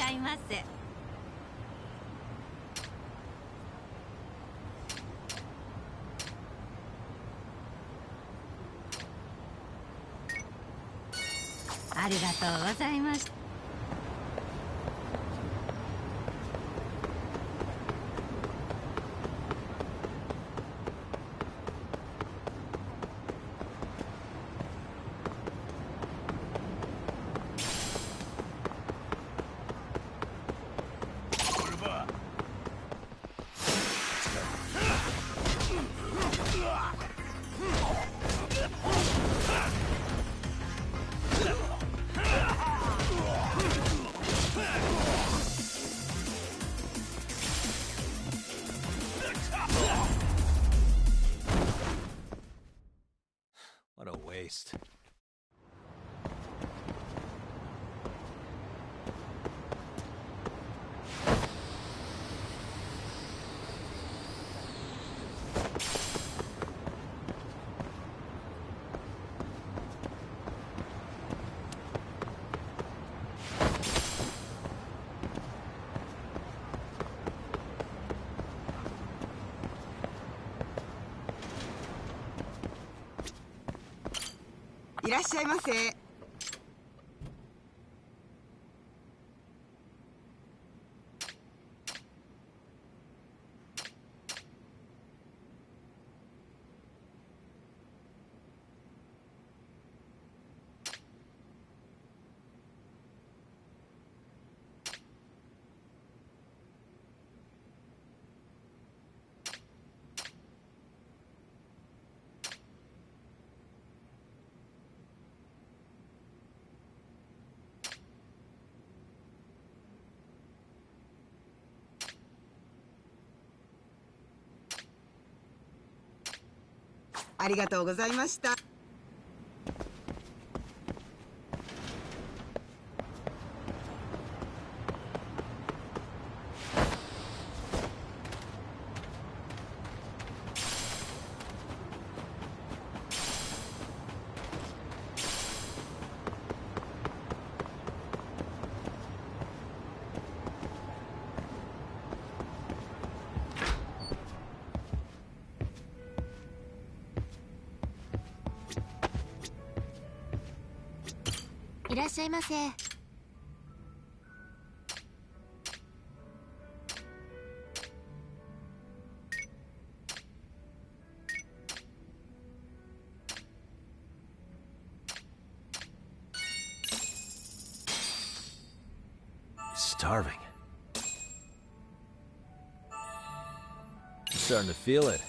ゃいませ。ありがとうございました。What a waste.「いらっしゃいませ」。ありがとうございました。いらっしゃいませ。Starving. I'm starting to feel it.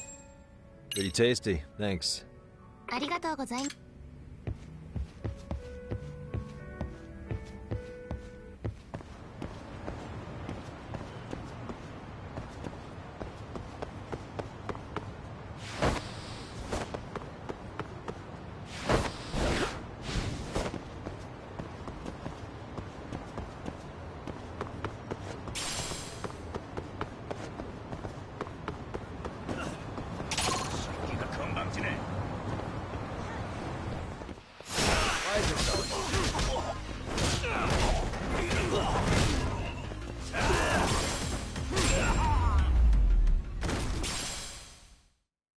Pretty tasty, thanks. ありがとうございます。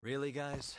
Really, guys?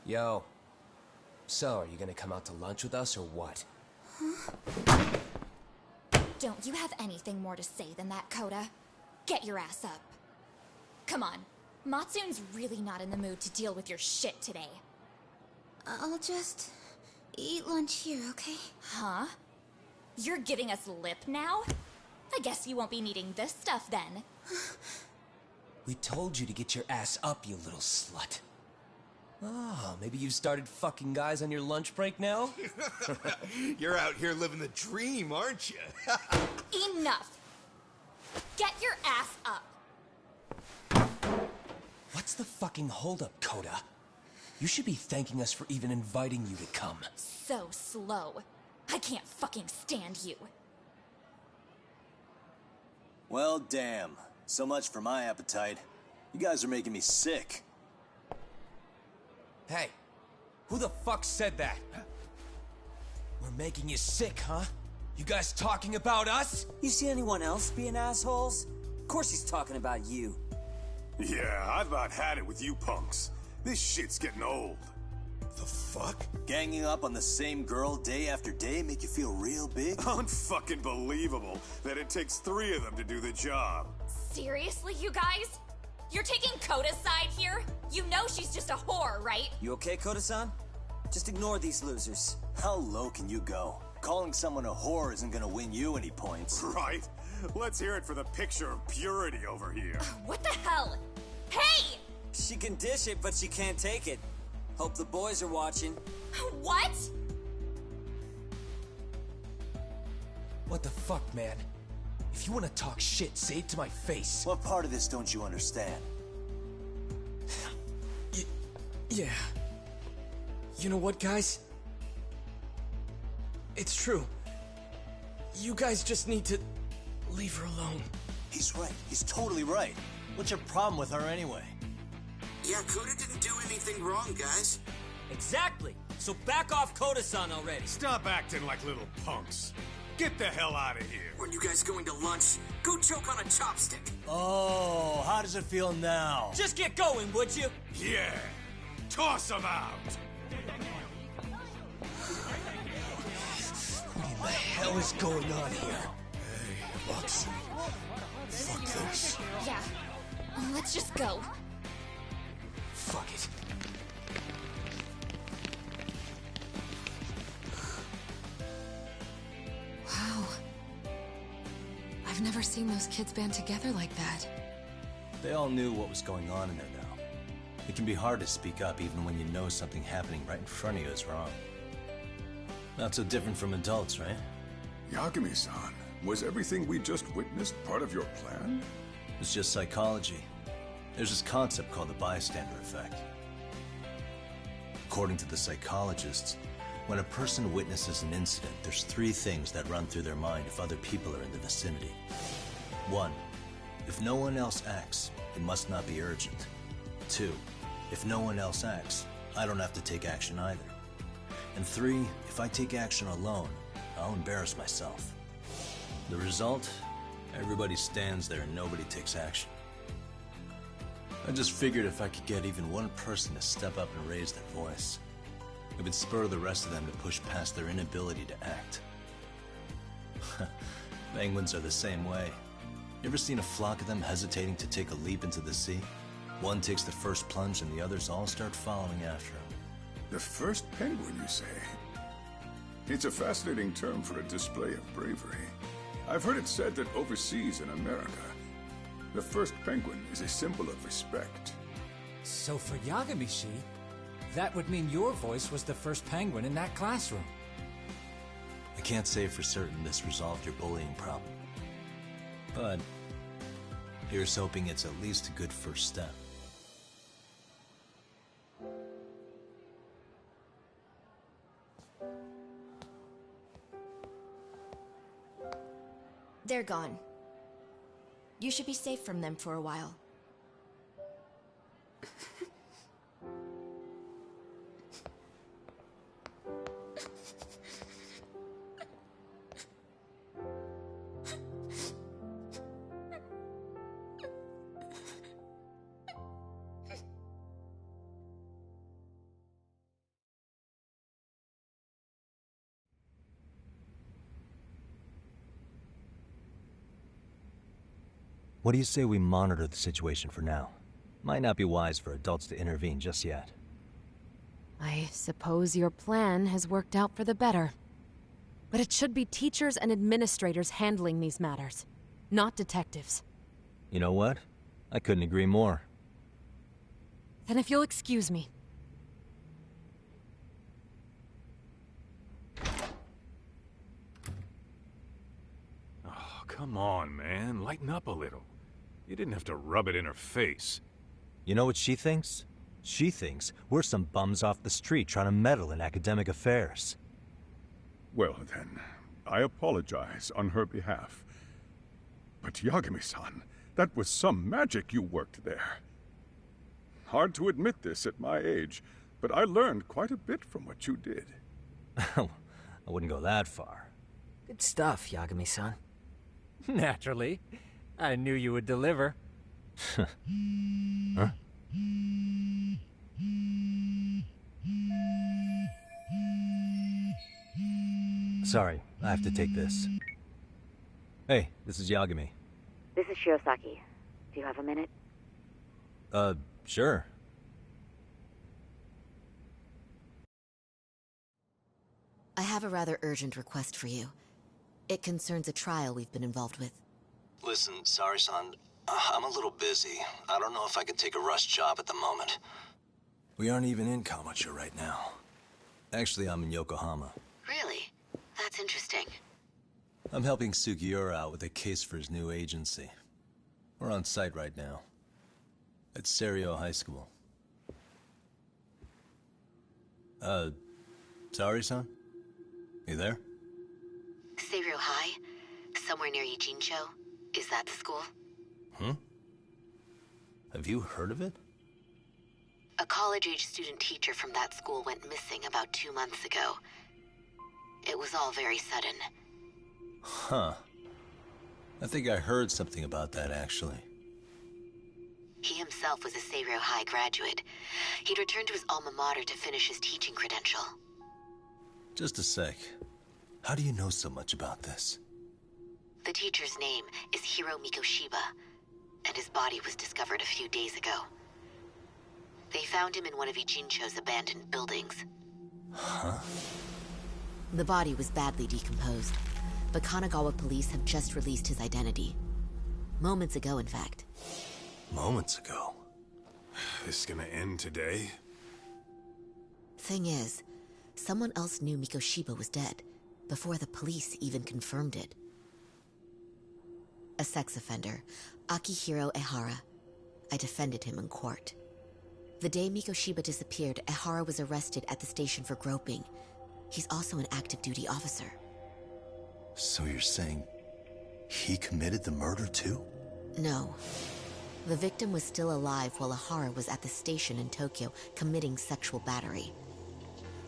Yo. So, are you gonna come out to lunch with us or what? Don't you have anything more to say than that, Coda? Get your ass up. Come on. Matsun's really not in the mood to deal with your shit today. I'll just eat lunch here, okay? Huh? You're giving us lip now? I guess you won't be needing this stuff then. We told you to get your ass up, you little slut. Oh, maybe you started fucking guys on your lunch break now? You're out here living the dream, aren't you? Enough! Get your ass up! What's the fucking holdup, Coda? You should be thanking us for even inviting you to come. So slow. I can't fucking stand you. Well, damn. So much for my appetite. You guys are making me sick. Hey, who the fuck said that? We're making you sick, huh? You guys talking about us? You see anyone else being assholes? Of course he's talking about you. Yeah, I've about had it with you punks. This shit's getting old. The fuck? Ganging up on the same girl day after day make you feel real big? Unfucking believable that it takes 3 of them to do the job. Seriously, you guys? You're taking Coda's side here? You know she's just a whore, right? You okay, Koda-san? Just ignore these losers. How low can you go? Calling someone a whore isn't gonna win you any points. Right? Let's hear it for the picture of purity over here. What the hell? Hey! She can dish it, but she can't take it. Hope the boys are watching. What? What the fuck, man? If you want to talk shit, say it to my face. What part of this don't you understand? Yeah. You know what, guys? It's true. You guys just need to leave her alone. He's right. He's totally right. What's your problem with her anyway? Yeah, Coda didn't do anything wrong, guys. Exactly. So back off Koda-san already. Stop acting like little punks. Get the hell out of here. Weren't you guys going to lunch? Go choke on a chopstick. Oh, how does it feel now? Just get going, would you? Yeah. Toss them out. What in the hell is going on here? Hey, Watson. Fuck this. Yeah. Let's just go. Fuck it. Wow. I've never seen those kids band together like that. They all knew what was going on in there now. It can be hard to speak up even when you know something happening right in front of you is wrong. Not so different from adults, right? Yagami-san, was everything we just witnessed part of your plan? It's just psychology. There's this concept called the bystander effect. According to the psychologists, when a person witnesses an incident, there's 3 things that run through their mind if other people are in the vicinity. 1. If no one else acts, it must not be urgent. 2. If no one else acts, I don't have to take action either. And 3. If I take action alone, I'll embarrass myself. The result? Everybody stands there and nobody takes action. I just figured if I could get even one person to step up and raise their voice, it would spur the rest of them to push past their inability to act. Penguins are the same way. You ever seen a flock of them hesitating to take a leap into the sea? One takes the first plunge and the others all start following after him. The first penguin, you say? It's a fascinating term for a display of bravery. I've heard it said that overseas in America, the first penguin is a symbol of respect. So for Yagami-shi, that would mean your voice was the first penguin in that classroom. I can't say for certain this resolved your bullying problem. But here's hoping it's at least a good first step. They're gone. You should be safe from them for a while. What do you say we monitor the situation for now? Might not be wise for adults to intervene just yet. I suppose your plan has worked out for the better. But it should be teachers and administrators handling these matters, not detectives. You know what? I couldn't agree more. Then if you'll excuse me. Oh, come on, man. Lighten up a little. You didn't have to rub it in her face. You know what she thinks? She thinks we're some bums off the street trying to meddle in academic affairs. Well then, I apologize on her behalf. But Yagami-san, that was some magic you worked there. Hard to admit this at my age, but I learned quite a bit from what you did. I wouldn't go that far. Good stuff, Yagami-san. Naturally. I knew you would deliver. Huh? Sorry, I have to take this. Hey, this is Yagami. This is Shirosaki. Do you have a minute? Sure. I have a rather urgent request for you. It concerns a trial we've been involved with. Listen, Sari-san, I'm a little busy. I don't know if I could take a rush job at the moment. We aren't even in Kawacha right now. Actually, I'm in Yokohama. Really? That's interesting. I'm helping Sugiura out with a case for his new agency. We're on site right now. At Serio High School. Sari-san? You there? Seiro High? Somewhere near Ijincho? Is that the school? Have you heard of it? A college-age student teacher from that school went missing about 2 months ago. It was all very sudden. Huh. I think I heard something about that, actually. He himself was a Seiro High graduate. He'd returned to his alma mater to finish his teaching credential. Just a sec. How do you know so much about this? The teacher's name is Hiro Mikoshiba, and his body was discovered a few days ago. They found him in one of Ijincho's abandoned buildings. Huh? The body was badly decomposed, but Kanagawa police have just released his identity. Moments ago, in fact. Moments ago? This gonna end today? Thing is, someone else knew Mikoshiba was dead, before the police even confirmed it. A sex offender, Akihiro Ehara. I defended him in court. The day Mikoshiba disappeared, Ehara was arrested at the station for groping. He's also an active duty officer. So you're saying he committed the murder too? No. The victim was still alive while Ehara was at the station in Tokyo committing sexual battery.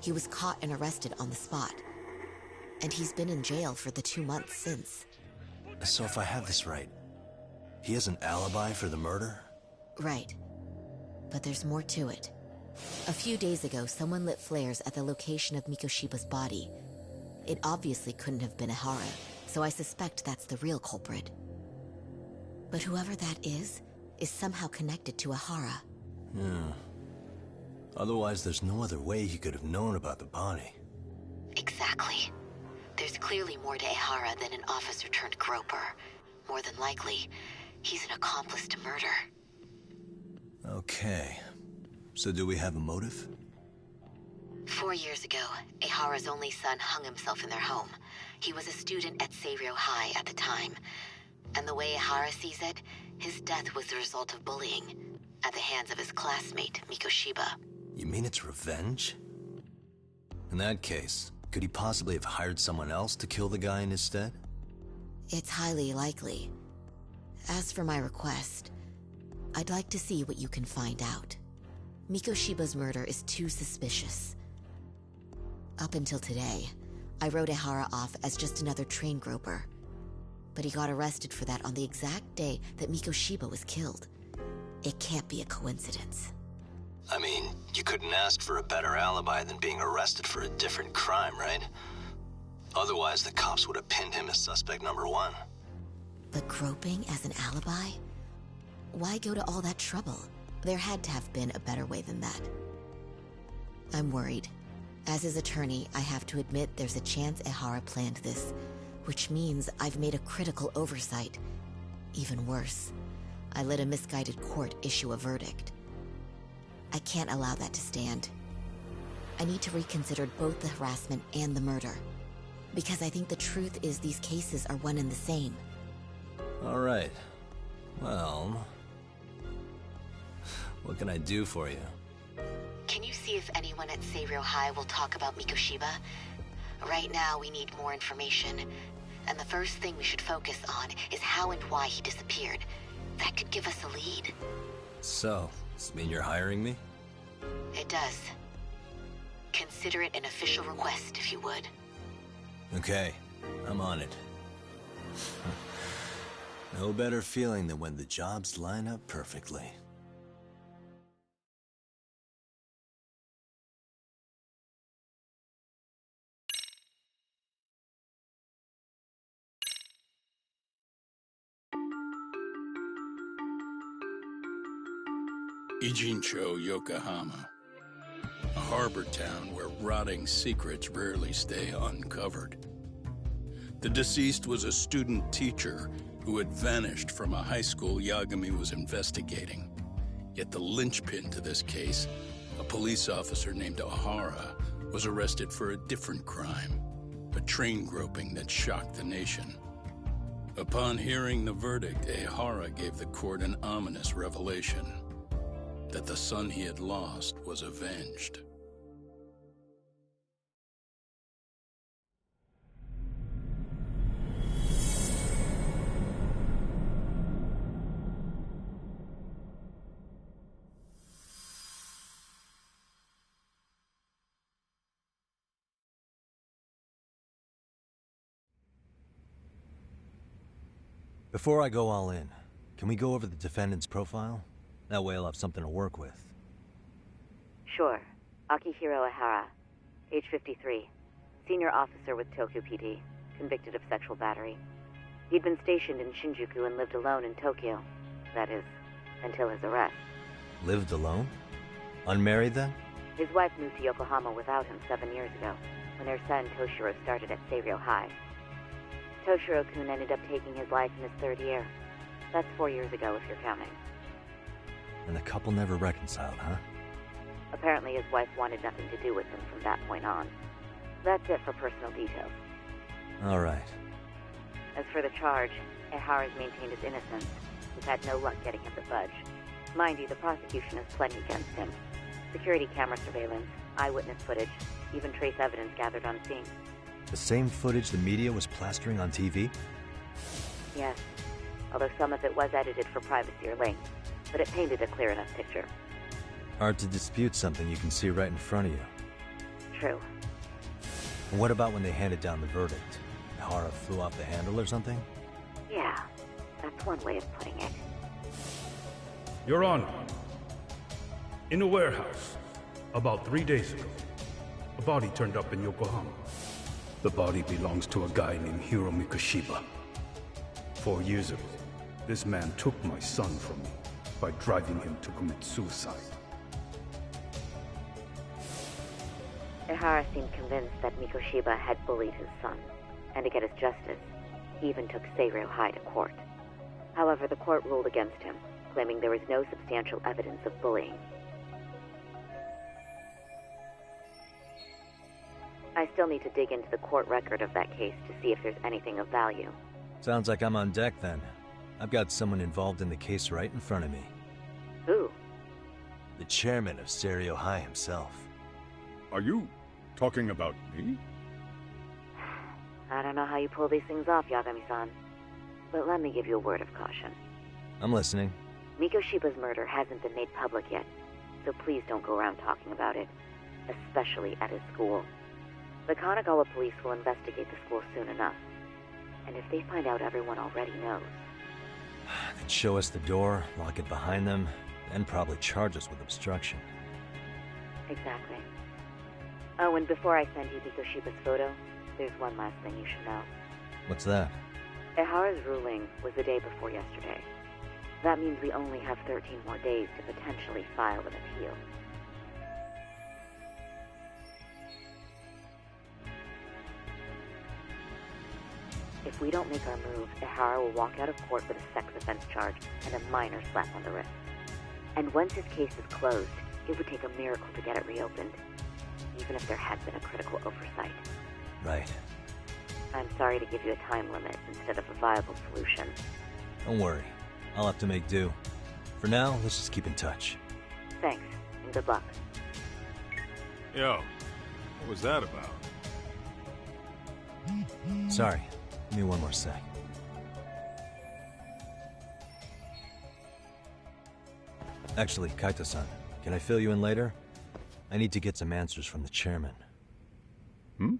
He was caught and arrested on the spot. And he's been in jail for the 2 months since. So if I have this right, he has an alibi for the murder? Right. But there's more to it. A few days ago, someone lit flares at the location of Mikoshiba's body. It obviously couldn't have been Ehara, so I suspect that's the real culprit. But whoever that is somehow connected to Ehara. Yeah. Otherwise, there's no other way he could have known about the body. Exactly. There's clearly more to Ehara than an officer-turned-groper. More than likely, he's an accomplice to murder. Okay. So do we have a motive? 4 years ago, Ehara's only son hung himself in their home. He was a student at Seiro High at the time. And the way Ehara sees it, his death was the result of bullying at the hands of his classmate, Mikoshiba. You mean it's revenge? In that case, could he possibly have hired someone else to kill the guy in his stead? It's highly likely. As for my request, I'd like to see what you can find out. Mikoshiba's murder is too suspicious. Up until today, I wrote Ehara off as just another train groper. But he got arrested for that on the exact day that Mikoshiba was killed. It can't be a coincidence. I mean, you couldn't ask for a better alibi than being arrested for a different crime, right? Otherwise, the cops would have pinned him as suspect number 1. But groping as an alibi? Why go to all that trouble? There had to have been a better way than that. I'm worried. As his attorney, I have to admit there's a chance Ehara planned this, which means I've made a critical oversight. Even worse, I let a misguided court issue a verdict. I can't allow that to stand. I need to reconsider both the harassment and the murder, because I think the truth is these cases are one and the same. All right. Well, what can I do for you? Can you see if anyone at Seiryo High will talk about Mikoshiba? Right now, we need more information. And the first thing we should focus on is how and why he disappeared. That could give us a lead. So, does this mean you're hiring me? It does. Consider it an official request, if you would. Okay, I'm on it. No better feeling than when the jobs line up perfectly. Ijincho, Yokohama. A harbor town where rotting secrets rarely stay uncovered. The deceased was a student teacher who had vanished from a high school Yagami was investigating. Yet the linchpin to this case, a police officer named Ohara, was arrested for a different crime, a train groping that shocked the nation. Upon hearing the verdict, Ehara gave the court an ominous revelation: that the son he had lost was avenged. Before I go all in, can we go over the defendant's profile? That way I'll have something to work with. Sure. Akihiro Ehara, age 53, senior officer with Tokyo PD, convicted of sexual battery. He'd been stationed in Shinjuku and lived alone in Tokyo. That is, until his arrest. Lived alone? Unmarried then? His wife moved to Yokohama without him 7 years ago, when their son Toshiro started at Seiryo High. Toshiro-kun ended up taking his life in his 3rd year. That's 4 years ago, if you're counting. And the couple never reconciled, huh? Apparently his wife wanted nothing to do with him from that point on. That's it for personal details. All right. As for the charge, Ehara's maintained his innocence. We've had no luck getting him to budge. Mind you, the prosecution has plenty against him. Security camera surveillance, eyewitness footage, even trace evidence gathered on scene. The same footage the media was plastering on TV? Yes, although some of it was edited for privacy or links, but it painted a clear enough picture. Hard to dispute something you can see right in front of you. True. And what about when they handed down the verdict? Ehara flew off the handle or something? Yeah, that's one way of putting it. Your Honor, in a warehouse, about 3 days ago, a body turned up in Yokohama. The body belongs to a guy named Hiro Mikoshiba. 4 years ago, this man took my son from me by driving him to commit suicide. Ehara seemed convinced that Mikoshiba had bullied his son, and to get his justice, he even took Seiryo High to court. However, the court ruled against him, claiming there was no substantial evidence of bullying. I still need to dig into the court record of that case to see if there's anything of value. Sounds like I'm on deck then. I've got someone involved in the case right in front of me. Who? The chairman of Seiryo High himself. Are you talking about me? I don't know how you pull these things off, Yagami-san. But let me give you a word of caution. I'm listening. Mikoshiba's murder hasn't been made public yet, so please don't go around talking about it, especially at his school. The Kanagawa police will investigate the school soon enough, and if they find out everyone already knows... They'd show us the door, lock it behind them, then probably charge us with obstruction. Exactly. Oh, and before I send you Mikoshiba's photo, there's one last thing you should know. What's that? Ehara's ruling was the day before yesterday. That means we only have 13 more days to potentially file an appeal. If we don't make our move, Ihara will walk out of court with a sex offense charge and a minor slap on the wrist. And once his case is closed, it would take a miracle to get it reopened, even if there had been a critical oversight. Right. I'm sorry to give you a time limit instead of a viable solution. Don't worry. I'll have to make do. For now, let's just keep in touch. Thanks, and good luck. Yo, what was that about? Sorry. Give me one more sec. Actually, Kaito-san, can I fill you in later? I need to get some answers from the chairman. Hmm?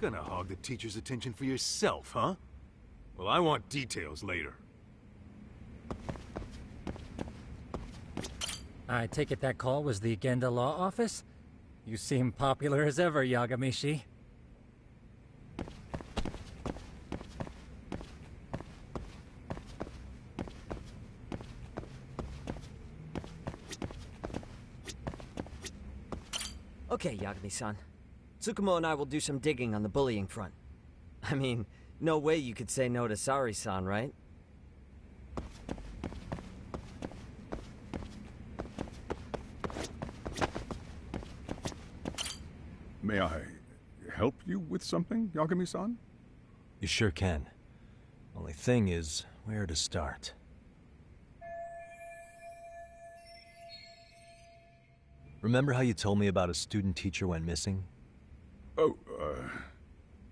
Gonna hog the teacher's attention for yourself, huh? Well, I want details later. I take it that call was the Genda Law Office? You seem popular as ever, Yagamishi. Okay, Yagami-san. Tsukumo and I will do some digging on the bullying front. I mean, no way you could say no to Sari-san, right? May I help you with something, Yagami-san? You sure can. Only thing is, where to start? Remember how you told me about a student teacher went missing? Oh,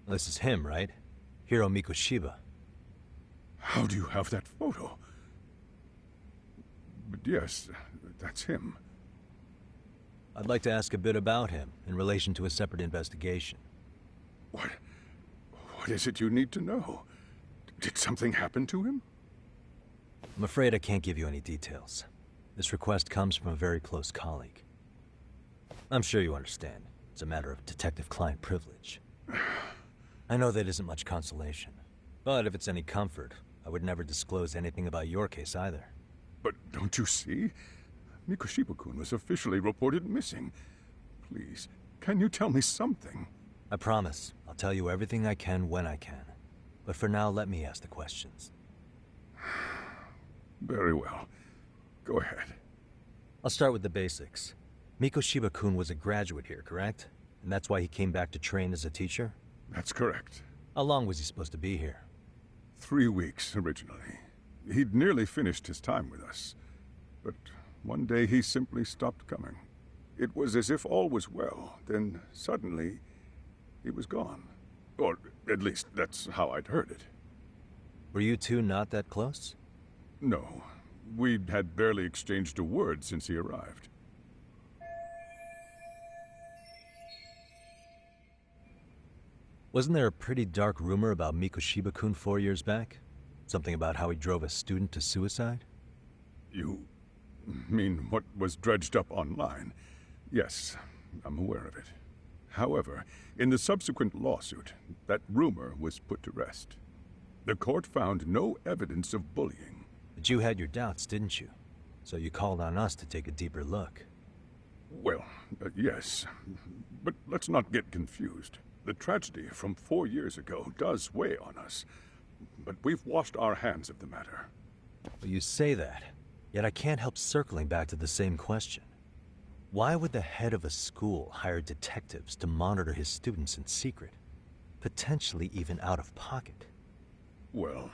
This is him, right? Hiro Mikoshiba. How do you have that photo? But yes, that's him. I'd like to ask a bit about him in relation to a separate investigation. What is it you need to know? Did something happen to him? I'm afraid I can't give you any details. This request comes from a very close colleague. I'm sure you understand. It's a matter of detective-client privilege. I know that isn't much consolation. But if it's any comfort, I would never disclose anything about your case either. But don't you see? Mikoshiba-kun was officially reported missing. Please, can you tell me something? I promise. I'll tell you everything I can when I can. But for now, let me ask the questions. Very well. Go ahead. I'll start with the basics. Mikoshiba-kun was a graduate here, correct? And that's why he came back to train as a teacher? That's correct. How long was he supposed to be here? 3 weeks, originally. He'd nearly finished his time with us. But one day he simply stopped coming. It was as if all was well, then suddenly he was gone. Or at least that's how I'd heard it. Were you two not that close? No. We'd had barely exchanged a word since he arrived. Wasn't there a pretty dark rumor about Mikoshiba-kun 4 years back? Something about how he drove a student to suicide? You mean what was dredged up online? Yes, I'm aware of it. However, in the subsequent lawsuit, that rumor was put to rest. The court found no evidence of bullying. But you had your doubts, didn't you? So you called on us to take a deeper look. Well, yes. But let's not get confused. The tragedy from 4 years ago does weigh on us. But we've washed our hands of the matter. Well, you say that, yet I can't help circling back to the same question. Why would the head of a school hire detectives to monitor his students in secret? Potentially even out of pocket. Well,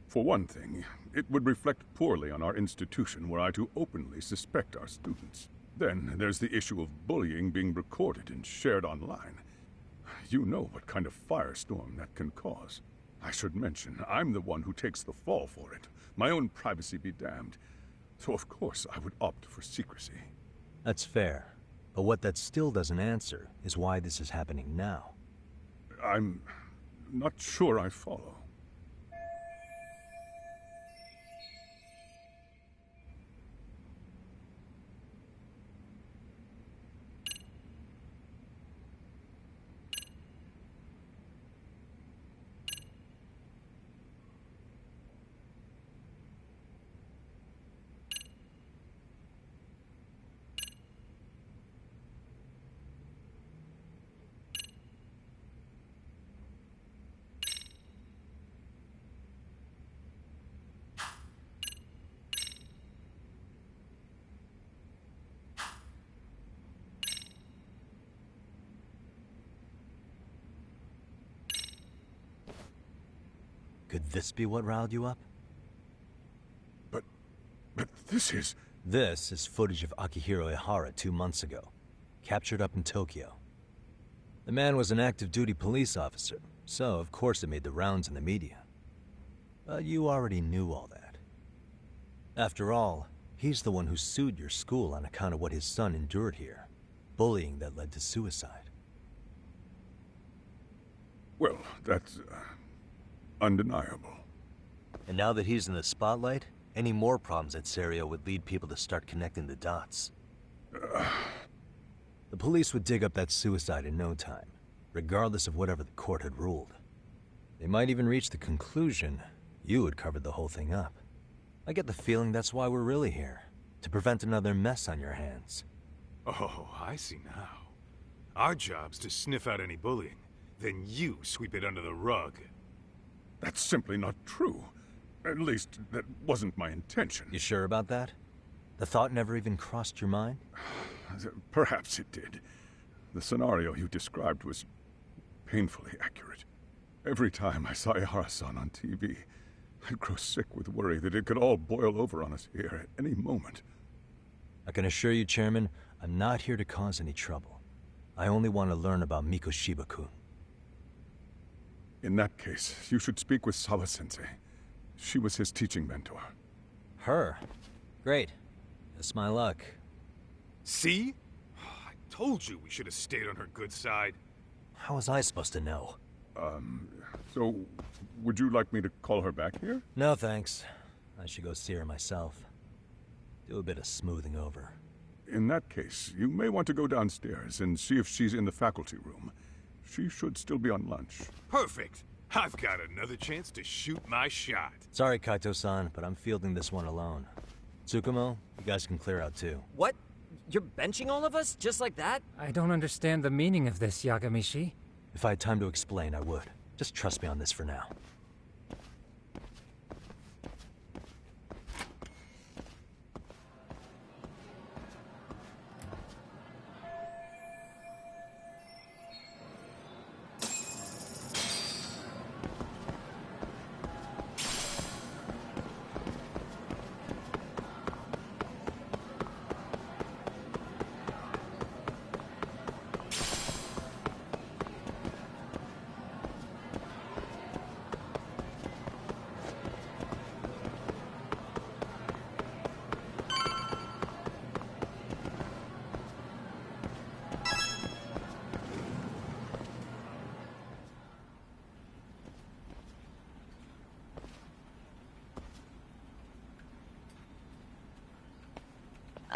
for one thing, it would reflect poorly on our institution were I to openly suspect our students. Then there's the issue of bullying being recorded and shared online. You know what kind of firestorm that can cause. I should mention, I'm the one who takes the fall for it. My own privacy be damned. So of course I would opt for secrecy. That's fair. But what that still doesn't answer is why this is happening now. I'm not sure I follow. Could this be what riled you up? But this is... This is footage of Akihiro Ihara 2 months ago, captured up in Tokyo. The man was an active-duty police officer, so of course it made the rounds in the media. But you already knew all that. After all, he's the one who sued your school on account of what his son endured here. Bullying that led to suicide. Well, that's... undeniable. And now that he's in the spotlight, any more problems at Serio would lead people to start connecting the dots. The police would dig up that suicide in no time, regardless of whatever the court had ruled. They might even reach the conclusion you had covered the whole thing up. I get the feeling that's why we're really here, to prevent another mess on your hands. Oh, I see now. Our job's to sniff out any bullying, then you sweep it under the rug. That's simply not true. At least, that wasn't my intention. You sure about that? The thought never even crossed your mind? Perhaps it did. The scenario you described was painfully accurate. Every time I saw Ihara-san on TV, I'd grow sick with worry that it could all boil over on us here at any moment. I can assure you, Chairman, I'm not here to cause any trouble. I only want to learn about Mikoshiba-kun. In that case, you should speak with Sawa-sensei. She was his teaching mentor. Her? Great. That's my luck. See? I told you we should have stayed on her good side. How was I supposed to know? So, would you like me to call her back here? No, thanks. I should go see her myself. Do a bit of smoothing over. In that case, you may want to go downstairs and see if she's in the faculty room. She should still be on lunch. Perfect. I've got another chance to shoot my shot. Sorry, Kaito-san, but I'm fielding this one alone. Tsukumo, you guys can clear out too. What? You're benching all of us? Just like that? I don't understand the meaning of this, Yagamishi. If I had time to explain, I would. Just trust me on this for now.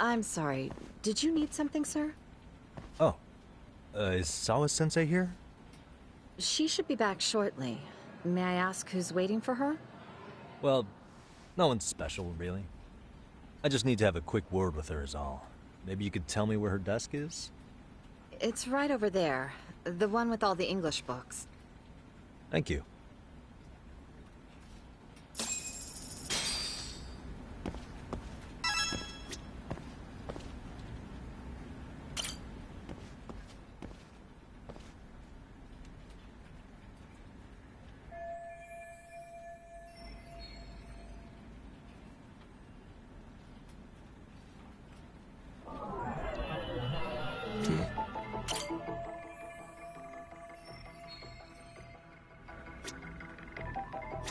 I'm sorry. Did you need something, sir? Oh. Is Sawa-sensei here? She should be back shortly. May I ask who's waiting for her? Well, no one's special, really. I just need to have a quick word with her is all. Maybe you could tell me where her desk is? It's right over there. The one with all the English books. Thank you.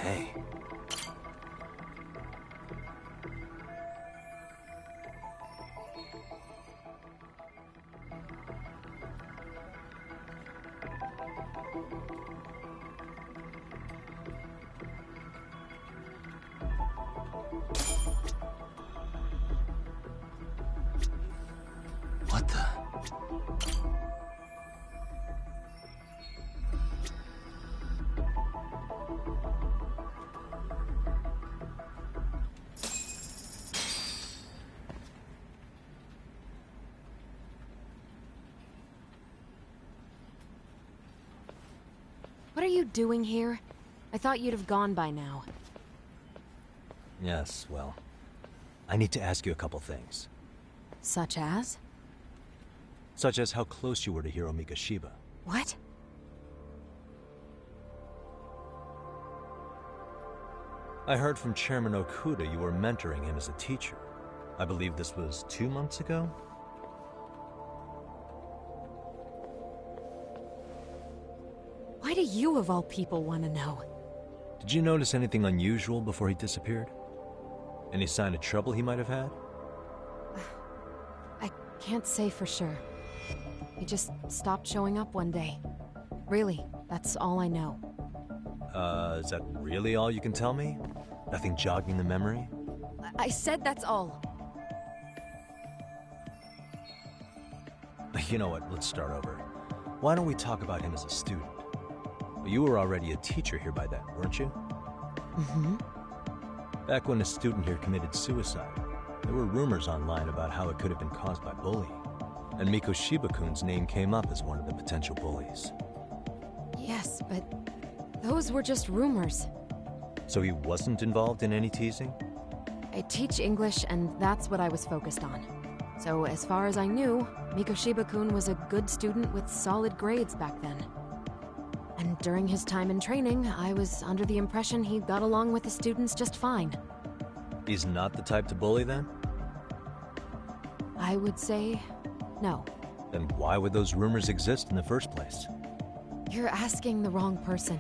Hey. What the? What are you doing here? I thought you'd have gone by now. Yes, well, I need to ask you a couple things. Such as? Such as how close you were to Hiro Mikoshiba. What? I heard from Chairman Okuda you were mentoring him as a teacher. I believe this was 2 months ago? Why do you, of all people, want to know? Did you notice anything unusual before he disappeared? Any sign of trouble he might have had? I can't say for sure. He just stopped showing up one day. Really, that's all I know. Is that really all you can tell me? Nothing jogging the memory? I said that's all. You know what, let's start over. Why don't we talk about him as a student? You were already a teacher here by then, weren't you? Mm-hmm. Back when a student here committed suicide, there were rumors online about how it could have been caused by bullying. And Miko Shiba-kun's name came up as one of the potential bullies. Yes, but those were just rumors. So he wasn't involved in any teasing? I teach English, and that's what I was focused on. So as far as I knew, Miko Shiba-kun was a good student with solid grades back then. And during his time in training, I was under the impression he got along with the students just fine. He's not the type to bully then? I would say no. Then why would those rumors exist in the first place? You're asking the wrong person.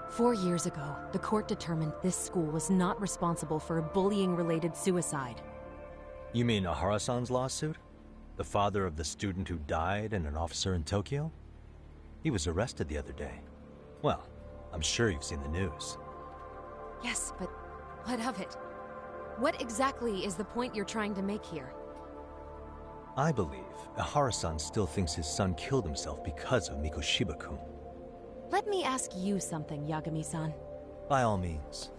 4 years ago, the court determined this school was not responsible for a bullying-related suicide. You mean Ahara-san's lawsuit? The father of the student who died and an officer in Tokyo? He was arrested the other day. Well, I'm sure you've seen the news. Yes, but what of it? What exactly is the point you're trying to make here? I believe Ahara-san still thinks his son killed himself because of Miko Shiba-kun. Let me ask you something, Yagami-san. By all means.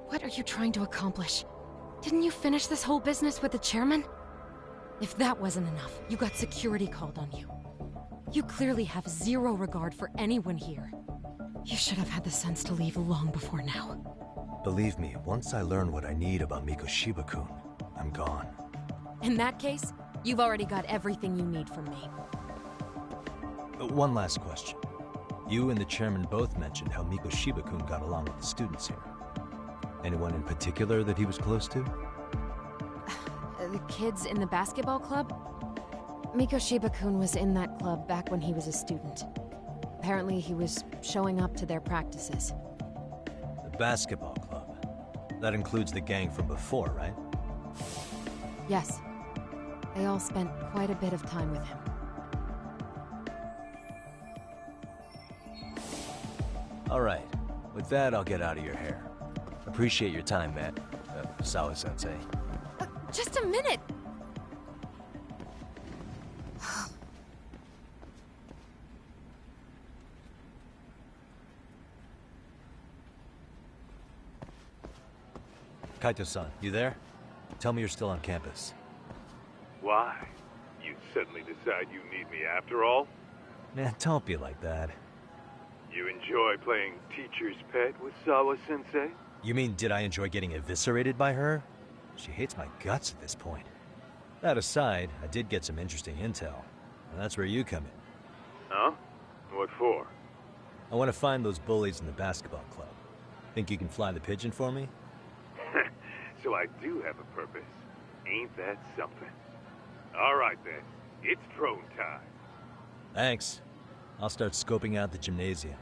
What are you trying to accomplish? Didn't you finish this whole business with the chairman? If that wasn't enough, you got security called on you. You clearly have zero regard for anyone here. You should have had the sense to leave long before now. Believe me, once I learn what I need about Miko Shiba-kun, I'm gone. In that case, you've already got everything you need from me. One last question. You and the chairman both mentioned how Miko Shiba-kun got along with the students here. Anyone in particular that he was close to? The kids in the basketball club? Miko Shiba-kun was in that club back when he was a student. Apparently he was showing up to their practices. The basketball club? That includes the gang from before, right? Yes. They all spent quite a bit of time with him. Alright. With that, I'll get out of your hair. Appreciate your time, Matt. Sawa-sensei. Just a minute! Kaito-san, you there? Tell me you're still on campus. Why? You suddenly decide you need me after all? Man, don't be like that. You enjoy playing teacher's pet with Sawa-sensei? You mean, did I enjoy getting eviscerated by her? She hates my guts at this point. That aside, I did get some interesting intel, and that's where you come in. Huh? What for? I want to find those bullies in the basketball club. Think you can fly the pigeon for me? So I do have a purpose. Ain't that something? All right then, it's drone time. Thanks. I'll start scoping out the gymnasium.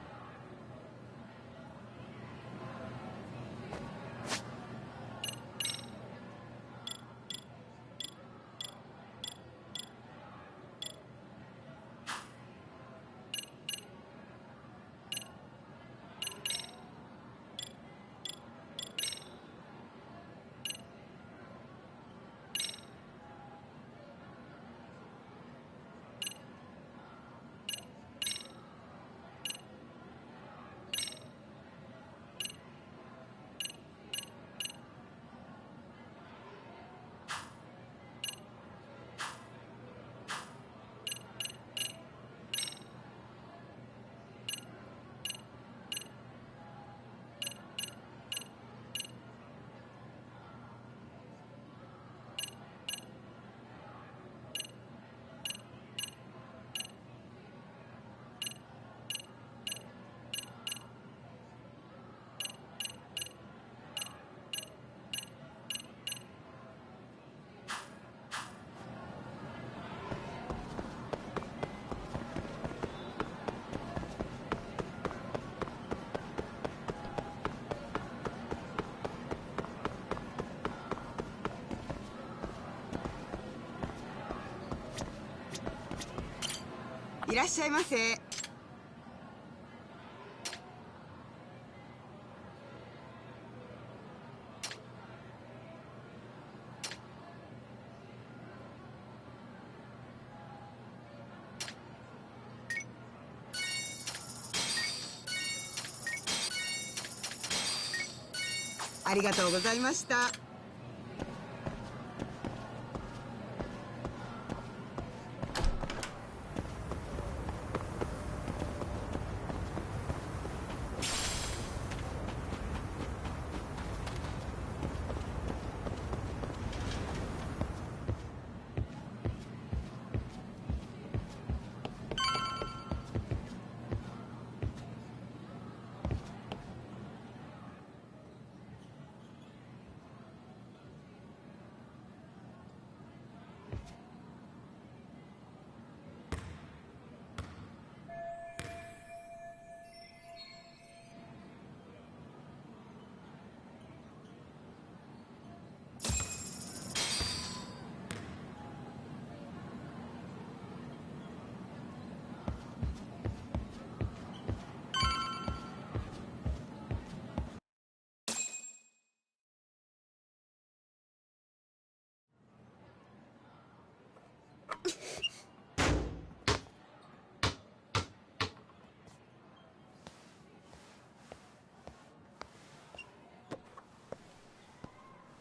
いらっしゃいませ。ありがとうございました。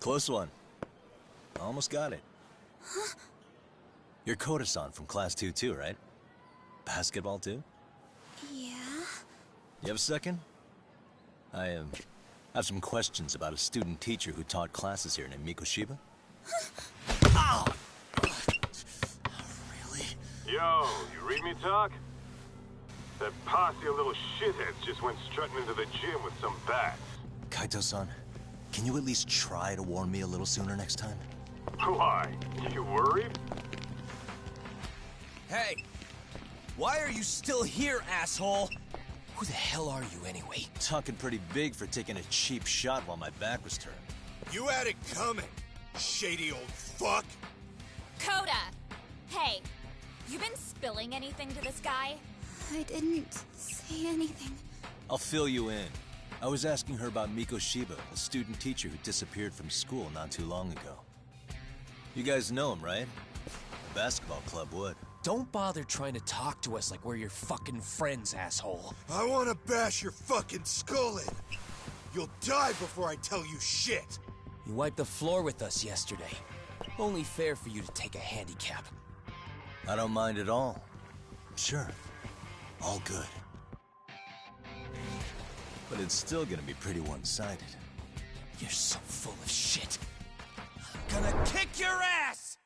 Close one. Almost got it. Huh? You're Koda-san from Class 2 too, right? Basketball too? Yeah? You have a second? I have some questions about a student teacher who taught classes here named Mikoshiba. Ow! Really? Yo, you read me talk? That posse of little shitheads just went strutting into the gym with some bats. Kaito-san, can you at least try to warn me a little sooner next time? Why? You worried? Hey! Why are you still here, asshole? Who the hell are you, anyway? Talking pretty big for taking a cheap shot while my back was turned. You had it coming, shady old fuck! Coda! Hey, you been spilling anything to this guy? I didn't say anything. I'll fill you in. I was asking her about Mikoshiba, a student teacher who disappeared from school not too long ago. You guys know him, right? The basketball club would. Don't bother trying to talk to us like we're your fucking friends, asshole. I wanna bash your fucking skull in. You'll die before I tell you shit. You wiped the floor with us yesterday. Only fair for you to take a handicap. I don't mind at all. Sure. All good. But it's still gonna be pretty one-sided. You're so full of shit. I'm gonna kick your ass!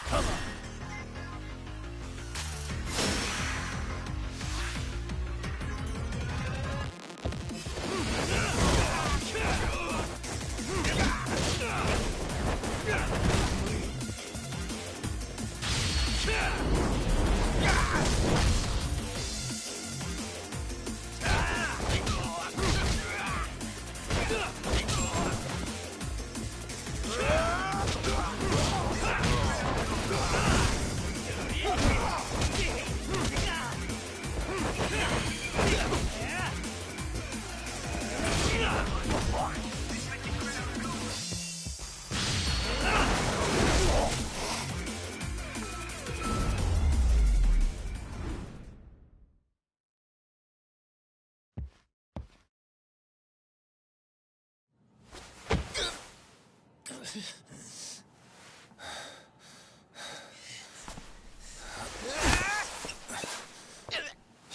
Come on!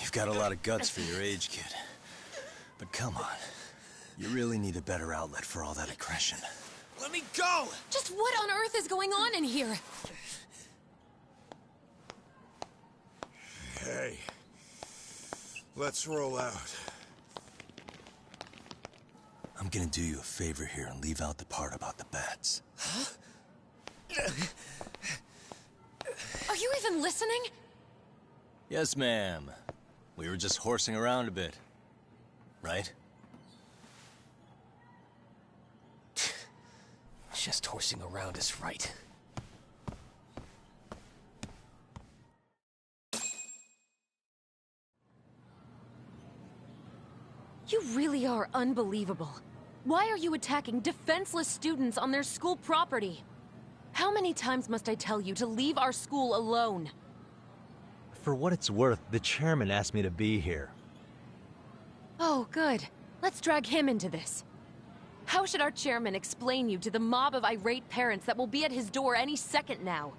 You've got a lot of guts for your age, kid. But come on. You really need a better outlet for all that aggression. Let me go! Just what on earth is going on in here? Hey. Let's roll out. I'm gonna do you a favor here and leave out the part about the bats. Huh? Are you even listening? Yes, ma'am. We were just horsing around a bit. Right? Just horsing around is right. You really are unbelievable. Why are you attacking defenseless students on their school property? How many times must I tell you to leave our school alone? For what it's worth, the chairman asked me to be here. Oh, good. Let's drag him into this. How should our chairman explain you to the mob of irate parents that will be at his door any second now?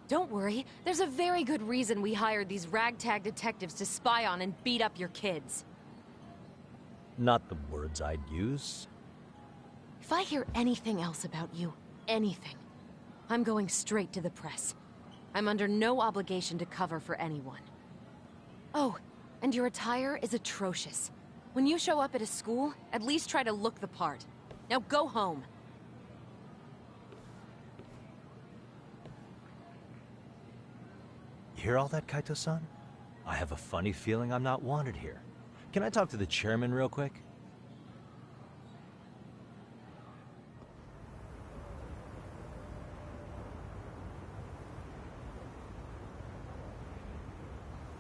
Don't worry, there's a very good reason we hired these ragtag detectives to spy on and beat up your kids. Not the words I'd use. If I hear anything else about you, anything, I'm going straight to the press. I'm under no obligation to cover for anyone. Oh, and your attire is atrocious. When you show up at a school, at least try to look the part. Now go home. You hear all that, Kaito-san? I have a funny feeling I'm not wanted here. Can I talk to the chairman real quick?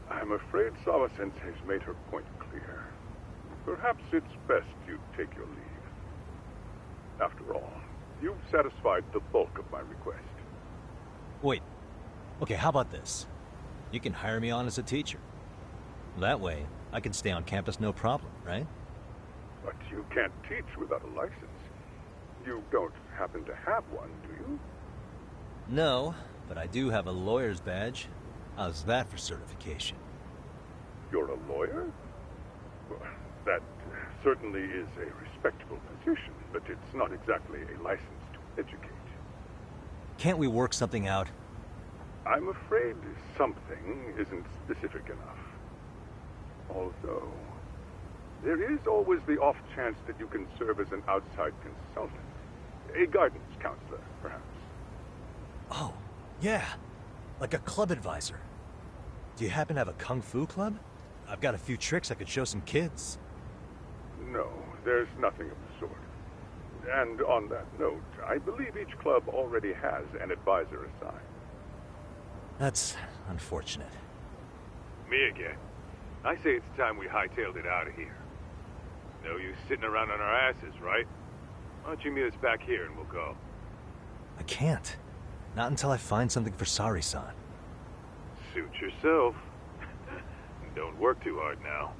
I'm afraid Sawa-sensei's made her point clear. Perhaps it's best you take your leave. After all, you've satisfied the bulk of my request. Wait. Okay, how about this? You can hire me on as a teacher. That way, I can stay on campus no problem, right? But you can't teach without a license. You don't happen to have one, do you? No, but I do have a lawyer's badge. How's that for certification? You're a lawyer? Well, that certainly is a respectable position, but it's not exactly a license to educate. Can't we work something out? I'm afraid something isn't specific enough. Although, there is always the off chance that you can serve as an outside consultant. A guidance counselor, perhaps. Oh, yeah. Like a club advisor. Do you happen to have a kung fu club? I've got a few tricks I could show some kids. No, there's nothing of the sort. And on that note, I believe each club already has an advisor assigned. That's unfortunate. Me again. I say it's time we hightailed it out of here. No use sitting around on our asses, right? Why don't you meet us back here and we'll go? I can't. Not until I find something for Sari-san. Suit yourself. Don't work too hard now.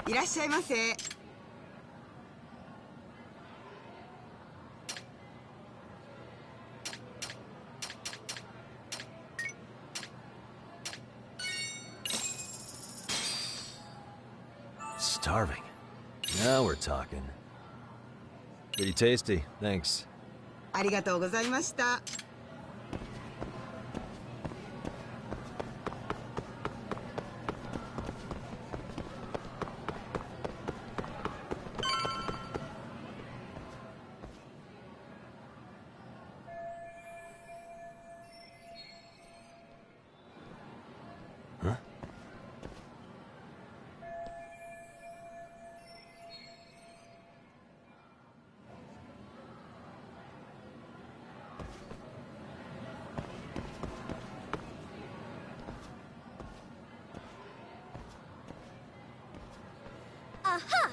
いらっしゃいませ。Starving. Now we're talking. Pretty tasty, thanks. ありがとうございました。Aha!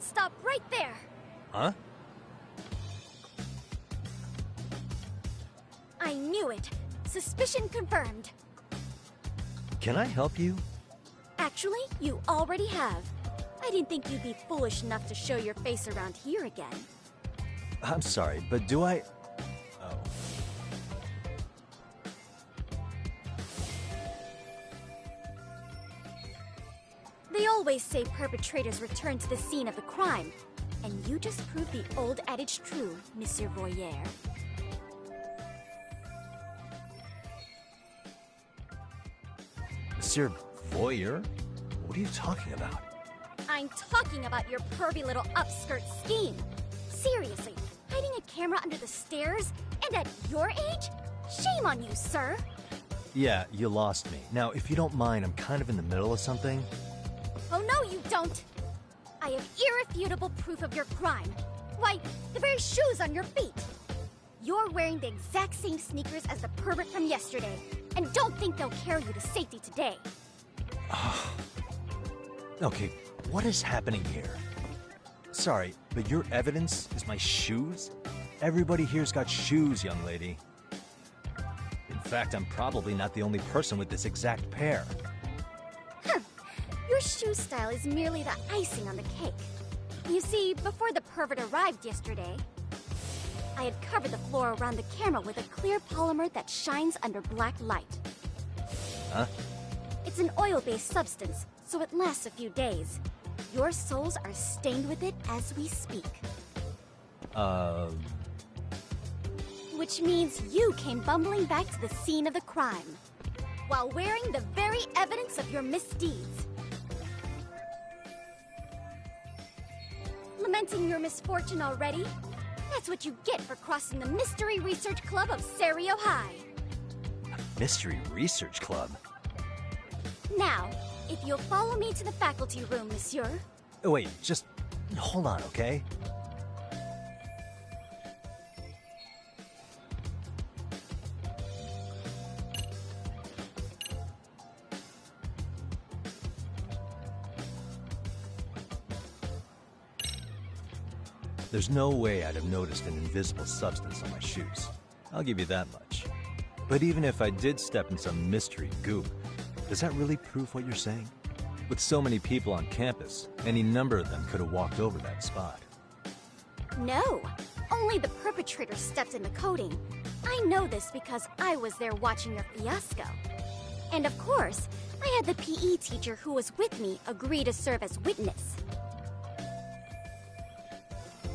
Stop right there! Huh? I knew it. Suspicion confirmed. Can I help you? Actually, you already have. I didn't think you'd be foolish enough to show your face around here again. I'm sorry, but do I... Oh. They always say perpetrators return to the scene of the crime, and you just proved the old adage true, Monsieur Voyeur. Monsieur Voyeur? What are you talking about? I'm talking about your pervy little upskirt scheme. Seriously, hiding a camera under the stairs? And at your age? Shame on you, sir! Yeah, you lost me. Now, if you don't mind, I'm kind of in the middle of something. Oh no, you don't! I have irrefutable proof of your crime. Why, the very shoes on your feet. You're wearing the exact same sneakers as the pervert from yesterday, and don't think they'll carry you to safety today. Okay, what is happening here? Sorry, but your evidence is my shoes? Everybody here's got shoes, young lady. In fact, I'm probably not the only person with this exact pair. Your shoe style is merely the icing on the cake. You see, before the pervert arrived yesterday, I had covered the floor around the camera with a clear polymer that shines under black light. Huh? It's an oil-based substance, so it lasts a few days. Your soles are stained with it as we speak. Which means you came bumbling back to the scene of the crime, while wearing the very evidence of your misdeeds. Lamenting your misfortune already? That's what you get for crossing the Mystery Research Club of Serio High. Mystery Research Club? Now, if you'll follow me to the faculty room, monsieur. Oh, wait, just hold on, okay? There's no way I'd have noticed an invisible substance on my shoes. I'll give you that much. But even if I did step in some mystery goop, does that really prove what you're saying? With so many people on campus, any number of them could have walked over that spot. No, only the perpetrator stepped in the coating. I know this because I was there watching your fiasco. And of course, I had the PE teacher who was with me agree to serve as witness.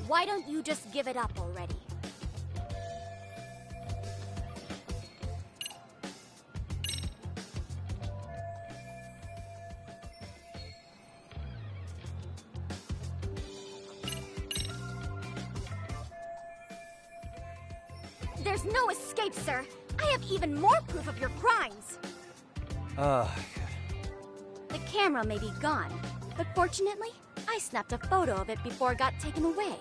Why don't you just give it up already? There's no escape, sir. I have even more proof of your crimes. The camera may be gone, but fortunately, I snapped a photo of it before it got taken away.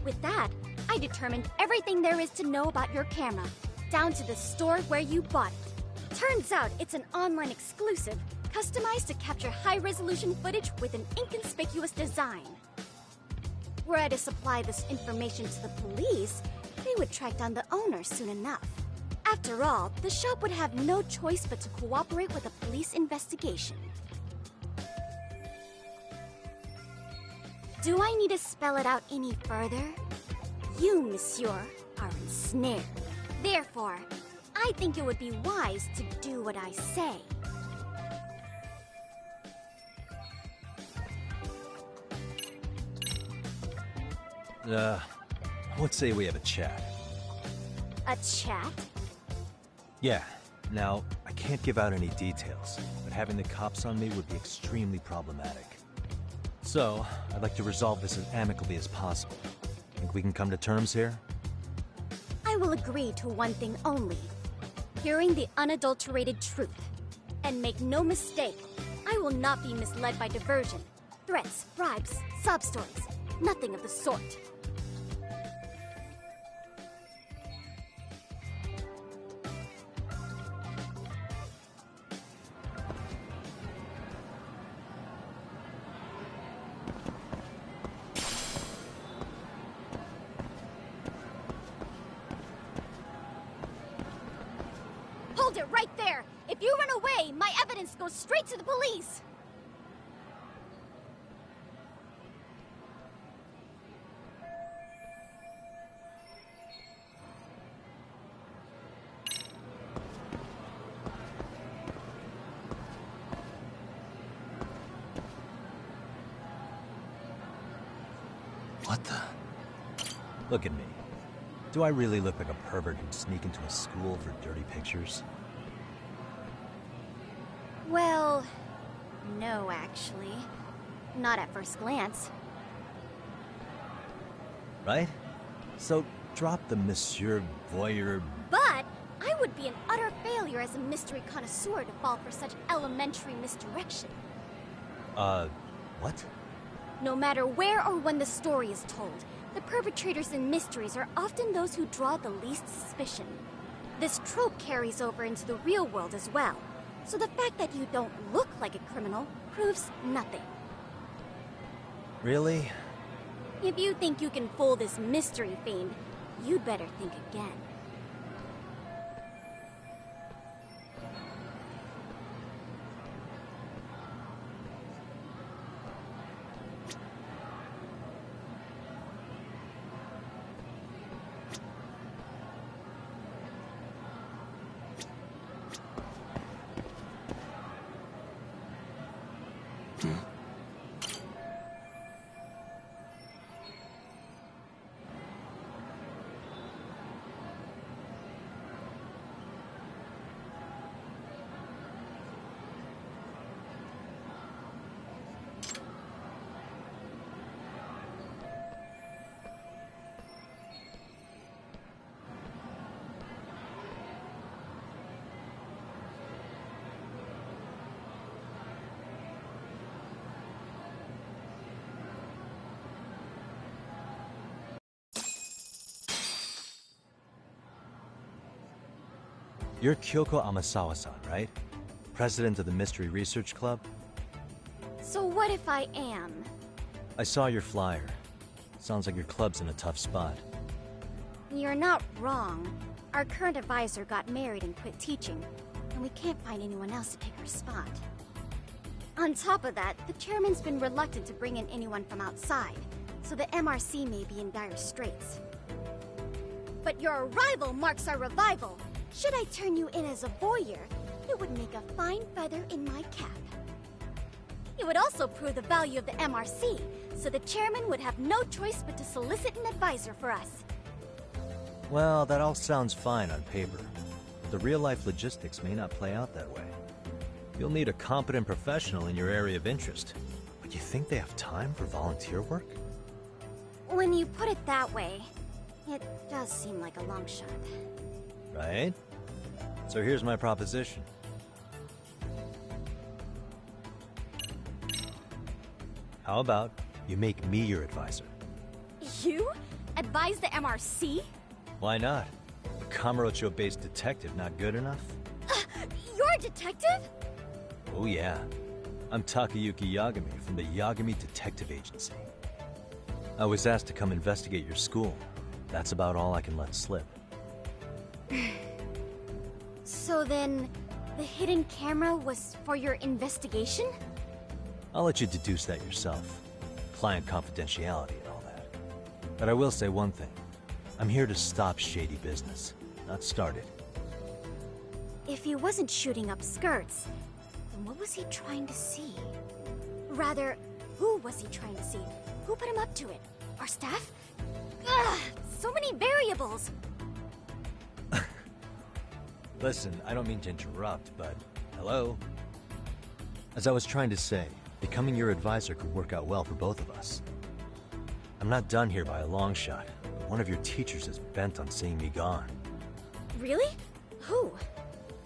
With that, I determined everything there is to know about your camera, down to the store where you bought it. Turns out it's an online exclusive, customized to capture high-resolution footage with an inconspicuous design. Were I to supply this information to the police, they would track down the owner soon enough. After all, the shop would have no choice but to cooperate with a police investigation. Do I need to spell it out any further? You, monsieur, are ensnared. Therefore, I think it would be wise to do what I say. Let's say we have a chat. A chat? Yeah. Now, I can't give out any details, but having the cops on me would be extremely problematic. So, I'd like to resolve this as amicably as possible. Think we can come to terms here? I will agree to one thing only. Hearing the unadulterated truth. And make no mistake, I will not be misled by diversion, threats, bribes, sob stories. Nothing of the sort. Hold it right there! If you run away, my evidence goes straight to the police! What the? Look at me. Do I really look like a pervert who'd sneak into a school for dirty pictures? Well, no, actually. Not at first glance. Right? So, drop the Monsieur Voyeur. But I would be an utter failure as a mystery connoisseur to fall for such elementary misdirection. What? No matter where or when the story is told, the perpetrators in mysteries are often those who draw the least suspicion. This trope carries over into the real world as well, so the fact that you don't look like a criminal proves nothing. Really? If you think you can fool this mystery fiend, you'd better think again. You're Kyoko Amasawa-san, right? President of the Mystery Research Club? So what if I am? I saw your flyer. Sounds like your club's in a tough spot. You're not wrong. Our current advisor got married and quit teaching, and we can't find anyone else to take her spot. On top of that, the chairman's been reluctant to bring in anyone from outside, so the MRC may be in dire straits. But your arrival marks our revival. Should I turn you in as a voyeur, it would make a fine feather in my cap. It would also prove the value of the MRC, so the chairman would have no choice but to solicit an advisor for us. Well, that all sounds fine on paper, but the real-life logistics may not play out that way. You'll need a competent professional in your area of interest, but you think they have time for volunteer work? When you put it that way, it does seem like a long shot. Right? So here's my proposition. How about you make me your advisor? You? Advise the MRC? Why not? A Kamurocho-based detective not good enough? You're a detective? Oh yeah. I'm Takayuki Yagami from the Yagami Detective Agency. I was asked to come investigate your school. That's about all I can let slip. So then, the hidden camera was for your investigation? I'll let you deduce that yourself. Client confidentiality and all that. But I will say one thing. I'm here to stop shady business, not start it. If he wasn't shooting up skirts, then what was he trying to see? Rather, who was he trying to see? Who put him up to it? Our staff? Ugh, so many variables! Listen, I don't mean to interrupt, but hello? As I was trying to say, becoming your advisor could work out well for both of us. I'm not done here by a long shot, but one of your teachers is bent on seeing me gone. Really? Who?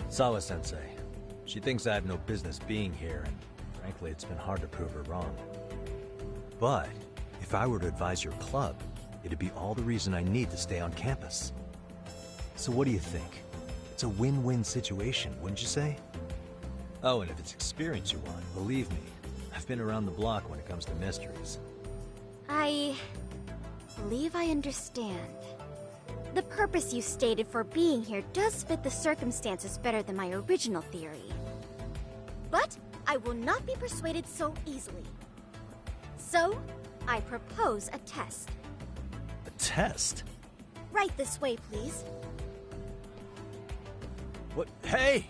Sawa-sensei. She thinks I have no business being here, and frankly, it's been hard to prove her wrong. But if I were to advise your club, it'd be all the reason I need to stay on campus. So what do you think? It's a win-win situation, wouldn't you say? Oh, and if it's experience you want, believe me, I've been around the block when it comes to mysteries. I believe I understand. The purpose you stated for being here does fit the circumstances better than my original theory. But I will not be persuaded so easily. So, I propose a test. A test? Right this way, please. What? Hey!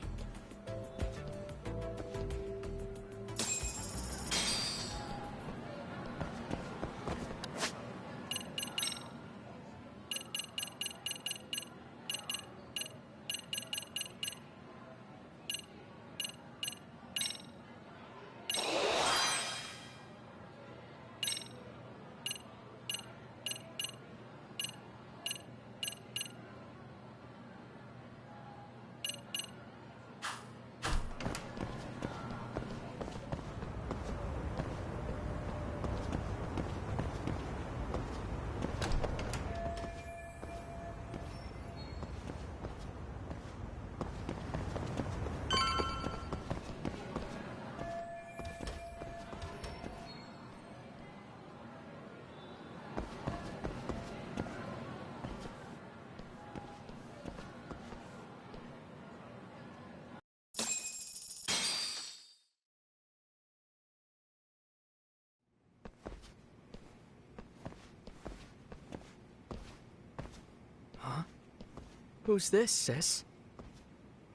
Who's this, sis?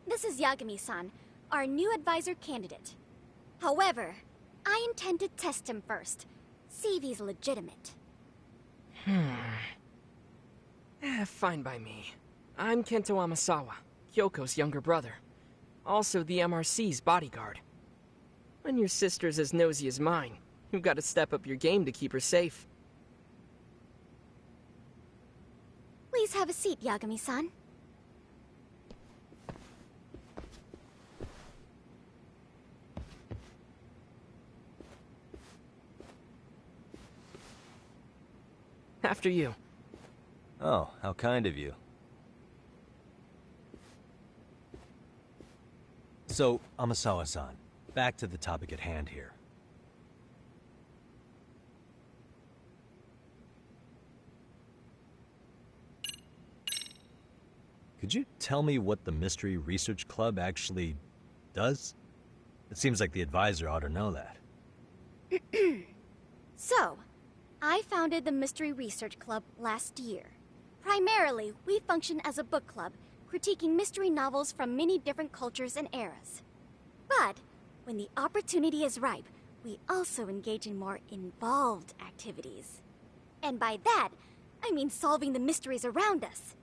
This is Yagami-san, our new advisor candidate. However, I intend to test him first. See if he's legitimate. Fine by me. I'm Kento Amasawa, Kyoko's younger brother. Also the MRC's bodyguard. When your sister's as nosy as mine, you've got to step up your game to keep her safe. Please have a seat, Yagami-san. After you. Oh, how kind of you. So, Amasawa-san, back to the topic at hand here. Could you tell me what the Mystery Research Club actually does? It seems like the advisor ought to know that. So, I founded the Mystery Research Club last year. Primarily, we function as a book club, critiquing mystery novels from many different cultures and eras. But, when the opportunity is ripe, we also engage in more involved activities. And by that, I mean solving the mysteries around us.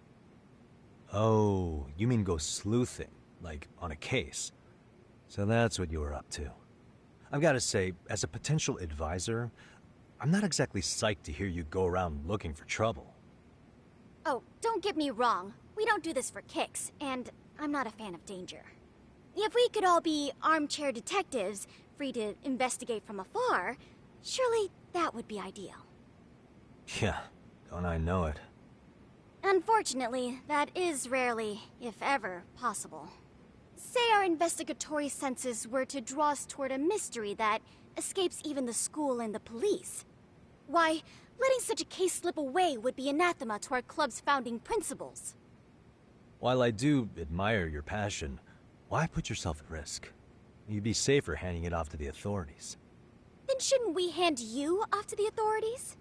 Oh, you mean go sleuthing, like on a case. So that's what you were up to. I've got to say, as a potential advisor, I'm not exactly psyched to hear you go around looking for trouble. Oh, don't get me wrong. We don't do this for kicks, and I'm not a fan of danger. If we could all be armchair detectives, free to investigate from afar, surely that would be ideal. Yeah, don't I know it. Unfortunately, that is rarely, if ever, possible. Say our investigatory senses were to draw us toward a mystery that escapes even the school and the police. Why, letting such a case slip away would be anathema to our club's founding principles. While I do admire your passion, why put yourself at risk? You'd be safer handing it off to the authorities. Then shouldn't we hand you off to the authorities?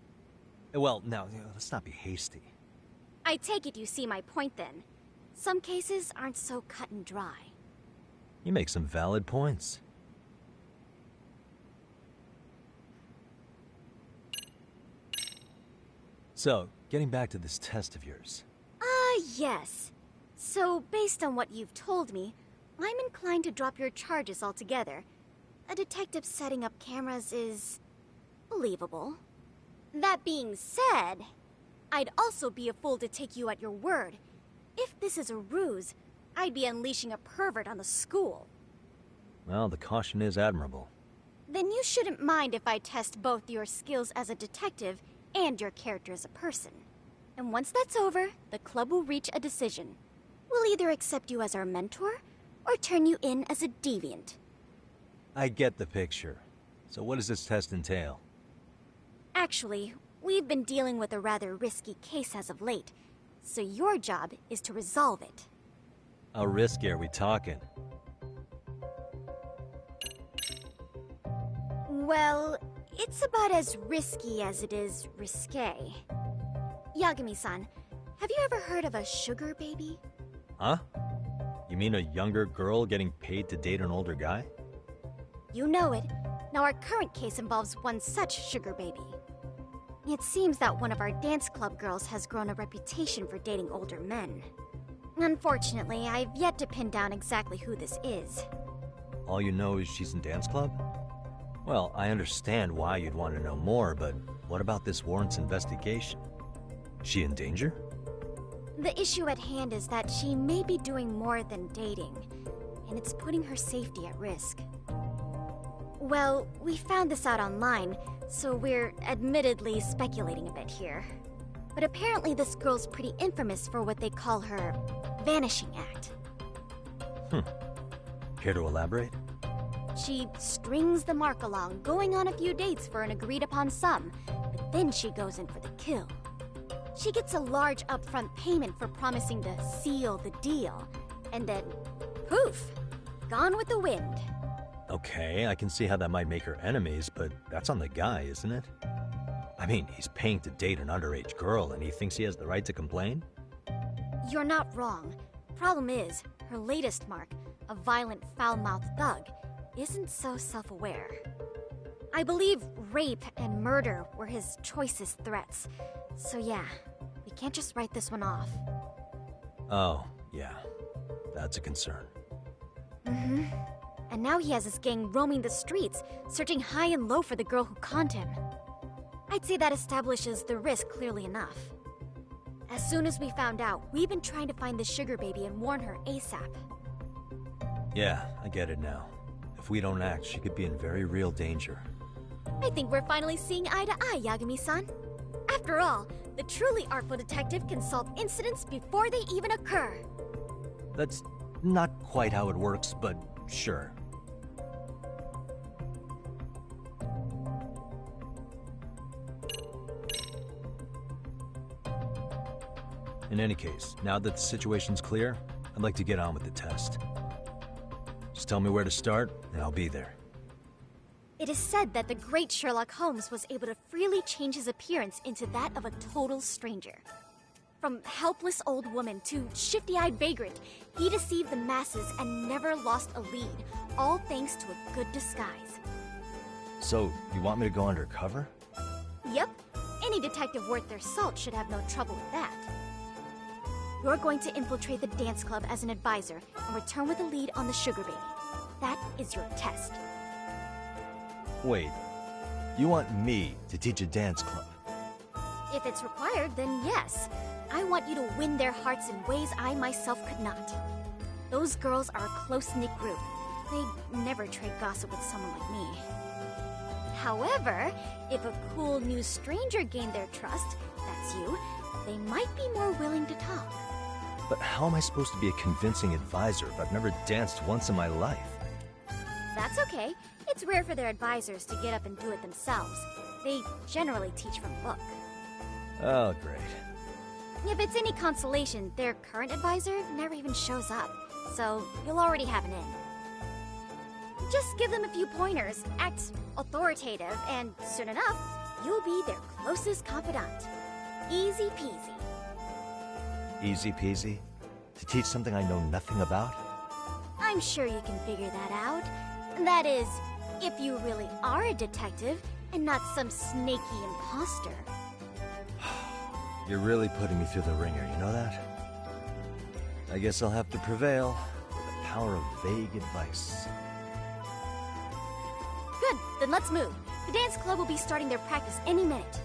Well, now, let's not be hasty. I take it you see my point then. Some cases aren't so cut and dry. You make some valid points. So, getting back to this test of yours. Yes. So, based on what you've told me, I'm inclined to drop your charges altogether. A detective setting up cameras is believable. That being said, I'd also be a fool to take you at your word. If this is a ruse, I'd be unleashing a pervert on the school. Well, the caution is admirable. Then you shouldn't mind if I test both your skills as a detective and your character as a person. And once that's over, the club will reach a decision. We'll either accept you as our mentor, or turn you in as a deviant. I get the picture. So what does this test entail? Actually, we've been dealing with a rather risky case as of late, so your job is to resolve it. How risky are we talking? Well, it's about as risky as it is risque. Yagami-san, have you ever heard of a sugar baby? Huh? You mean a younger girl getting paid to date an older guy? You know it. Now our current case involves one such sugar baby. It seems that one of our dance club girls has grown a reputation for dating older men. Unfortunately, I've yet to pin down exactly who this is. All you know is she's in dance club? Well, I understand why you'd want to know more, but what about this warrants investigation? She in danger? The issue at hand is that she may be doing more than dating, and it's putting her safety at risk. Well, we found this out online, so we're admittedly speculating a bit here. But apparently this girl's pretty infamous for what they call her vanishing act. Care to elaborate? She strings the mark along, going on a few dates for an agreed-upon sum, but then she goes in for the kill. She gets a large upfront payment for promising to seal the deal, and then, poof, gone with the wind. Okay, I can see how that might make her enemies, but that's on the guy, isn't it? I mean, he's paying to date an underage girl, and he thinks he has the right to complain? You're not wrong. Problem is, her latest mark, a violent, foul-mouthed thug, isn't so self-aware. I believe rape and murder were his choicest threats. So yeah, we can't just write this one off. Oh, yeah. That's a concern. Mm-hmm. And now he has his gang roaming the streets, searching high and low for the girl who conned him. I'd say that establishes the risk clearly enough. As soon as we found out, we've been trying to find the sugar baby and warn her ASAP. Yeah, I get it now. If we don't act, she could be in very real danger. I think we're finally seeing eye to eye, Yagami-san. After all, the truly artful detective can solve incidents before they even occur. That's not quite how it works, but sure. In any case, now that the situation's clear, I'd like to get on with the test. Just tell me where to start, and I'll be there. It is said that the great Sherlock Holmes was able to freely change his appearance into that of a total stranger. From helpless old woman to shifty-eyed vagrant, he deceived the masses and never lost a lead, all thanks to a good disguise. So, you want me to go undercover? Yep, any detective worth their salt should have no trouble with that. You're going to infiltrate the dance club as an advisor and return with a lead on the sugar baby. That is your test. Wait, you want me to teach a dance club? If it's required, then yes. I want you to win their hearts in ways I myself could not. Those girls are a close-knit group. They'd never trade gossip with someone like me. However, if a cool new stranger gained their trust, that's you, they might be more willing to talk. But how am I supposed to be a convincing advisor if I've never danced once in my life? That's okay. It's rare for their advisors to get up and do it themselves. They generally teach from book. Oh, great. If it's any consolation, their current advisor never even shows up, so you'll already have an in. Just give them a few pointers, act authoritative, and soon enough, you'll be their closest confidant. Easy peasy. Easy peasy? To teach something I know nothing about? I'm sure you can figure that out. That is, if you really are a detective and not some snaky imposter. You're really putting me through the ringer, you know that? I guess I'll have to prevail with the power of vague advice. Good, then let's move. The dance club will be starting their practice any minute.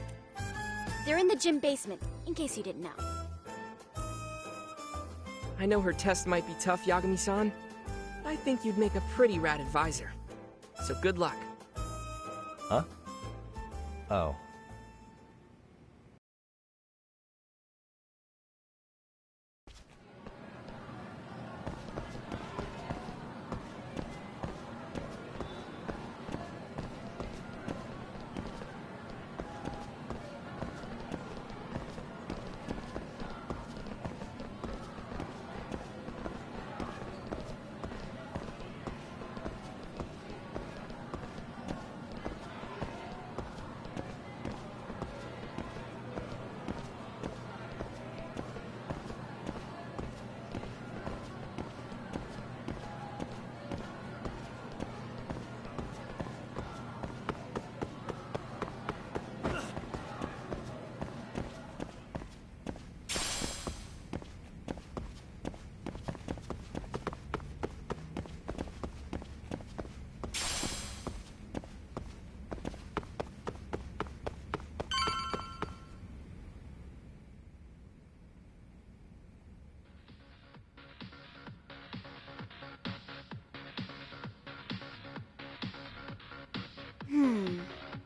They're in the gym basement, in case you didn't know. I know her test might be tough, Yagami-san. I think you'd make a pretty rad advisor. So good luck. Huh? Oh.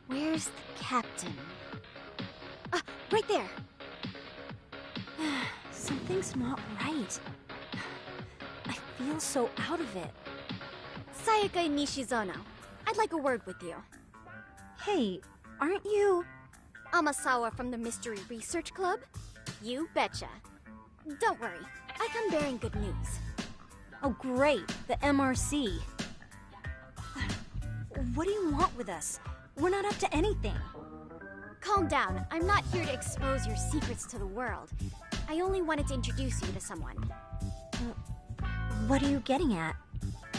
Where's the captain? Ah, right there! Something's not right. I feel so out of it. Sayaka Nishizono, I'd like a word with you. Hey, aren't you... Amasawa from the Mystery Research Club? You betcha. Don't worry, I come bearing good news. Oh great, the MRC. What do you want with us? We're not up to anything. Calm down, I'm not here to expose your secrets to the world. I only wanted to introduce you to someone. What are you getting at?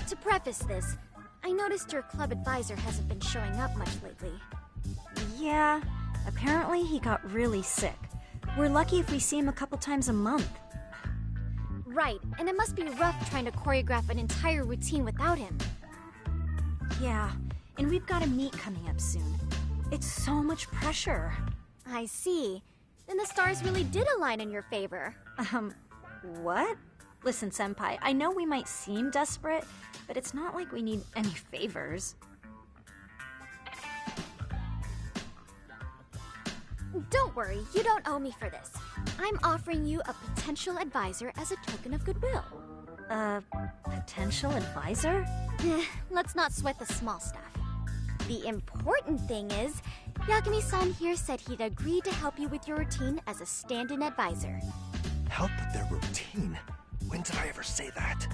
To preface this, I noticed your club advisor hasn't been showing up much lately. Yeah, apparently he got really sick. We're lucky if we see him a couple times a month. Right, and it must be rough trying to choreograph an entire routine without him. Yeah, and we've got a meet coming up soon. It's so much pressure. I see. Then the stars really did align in your favor. What? Listen, Senpai, I know we might seem desperate, but it's not like we need any favors. Don't worry, you don't owe me for this. I'm offering you a potential advisor as a token of goodwill. Potential advisor? Let's not sweat the small stuff. The important thing is, Yagami-san here said he'd agreed to help you with your routine as a stand-in advisor. Help with their routine? When did I ever say that?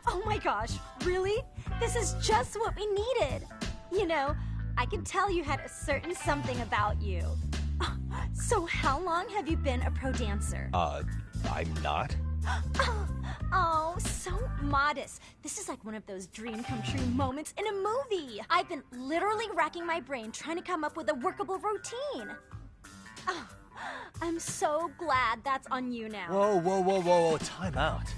Oh my gosh, really? This is just what we needed. You know, I could tell you had a certain something about you. So how long have you been a pro dancer? I'm not. Oh, so modest. This is like one of those dream come true moments in a movie. I've been literally racking my brain trying to come up with a workable routine. Oh, I'm so glad that's on you now. Whoa, time out.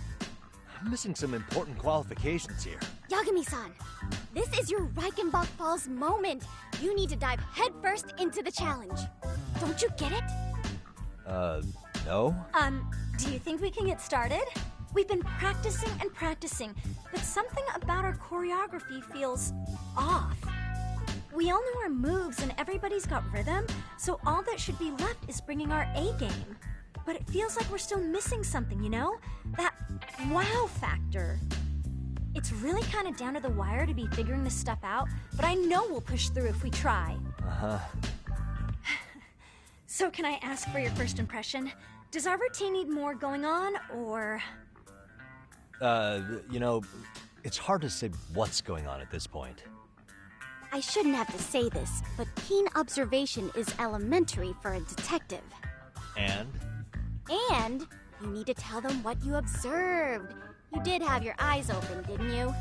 I'm missing some important qualifications here. Yagami-san, this is your Reichenbach Falls moment. You need to dive headfirst into the challenge. Don't you get it? No? Do you think we can get started? We've been practicing and practicing, but something about our choreography feels off. We all know our moves and everybody's got rhythm, so all that should be left is bringing our A game. But it feels like we're still missing something, you know? That wow factor. It's really kind of down to the wire to be figuring this stuff out, but I know we'll push through if we try. So can I ask for your first impression? Does our routine need more going on, or...? You know, it's hard to say what's going on at this point. I shouldn't have to say this, but keen observation is elementary for a detective. And? And you need to tell them what you observed. You did have your eyes open, didn't you?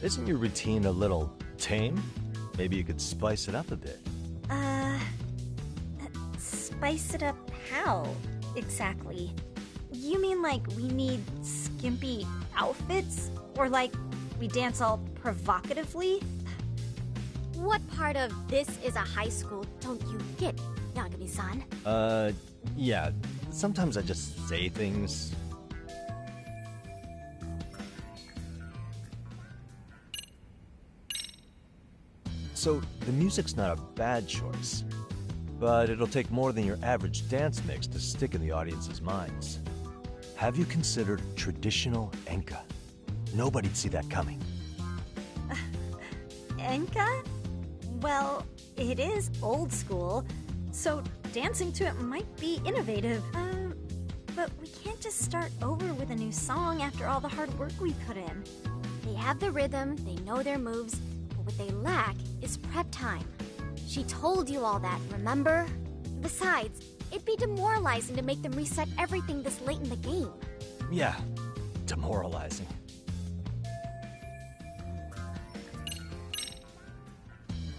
Isn't your routine a little tame? Maybe you could spice it up a bit. Spice it up how, exactly? You mean like we need skimpy outfits? Or like we dance all provocatively? What part of this is a high school don't you get, Yagami-san? Yeah. Sometimes I just say things. So, the music's not a bad choice, but it'll take more than your average dance mix to stick in the audience's minds. Have you considered traditional enka? Nobody'd see that coming. Enka? Well, it is old school, so dancing to it might be innovative. But we can't just start over with a new song after all the hard work we put in. They have the rhythm, they know their moves, but what they lack is prep time. She told you all that, remember? Besides, it'd be demoralizing to make them reset everything this late in the game. Yeah, demoralizing.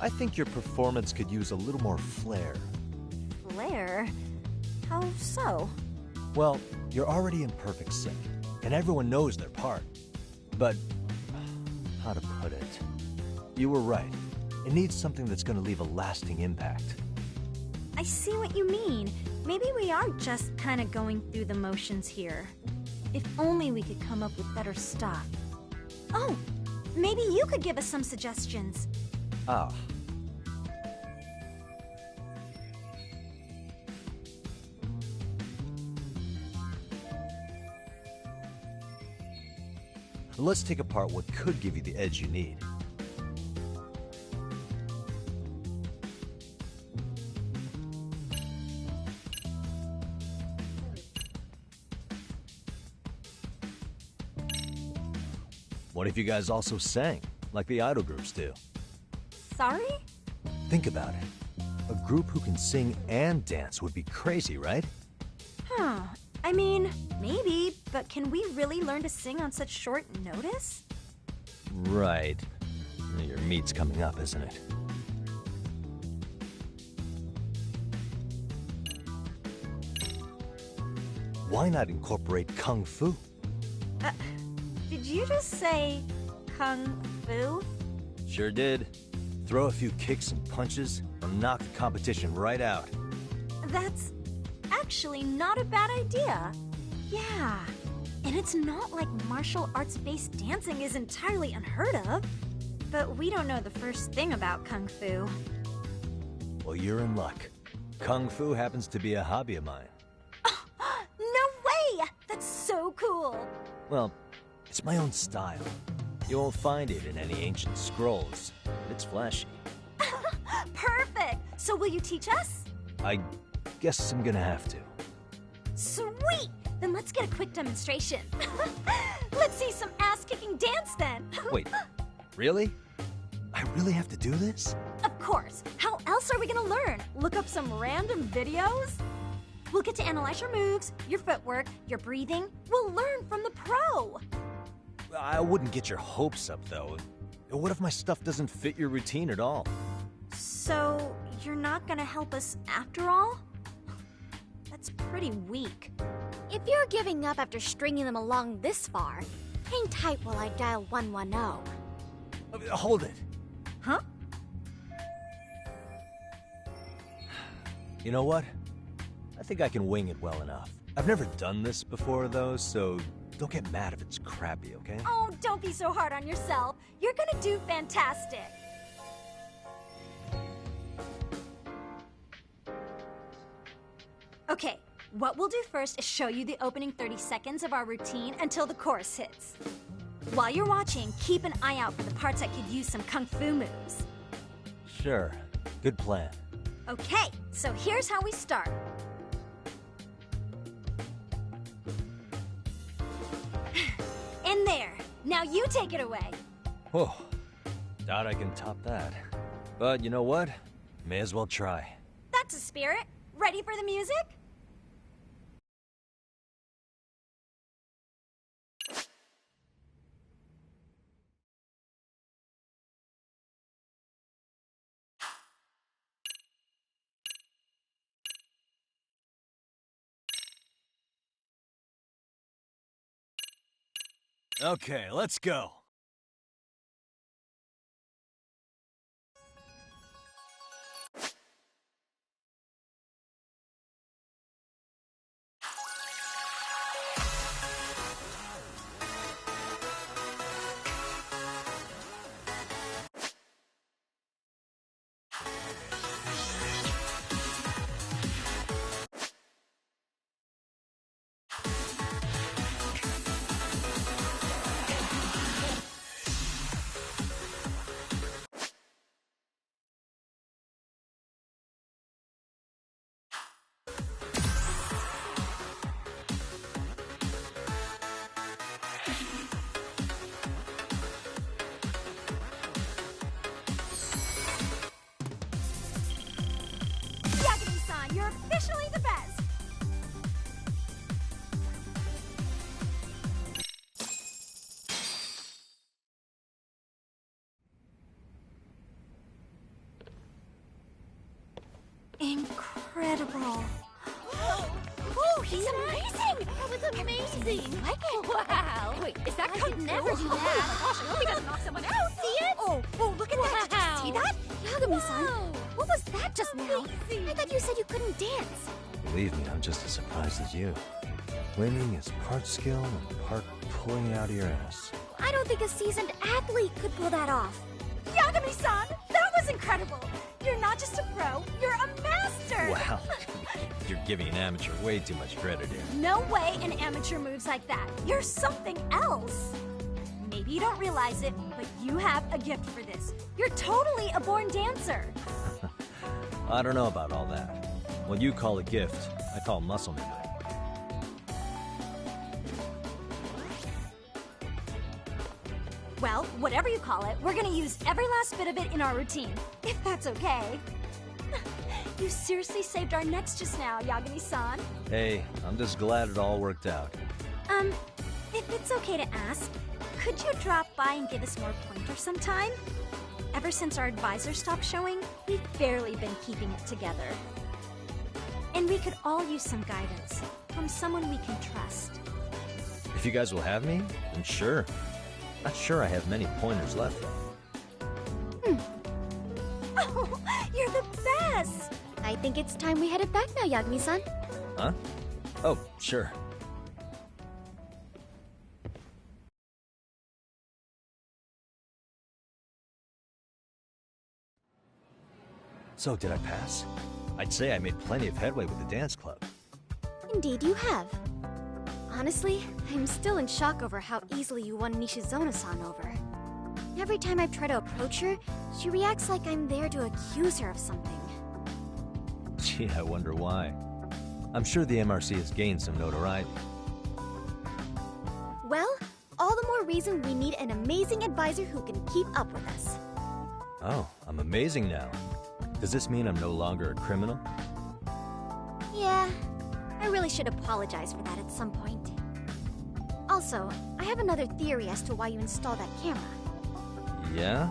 I think your performance could use a little more flair. Flair? How so? Well, you're already in perfect sync, and everyone knows their part. But, how to put it? You were right. It needs something that's going to leave a lasting impact. I see what you mean. Maybe we are just kind of going through the motions here. If only we could come up with better stuff. Oh, maybe you could give us some suggestions. Ah. Let's take apart what could give you the edge you need. What if you guys also sang, like the idol groups do? Sorry? Think about it. A group who can sing and dance would be crazy, right? Huh. I mean, maybe, but can we really learn to sing on such short notice? Right. Your meat's coming up, isn't it? Why not incorporate Kung Fu? Did you just say Kung Fu? Sure did. Throw a few kicks and punches, and knock the competition right out. That's actually not a bad idea. Yeah. And it's not like martial arts-based dancing is entirely unheard of. But we don't know the first thing about Kung Fu. Well, you're in luck. Kung Fu happens to be a hobby of mine. No way! That's so cool! Well, it's my own style. You won't find it in any ancient scrolls. It's flashy. Perfect! So will you teach us? I guess I'm gonna have to. Sweet! Then let's get a quick demonstration. Let's see some ass-kicking dance then. Wait, really? I really have to do this? Of course. How else are we gonna learn? Look up some random videos? We'll get to analyze your moves, your footwork, your breathing. We'll learn from the pro. I wouldn't get your hopes up, though. What if my stuff doesn't fit your routine at all? So, you're not gonna help us after all? That's pretty weak. If you're giving up after stringing them along this far, hang tight while I dial 110. Hold it. Huh? You know what? I think I can wing it well enough. I've never done this before, though, so don't get mad if it's crappy, okay? Oh, don't be so hard on yourself. You're gonna do fantastic. Okay, what we'll do first is show you the opening 30 seconds of our routine until the chorus hits. While you're watching, keep an eye out for the parts that could use some kung fu moves. Sure. Good plan. Okay, so here's how we start. In there. Now you take it away. Whoa. Doubt I can top that. But you know what? May as well try. That's a spirit. Ready for the music? Okay, let's go. Yagami-san, you're officially the best! Incredible. Oh, he's amazing! That was amazing! Wow! Wait, is that I could never do that! Oh my gosh, I hope he doesn't knock someone out! See it? Oh, look at that! Did you see that? Yagami-san, what was that just now? I thought you said you couldn't dance. Believe me, I'm just as surprised as you. Winning is part skill and part pulling it out of your ass. I don't think a seasoned athlete could pull that off. Yagami-san, that was incredible! You're not just a pro, you're a master! Wow. You're giving an amateur way too much credit here. No way an amateur moves like that. You're something else. Maybe you don't realize it, but you have a gift for this. You're totally a born dancer. I don't know about all that. What you call a gift, I call muscle memory. Well, whatever you call it, we're gonna use every last bit of it in our routine, if that's okay. You seriously saved our necks just now, Yagami-san. Hey, I'm just glad it all worked out. If it's okay to ask, could you drop by and give us more pointers sometime? Ever since our advisor stopped showing, we've barely been keeping it together. And we could all use some guidance from someone we can trust. If you guys will have me, then sure. Not sure I have many pointers left, though. Oh, you're the best! I think it's time we headed back now, Yagami-san. Huh? Oh, sure. So, did I pass? I'd say I made plenty of headway with the dance club. Indeed you have. Honestly, I'm still in shock over how easily you won Nishizona-san over. Every time I try to approach her, she reacts like I'm there to accuse her of something. Gee, I wonder why. I'm sure the MRC has gained some notoriety. Well, all the more reason we need an amazing advisor who can keep up with us. Oh, I'm amazing now. Does this mean I'm no longer a criminal? Yeah, I really should apologize for that at some point. Also, I have another theory as to why you installed that camera. Yeah?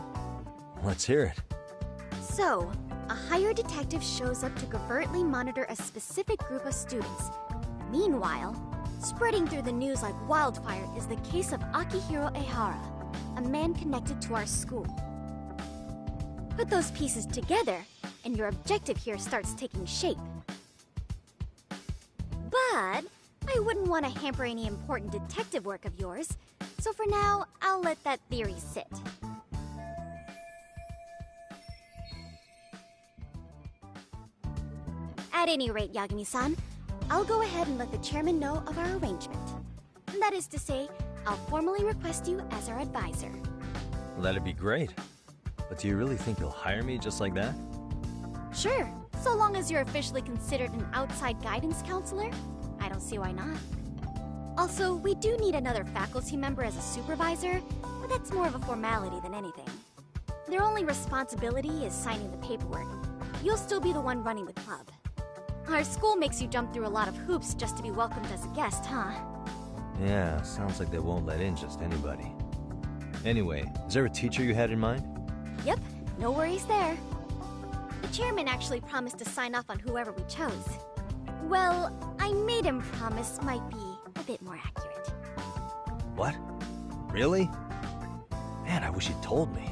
Let's hear it. So, a hired detective shows up to covertly monitor a specific group of students. Meanwhile, spreading through the news like wildfire is the case of Akihiro Ehara, a man connected to our school. Put those pieces together, and your objective here starts taking shape. But I wouldn't want to hamper any important detective work of yours, so for now, I'll let that theory sit. At any rate, Yagami-san, I'll go ahead and let the chairman know of our arrangement. That is to say, I'll formally request you as our advisor. Well, that'd be great. But do you really think you'll hire me just like that? Sure, so long as you're officially considered an outside guidance counselor, I don't see why not. Also, we do need another faculty member as a supervisor, but that's more of a formality than anything. Their only responsibility is signing the paperwork. You'll still be the one running the club. Our school makes you jump through a lot of hoops just to be welcomed as a guest, huh? Yeah, sounds like they won't let in just anybody. Anyway, is there a teacher you had in mind? Yep, no worries there. The chairman actually promised to sign off on whoever we chose. Well, I made him promise might be a bit more accurate. What? Really? Man, I wish he'd told me.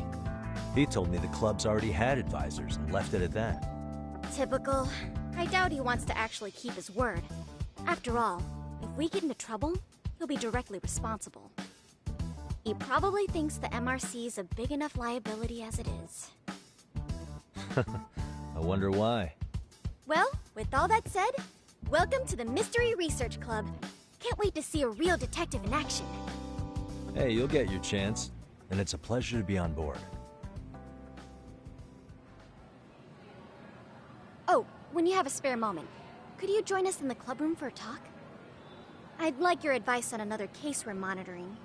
He told me the club's already had advisors and left it at that. Typical. I doubt he wants to actually keep his word. After all, if we get into trouble, he'll be directly responsible. He probably thinks the MRC is a big enough liability as it is. I wonder why. Well, with all that said, welcome to the Mystery Research Club. Can't wait to see a real detective in action. Hey, you'll get your chance, and it's a pleasure to be on board. Oh, when you have a spare moment, could you join us in the club room for a talk? I'd like your advice on another case we're monitoring.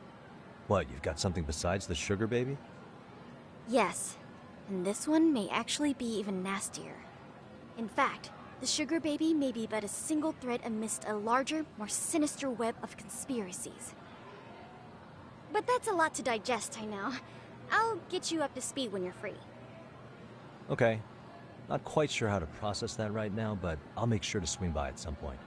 What, you've got something besides the sugar baby? Yes, and this one may actually be even nastier. In fact, the sugar baby may be but a single thread amidst a larger, more sinister web of conspiracies. But that's a lot to digest, I know. I'll get you up to speed when you're free. Okay. Not quite sure how to process that right now, but I'll make sure to swing by at some point.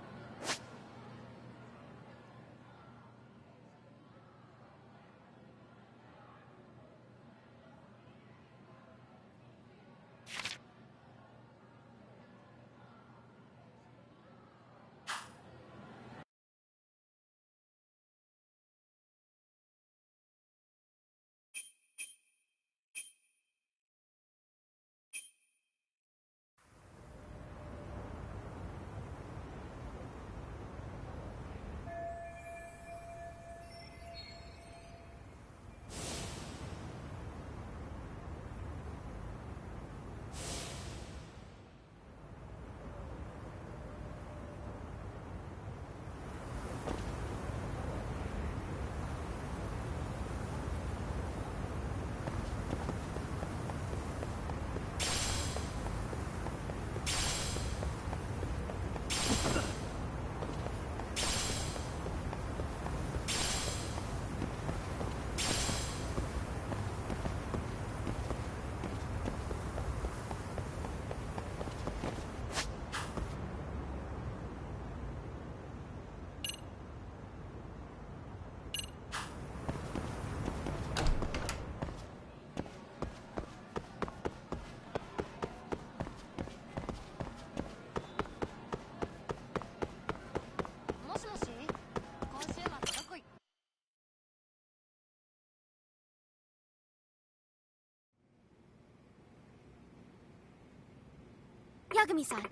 Yagami-san.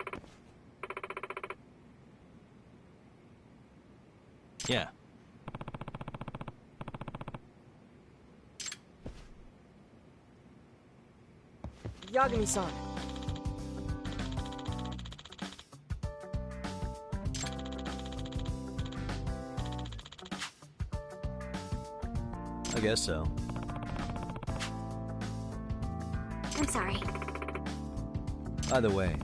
Yeah. Yagami-san. I guess so. I'm sorry. Either way,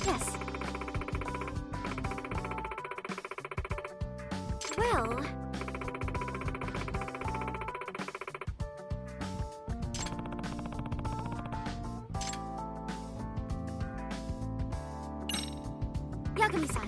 Yes. Well... Yagami-san.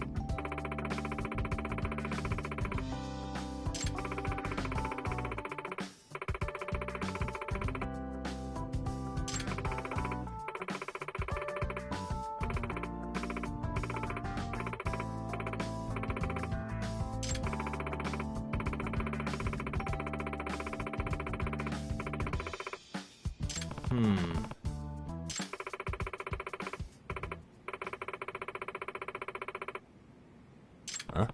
Huh?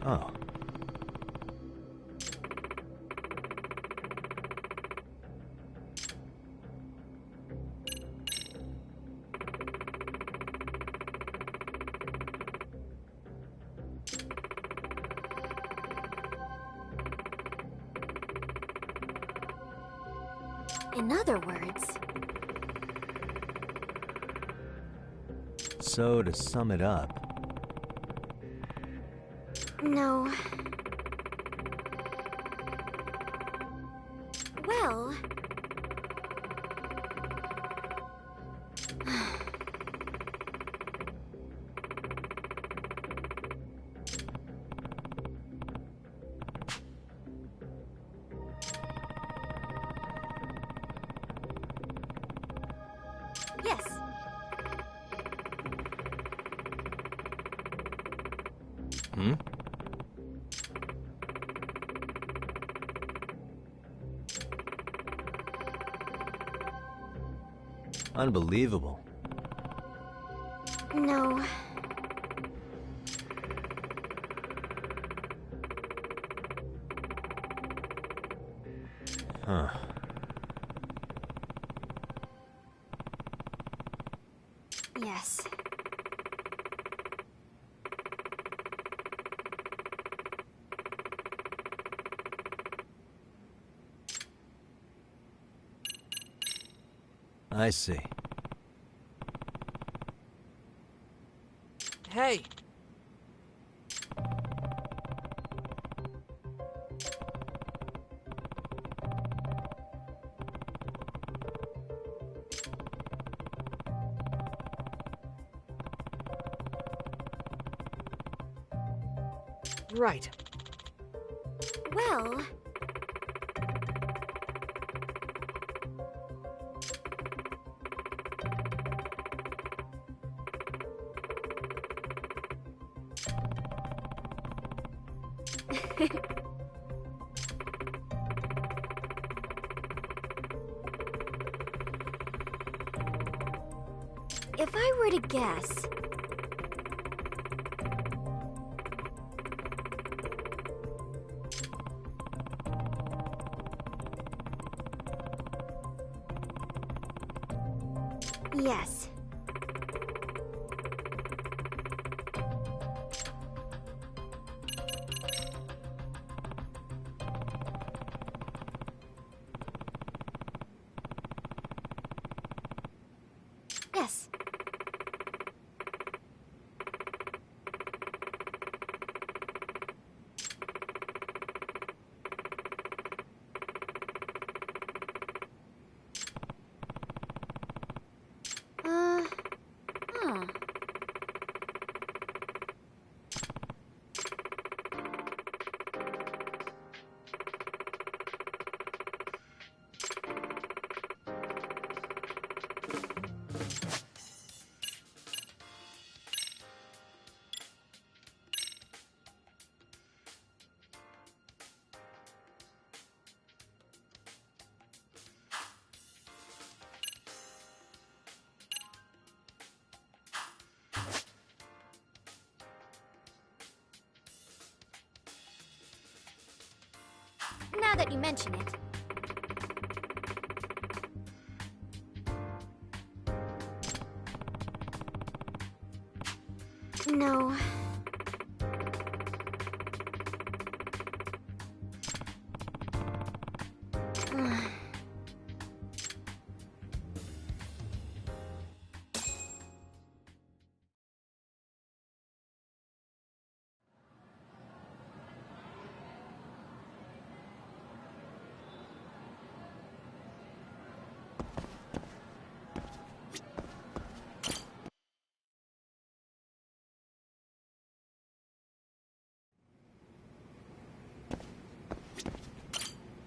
Oh. In other words... So, to sum it up, No. Well... Yes. hmm? Unbelievable. No. Huh. Yes. I see. Hey! Right. Well... If I were to guess... Yes. Yes. Huh. now that you mention it. No.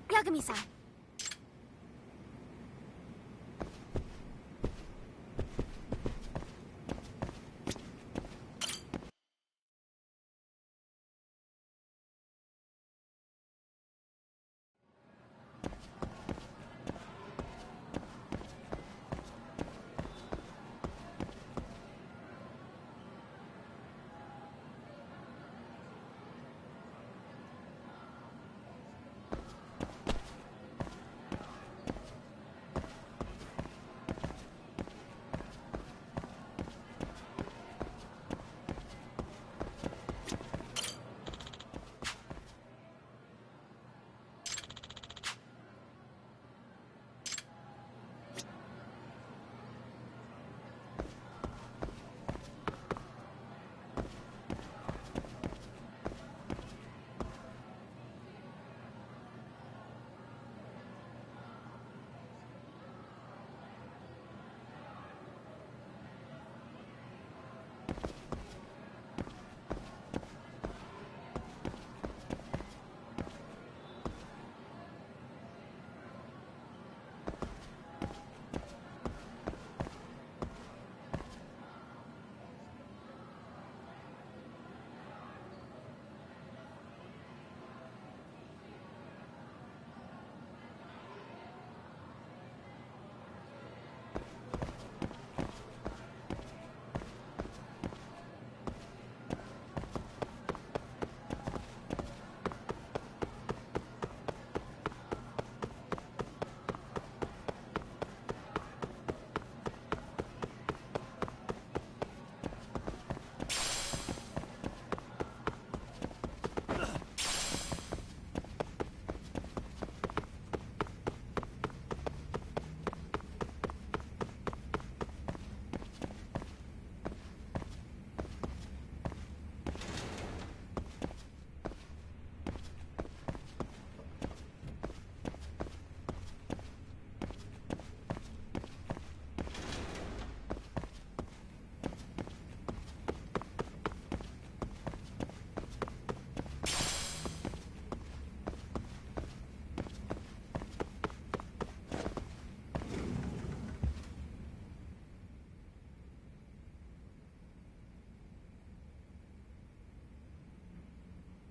Yagami-san.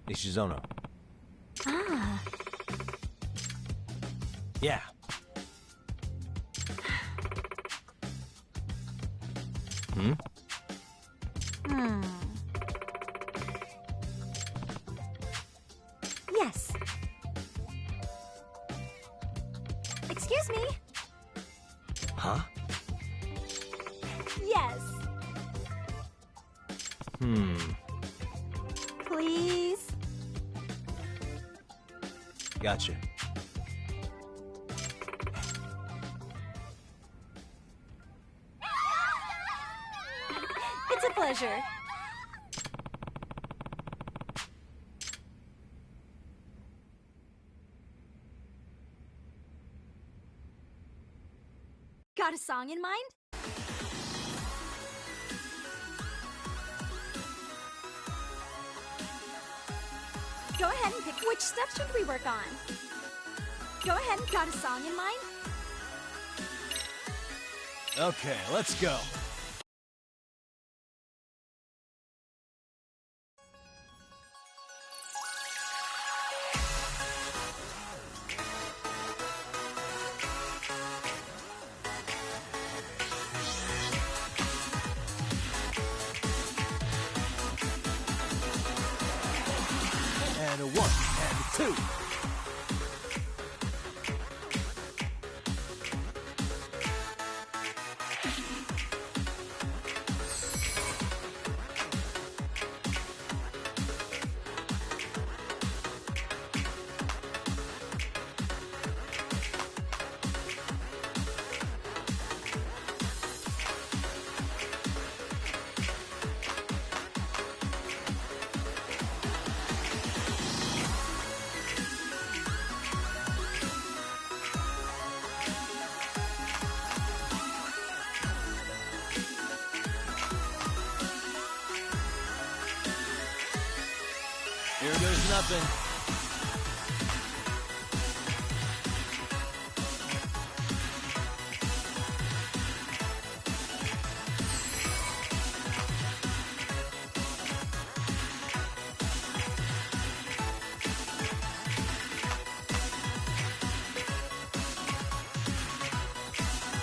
Nishizono. Ah. Yeah. Hmm? Yes. Excuse me? Huh? Yes. Please? Gotcha. It's a pleasure. Got a song in mind? Go ahead and pick which step should we work on. Go ahead, got a song in mind? Okay, let's go. And a 1, and a 2. nothing.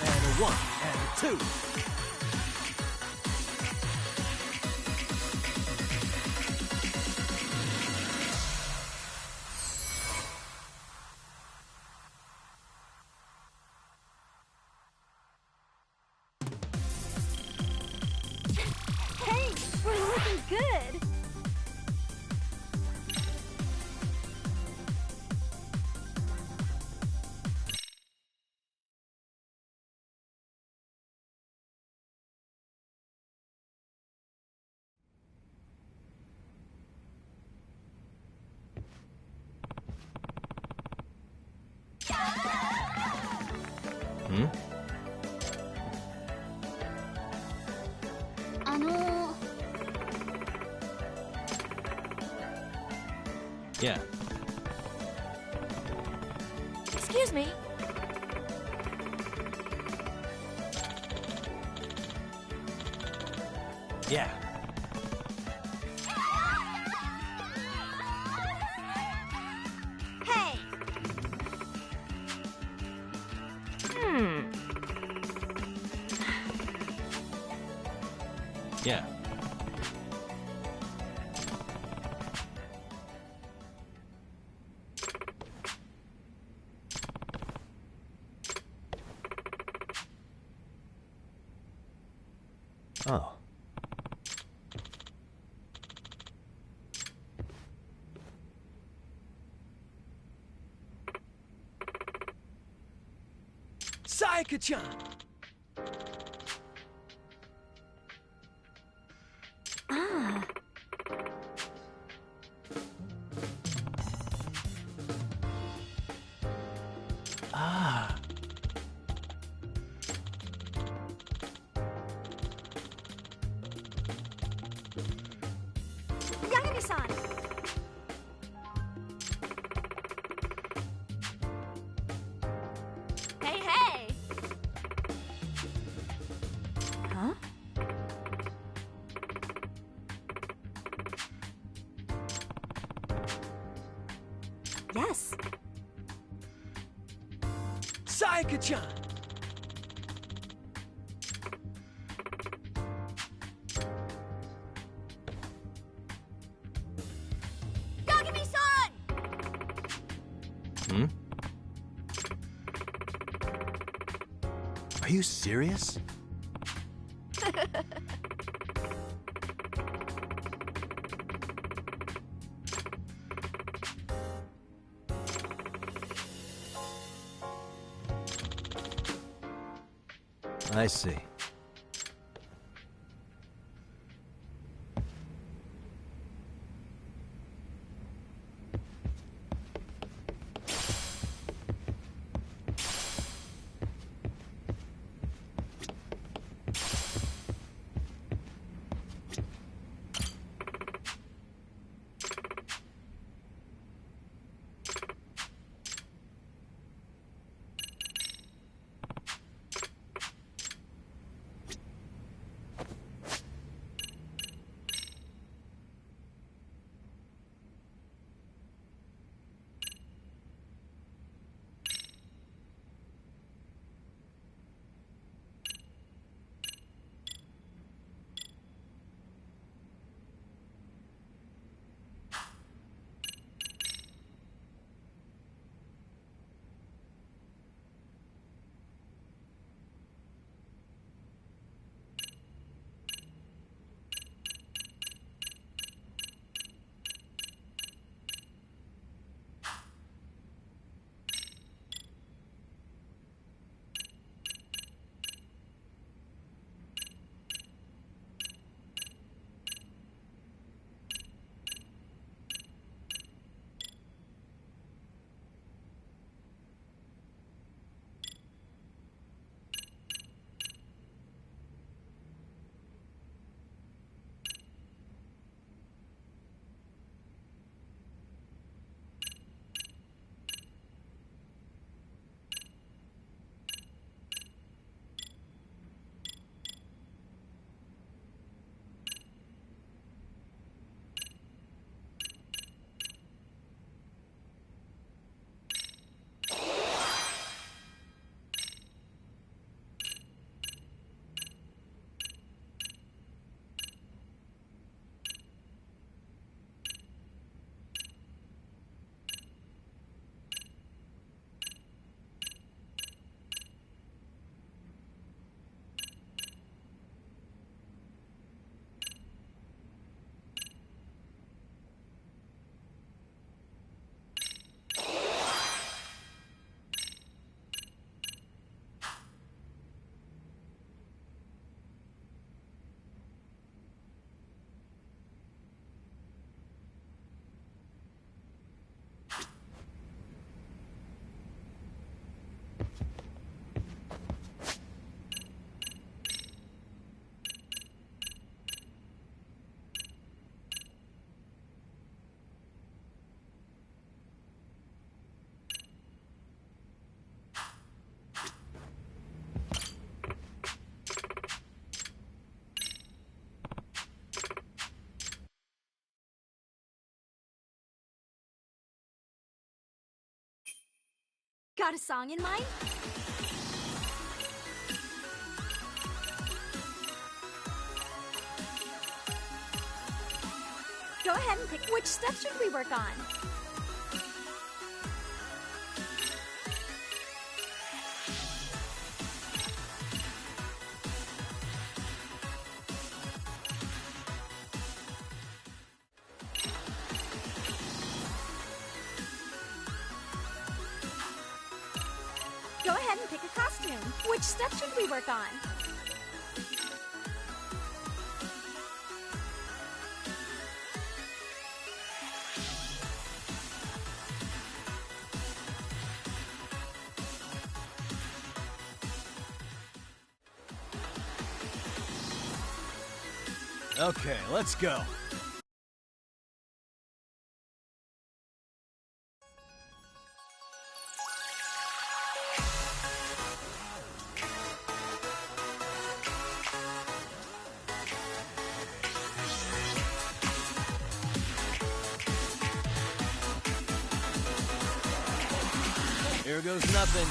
And a 1, and a 2. Hey, we're looking good. Hmm? あの Yeah. Excuse me. Yeah. Hey! Yeah. Oh. Sayaka-chan! Ah. Ah. Yagami-san! Hey, hey! Huh? Yes. Sayaka-chan! Yagami-san! Hmm? Are you serious? I see. Got a song in mind? Go ahead and pick. Which step should we work on? Go ahead and pick a costume. Which step should we work on? Okay, let's go. Here goes nothing.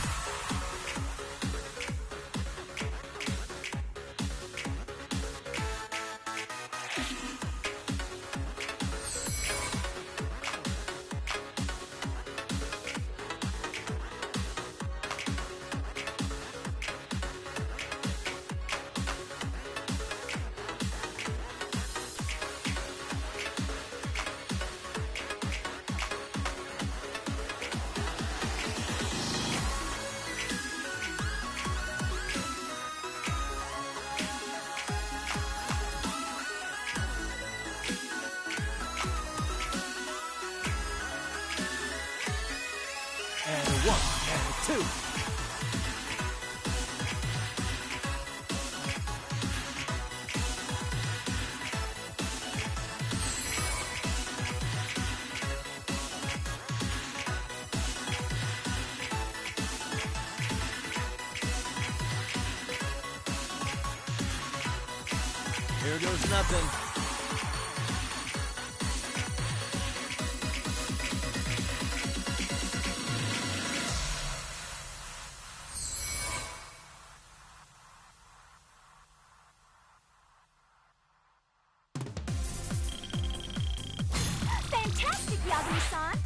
And a 1, and a 2. Here goes nothing. Fantastic, Yagami-san!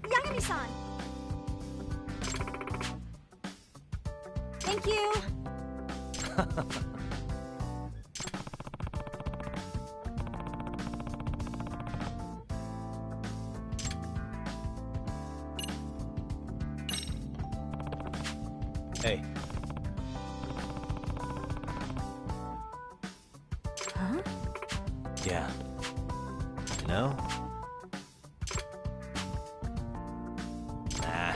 Yagami-san! Thank you! Hey. Huh? Yeah. You know? Nah.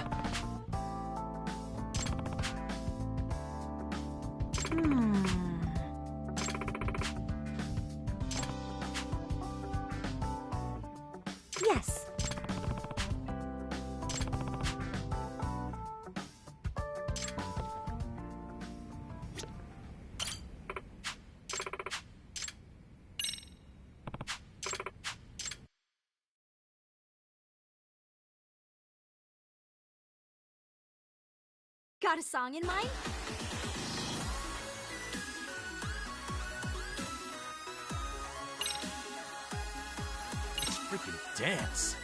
Yes. Got a song in mind? Let's freaking dance.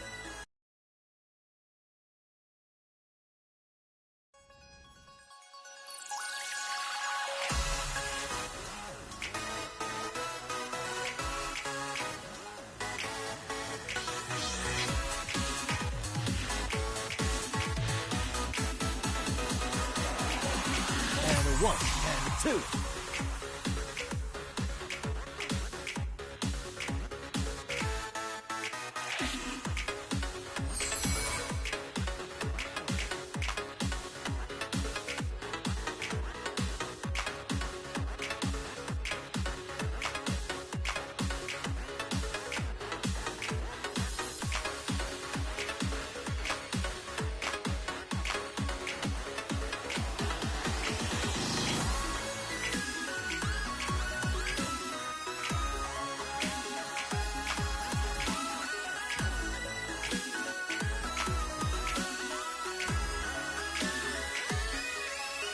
And a 1, and a 2.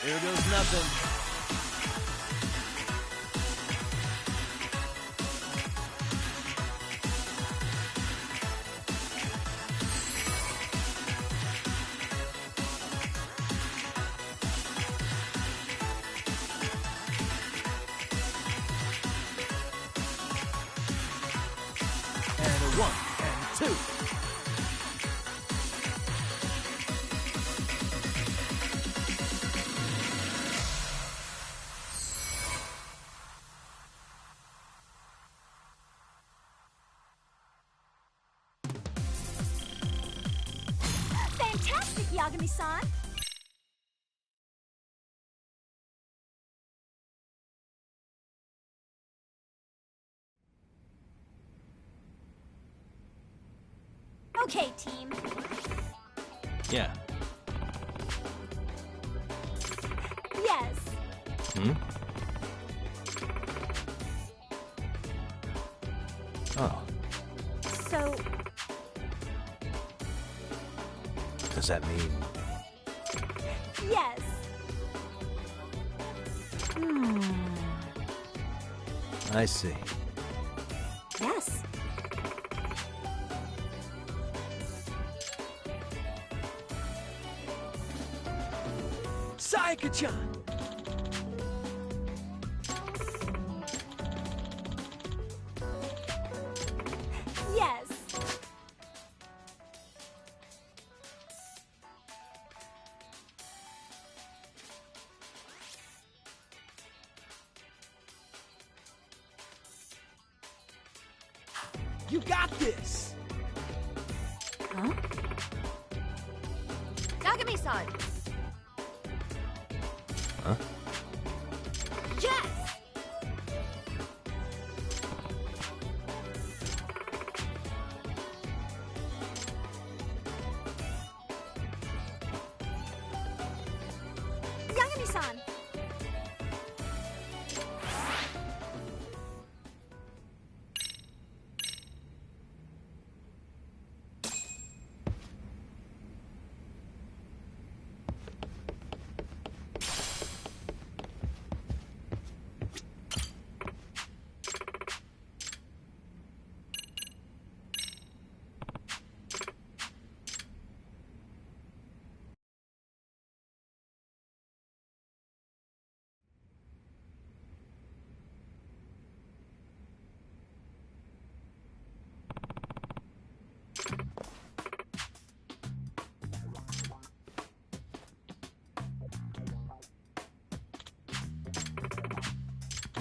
Here goes nothing. And a 1 and 2. Fantastic, Yagami-san! Okay, team. Yeah. Yes. Hmm? Oh. So, Does that mean... yes. I see. Yes. Sayaka-chan! Yes. You got this! Huh? Yagami-san! Huh? Yes! Yagami-san!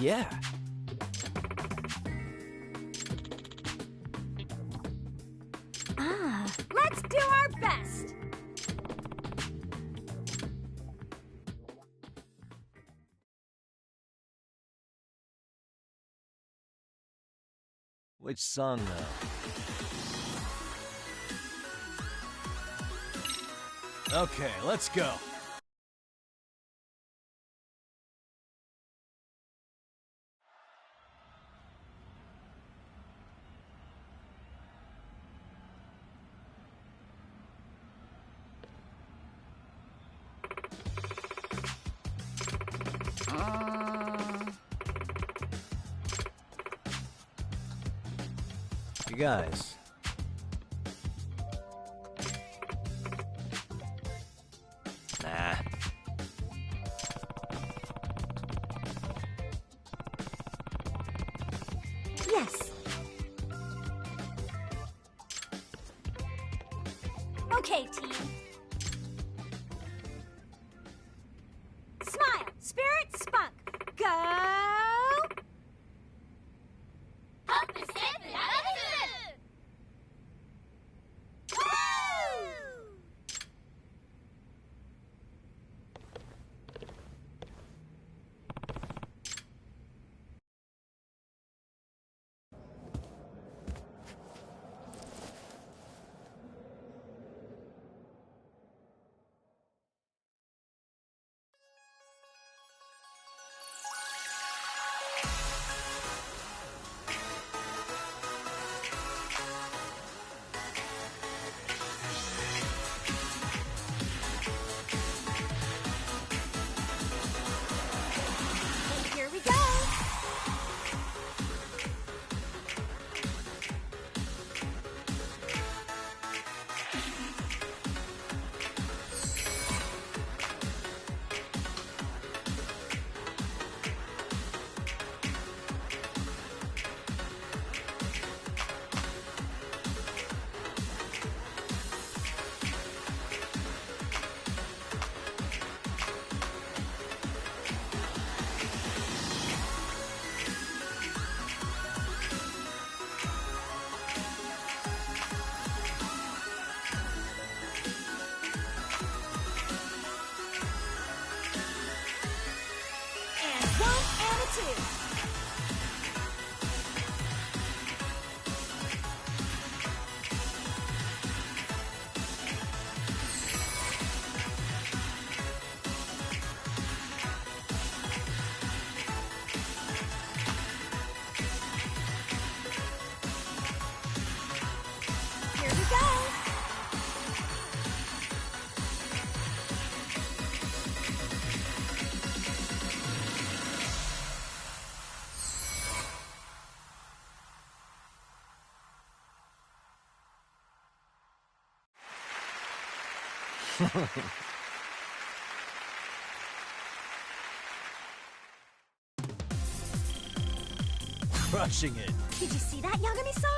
Yeah. Let's do our best! Which song, though? Okay, let's go. You guys. Nah. Yes. Okay, team. Smile, spirit, spunk. Go! Crushing it. Did you see that, Yagami-san?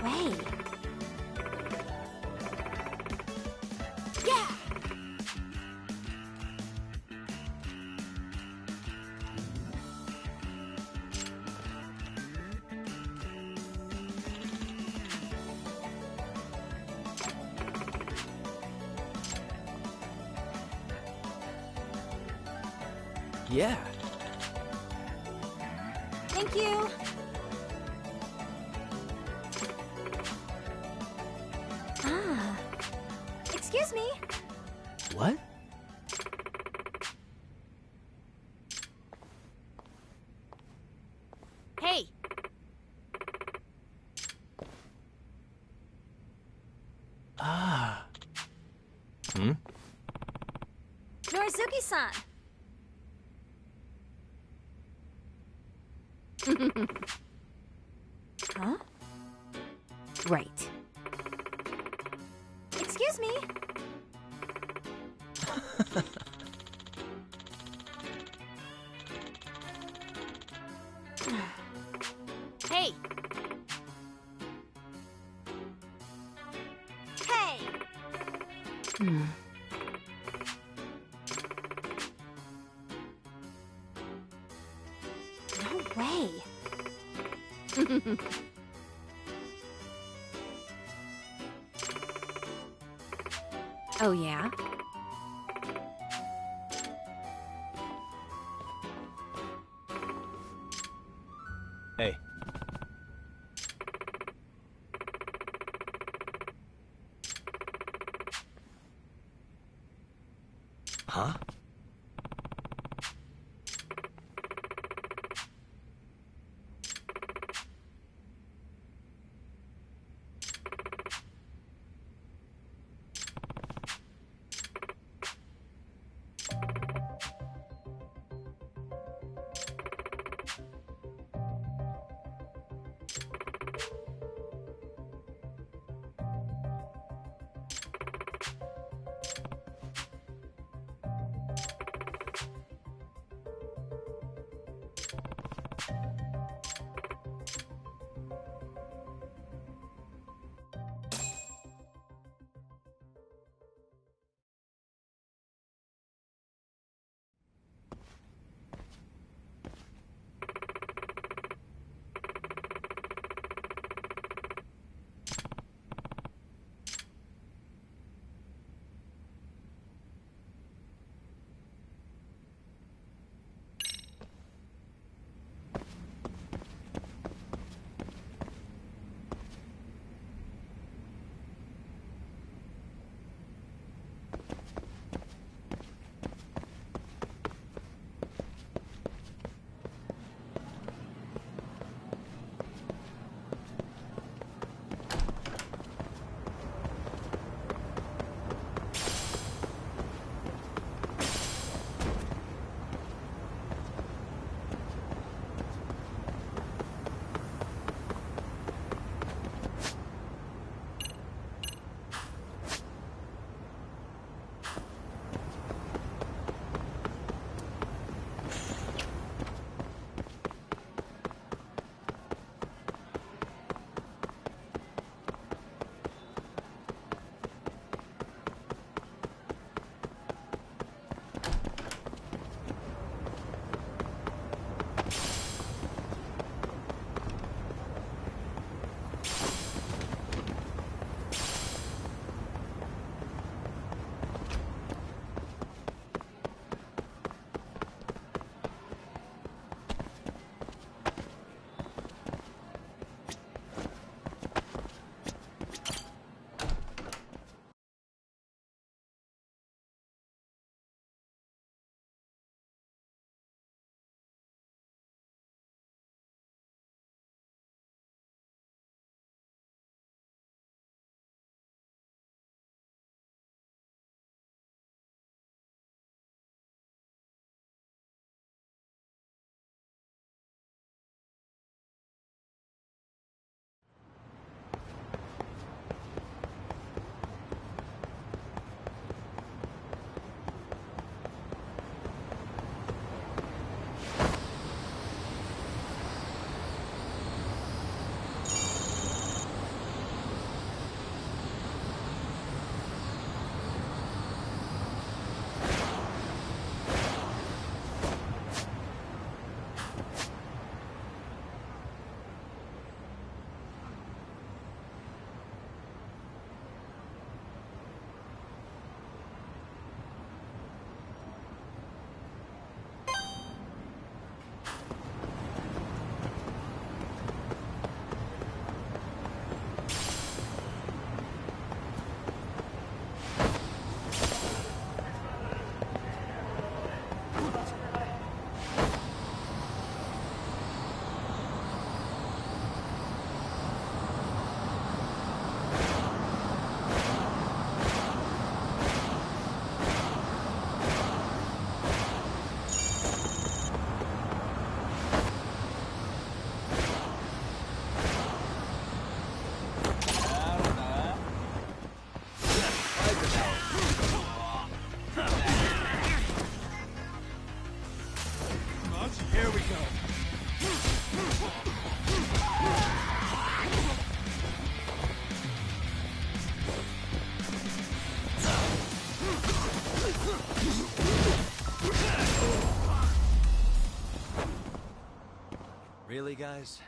Way. Yeah. Yeah. Thank you. Ah. Excuse me. What? Hey! Ah. Hmm? Norizuki-san. Huh? Right. Excuse me. Hey! Hey! No way. Oh, yeah? Hey. Huh? Here we go. Really, guys?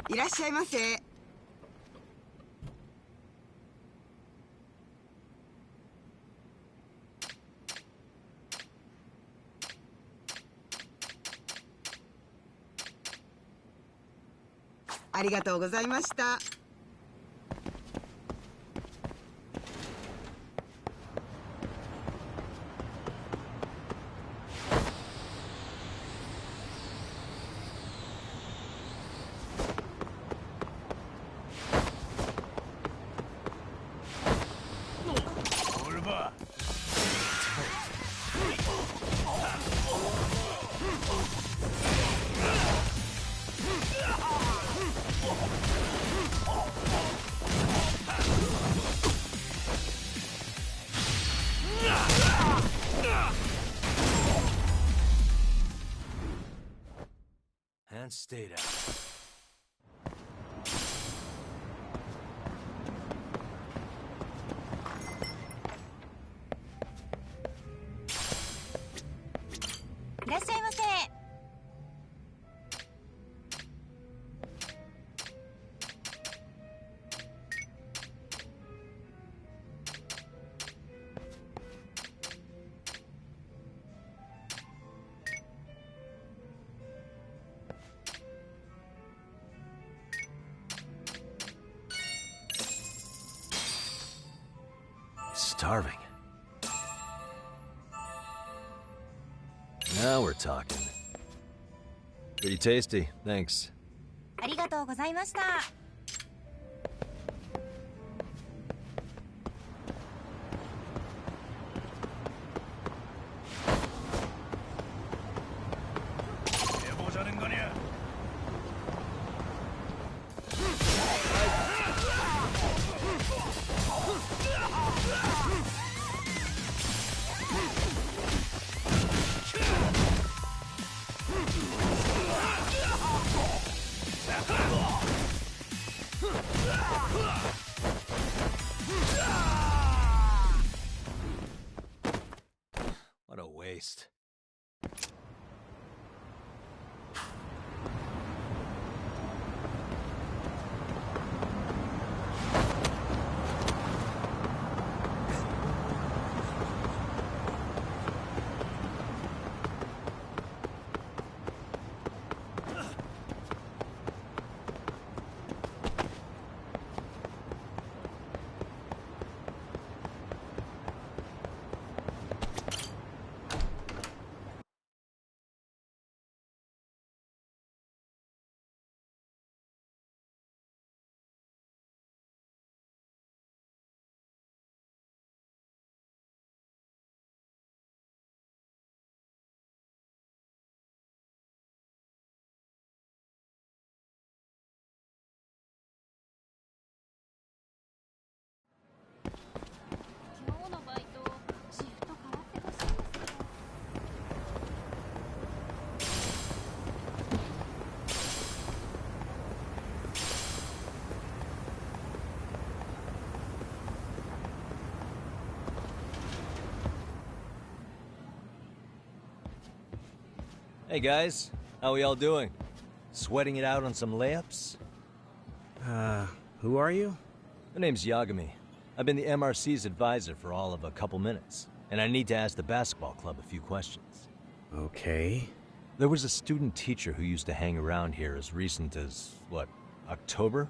いらっしゃいませ。ありがとうございました。And stay down. Starving. Now we're talking. Pretty tasty, thanks. ありがとうございました。What a waste. Hey guys, how we all doing? Sweating it out on some layups? Who are you? My name's Yagami. I've been the MRC's advisor for all of a couple minutes, and I need to ask the basketball club a few questions. Okay. There was a student teacher who used to hang around here as recent as, what, October?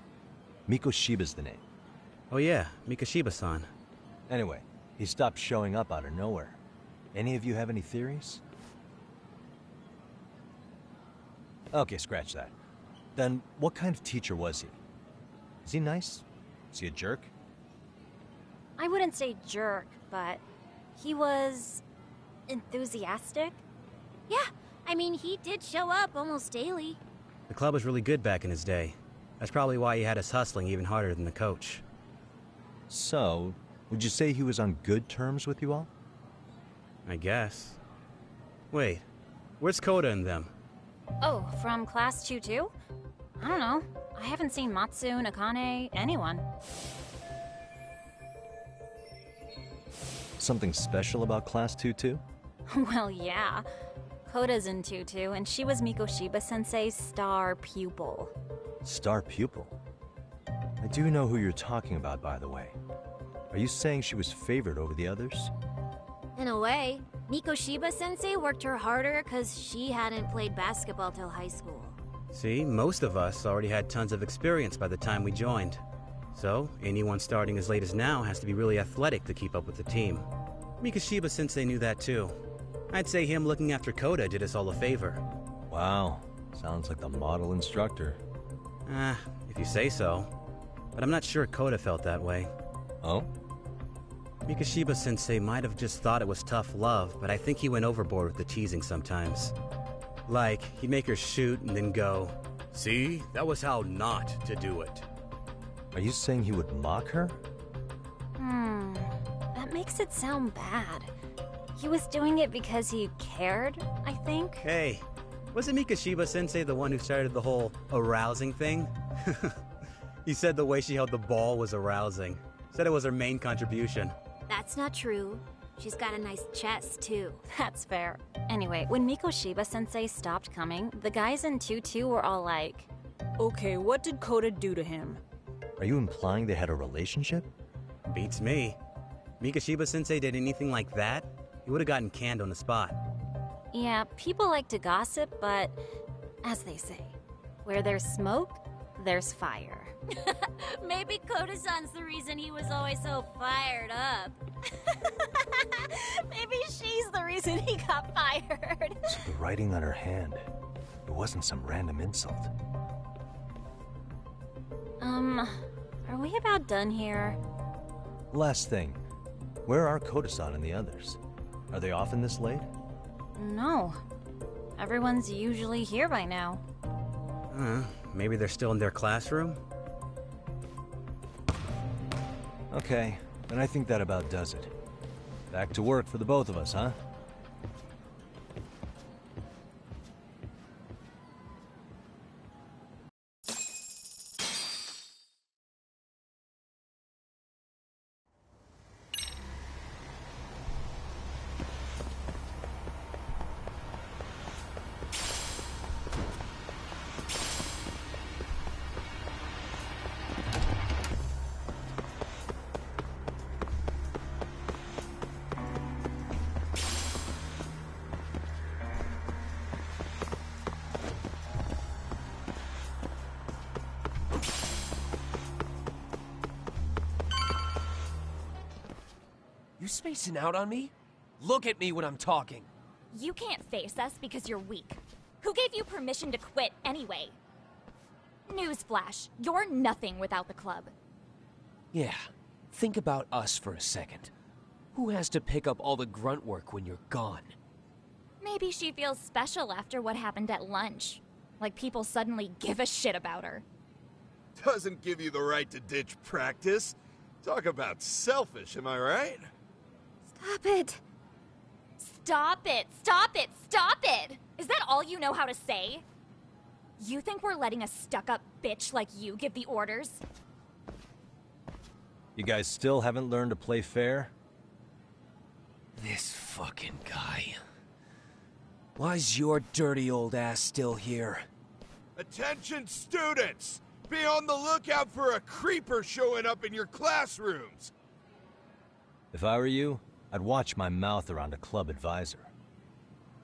Miko Shiba's the name. Oh yeah, Mikashiba-san. Anyway, he stopped showing up out of nowhere. Any of you have any theories? Okay, scratch that. Then, what kind of teacher was he? Is he nice? Is he a jerk? I wouldn't say jerk, but he was enthusiastic. Yeah, I mean, he did show up almost daily. The club was really good back in his day. That's probably why he had us hustling even harder than the coach. So, would you say he was on good terms with you all? I guess. Wait, where's Koda and them? Oh, from Class 2-2? I don't know. I haven't seen Matsu, Nakane, anyone. Something special about Class 2-2? Well, yeah. Koda's in 2-2, and she was Mikoshiba-sensei's star pupil. Star pupil? I do know who you're talking about, by the way. Are you saying she was favored over the others? In a way, Mikoshiba-sensei worked her harder because she hadn't played basketball till high school. See, most of us already had tons of experience by the time we joined. So, anyone starting as late as now has to be really athletic to keep up with the team. Mikashiba-sensei knew that too. I'd say him looking after Koda did us all a favor. Wow, sounds like the model instructor. If you say so. But I'm not sure Koda felt that way. Oh? Mikashiba-sensei might have just thought it was tough love, but I think he went overboard with the teasing sometimes. Like, he'd make her shoot and then go, "See, that was how not to do it." Are you saying he would mock her? That makes it sound bad. He was doing it because he cared, I think. Hey, wasn't Mikashiba-sensei the one who started the whole arousing thing? He said the way she held the ball was arousing. Said it was her main contribution. That's not true. She's got a nice chest, too. That's fair. Anyway, when Mikoshiba-sensei stopped coming, the guys in 2-2 were all like, "Okay, what did Koda do to him?" Are you implying they had a relationship? Beats me. Mikashiba-sensei did anything like that, he would have gotten canned on the spot. yeah, people like to gossip, but as they say, where there's smoke, there's fire. Maybe Koda-san's the reason he was always so fired up. Maybe she's the reason he got fired. So the writing on her hand, it wasn't some random insult. Are we about done here? Last thing, where are Koda-san and the others? Are they often this late? No. Everyone's usually here by now. Maybe they're still in their classroom? Okay, then I think that about does it. Back to work for the both of us, huh? You spacing out on me? Look at me when I'm talking. You can't face us because you're weak. Who gave you permission to quit anyway? Newsflash, you're nothing without the club. Yeah, think about us for a second. Who has to pick up all the grunt work when you're gone? Maybe she feels special after what happened at lunch. Like people suddenly give a shit about her. Doesn't give you the right to ditch practice. Talk about selfish, am I right? Stop it. Stop it! Stop it! Stop it! Is that all you know how to say? You think we're letting a stuck-up bitch like you give the orders? You guys still haven't learned to play fair? This fucking guy. Why's your dirty old ass still here? Attention students! Be on the lookout for a creeper showing up in your classrooms! If I were you, I'd watch my mouth around a club advisor.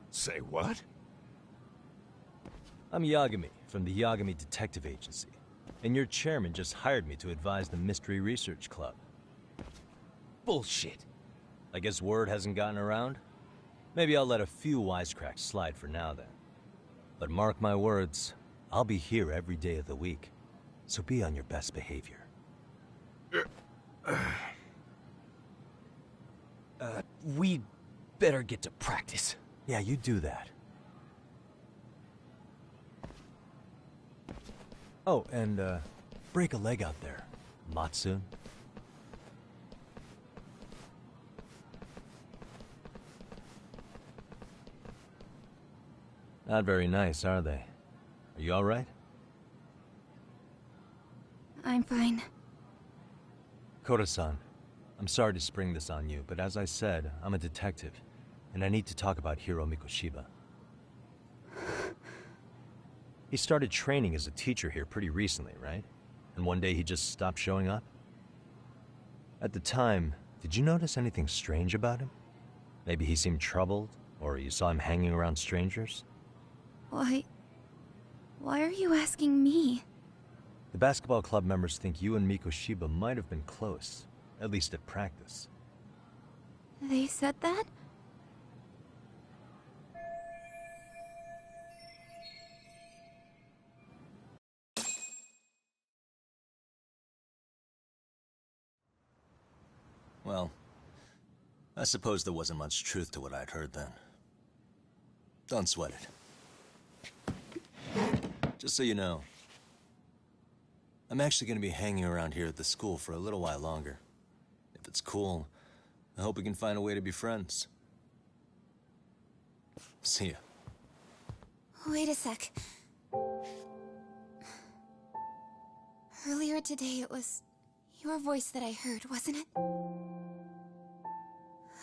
Say what? I'm Yagami, from the Yagami Detective Agency. And your chairman just hired me to advise the Mystery Research Club. Bullshit. I guess word hasn't gotten around? Maybe I'll let a few wisecracks slide for now then. But mark my words, I'll be here every day of the week. So be on your best behavior. We better get to practice. Yeah, you do that. Oh, and, break a leg out there, Matsun. Not very nice, are they? Are you alright? I'm fine. Koda-san, I'm sorry to spring this on you, but as I said, I'm a detective, and I need to talk about Hiro Mikoshiba. He started training as a teacher here pretty recently, right? And one day he just stopped showing up? At the time, did you notice anything strange about him? Maybe he seemed troubled, or you saw him hanging around strangers? Why are you asking me? The basketball club members think you and Mikoshiba might have been close, at least at practice. They said that? Well, I suppose there wasn't much truth to what I'd heard then. Don't sweat it. Just so you know, I'm actually going to be hanging around here at the school for a little while longer. If it's cool, I hope we can find a way to be friends. See ya. Wait a sec. Earlier today, it was your voice that I heard, wasn't it?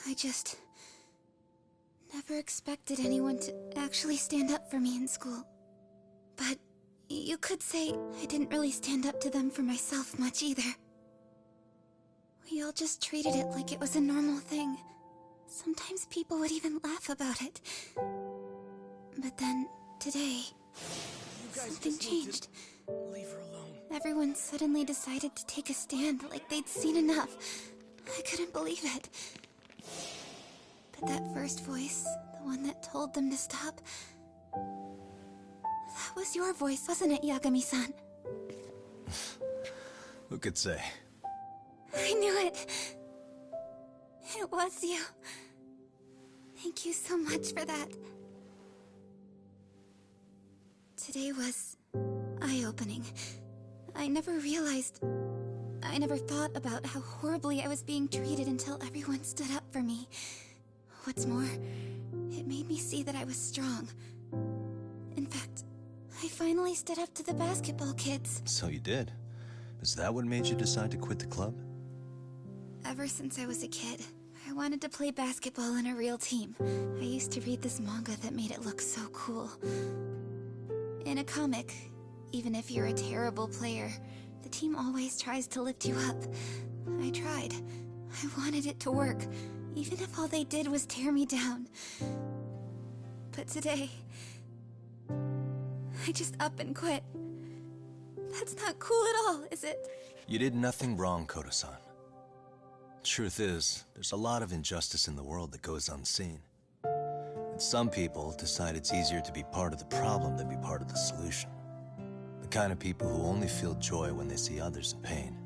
I just never expected anyone to actually stand up for me in school. But you could say I didn't really stand up to them for myself much either. We all just treated it like it was a normal thing. Sometimes people would even laugh about it. But then, today, something changed. Leave her alone. Everyone suddenly decided to take a stand like they'd seen enough. I couldn't believe it. But that first voice, the one that told them to stop, that was your voice, wasn't it, Yagami-san? Who could say? I knew it. It was you. Thank you so much for that. Today was eye-opening. I never thought about how horribly I was being treated until everyone stood up for me. What's more, it made me see that I was strong. In fact, I finally stood up to the basketball kids. So you did. Is that what made you decide to quit the club? Ever since I was a kid, I wanted to play basketball in a real team. I used to read this manga that made it look so cool. In a comic, even if you're a terrible player, the team always tries to lift you up. I tried. I wanted it to work, even if all they did was tear me down. But today, I just up and quit. That's not cool at all, is it? You did nothing wrong, Koda-san. Truth is, there's a lot of injustice in the world that goes unseen. And some people decide it's easier to be part of the problem than be part of the solution. The kind of people who only feel joy when they see others in pain.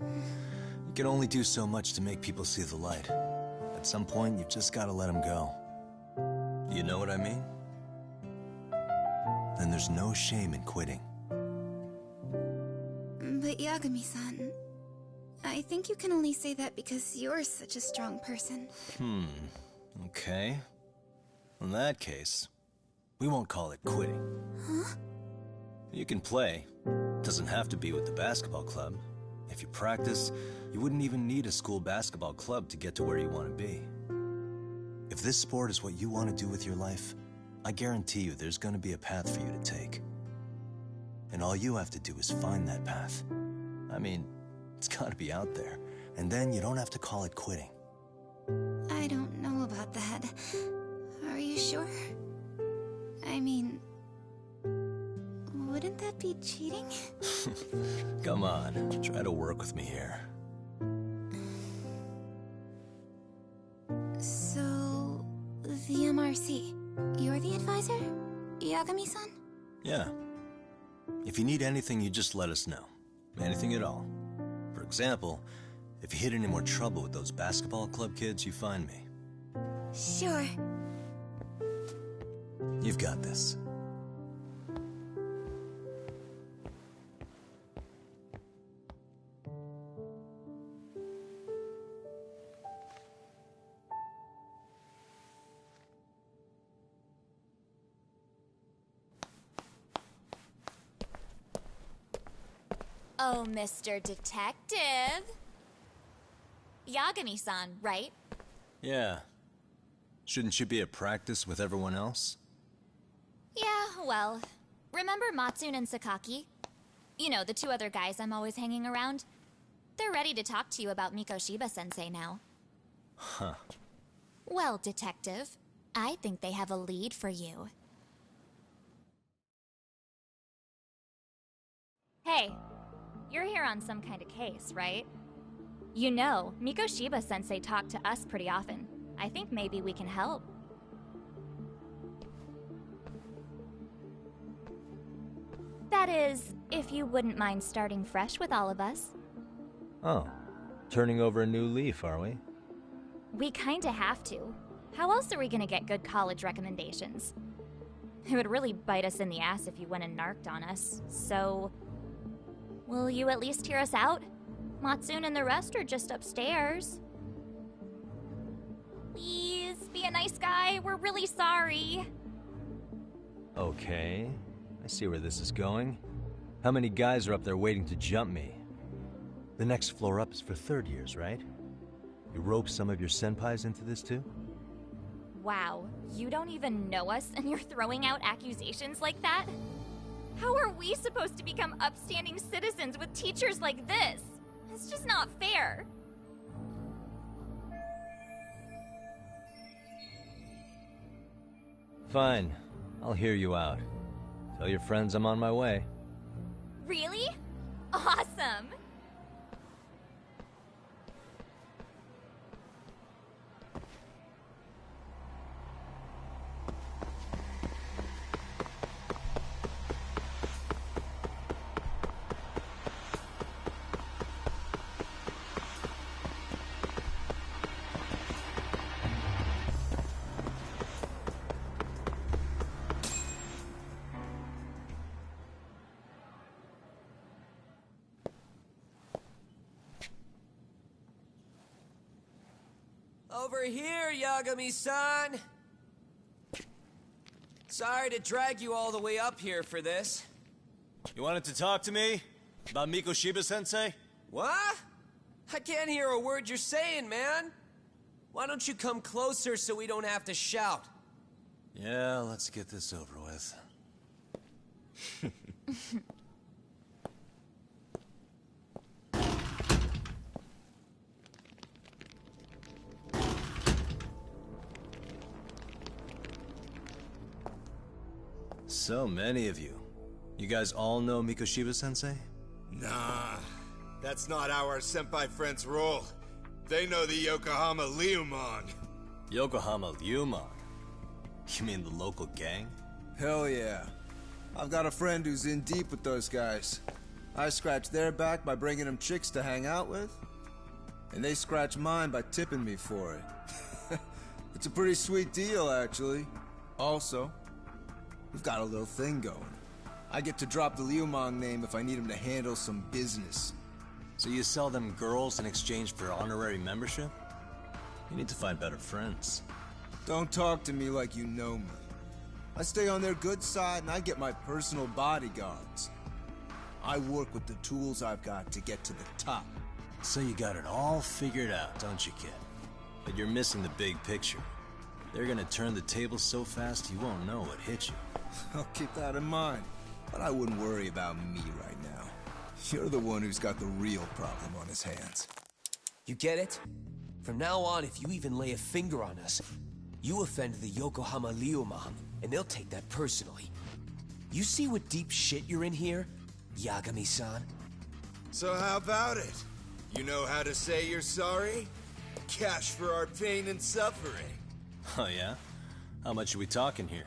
You can only do so much to make people see the light. At some point, you've just gotta let them go. You know what I mean? Then there's no shame in quitting. But Yagami-san, I think you can only say that because you're such a strong person. Okay. In that case, we won't call it quitting. Huh? You can play. Doesn't have to be with the basketball club. If you practice, you wouldn't even need a school basketball club to get to where you want to be. If this sport is what you want to do with your life, I guarantee you there's going to be a path for you to take. And all you have to do is find that path. I mean, it's got to be out there. And then you don't have to call it quitting. I don't know about that. Are you sure? I mean, wouldn't Wouldn't that be cheating? Come on, try to work with me here. So, the MRC. You're the advisor? Yagami-san? Yeah. If you need anything, you just let us know. Anything at all. For example, if you hit any more trouble with those basketball club kids, you find me. Sure. You've got this. Oh, Mr. Detective. Yagami-san, right? Yeah. Shouldn't you be at practice with everyone else? Yeah, well, remember Matsune and Sakaki? You know, the two other guys I'm always hanging around? They're ready to talk to you about Mikoshiba-sensei now. Huh. Well, Detective, I think they have a lead for you. Hey, you're here on some kind of case, right? You know, Mikoshiba-sensei talked to us pretty often. I think maybe we can help. That is, if you wouldn't mind starting fresh with all of us. Oh, turning over a new leaf, are we? We kinda have to. How else are we gonna get good college recommendations? It would really bite us in the ass if you went and narked on us, so... Will you at least hear us out? Matsune and the rest are just upstairs. Please, be a nice guy. We're really sorry. Okay, I see where this is going. How many guys are up there waiting to jump me? The next floor up is for third years, right? You rope some of your senpais into this too? Wow, you don't even know us and you're throwing out accusations like that? How are we supposed to become upstanding citizens with teachers like this? It's just not fair. Fine, I'll hear you out. Tell your friends I'm on my way. Really? Awesome! Over here, Yagami-san! Sorry to drag you all the way up here for this. You wanted to talk to me? About Mikoshiba-sensei? What? I can't hear a word you're saying, man. Why don't you come closer so we don't have to shout? Yeah, let's get this over with. So many of you. You guys all know Mikoshiba-sensei? Nah, that's not how our senpai friends roll. They know the Yokohama Liumon. Yokohama Liumon? You mean the local gang? Hell yeah. I've got a friend who's in deep with those guys. I scratch their back by bringing them chicks to hang out with, and they scratch mine by tipping me for it. It's a pretty sweet deal, actually. Also, we've got a little thing going. I get to drop the Liumon name if I need him to handle some business. So you sell them girls in exchange for honorary membership? You need to find better friends. Don't talk to me like you know me. I stay on their good side and I get my personal bodyguards. I work with the tools I've got to get to the top. So you got it all figured out, don't you, kid? But you're missing the big picture. They're gonna turn the tables so fast you won't know what hit you. I'll keep that in mind. But I wouldn't worry about me right now. You're the one who's got the real problem on his hands. You get it? From now on, if you even lay a finger on us, you offend the Yokohama Liumon, and they'll take that personally. You see what deep shit you're in here, Yagami-san? So how about it? You know how to say you're sorry? Cash for our pain and suffering. Oh, yeah? How much are we talking here?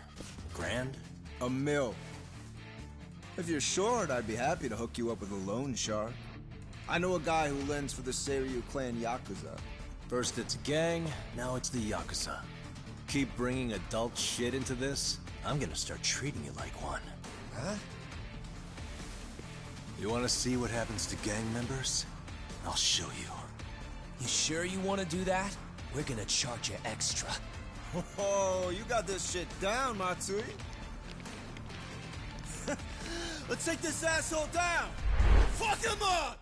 $1,000? $1 million. If you're short, I'd be happy to hook you up with a loan shark. I know a guy who lends for the Seiryu clan Yakuza. First it's a gang, now it's the Yakuza. Keep bringing adult shit into this, I'm gonna start treating you like one. Huh? You wanna see what happens to gang members? I'll show you. You sure you want to do that? We're gonna charge you extra. Oh, you got this shit down, Matsui. Let's take this asshole down! Fuck him up!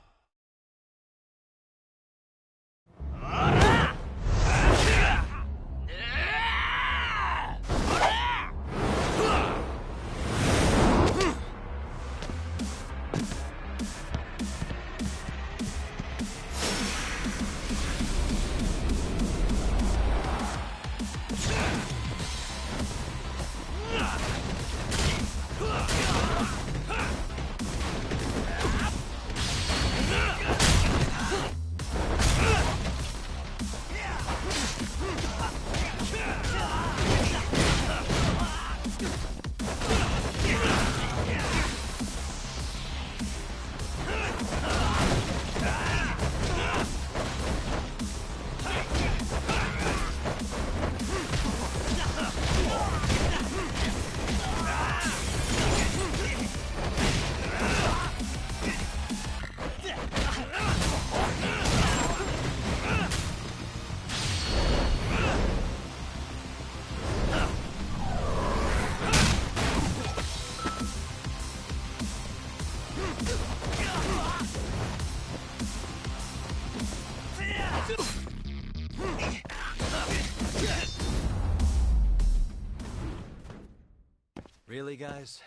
Really, guys?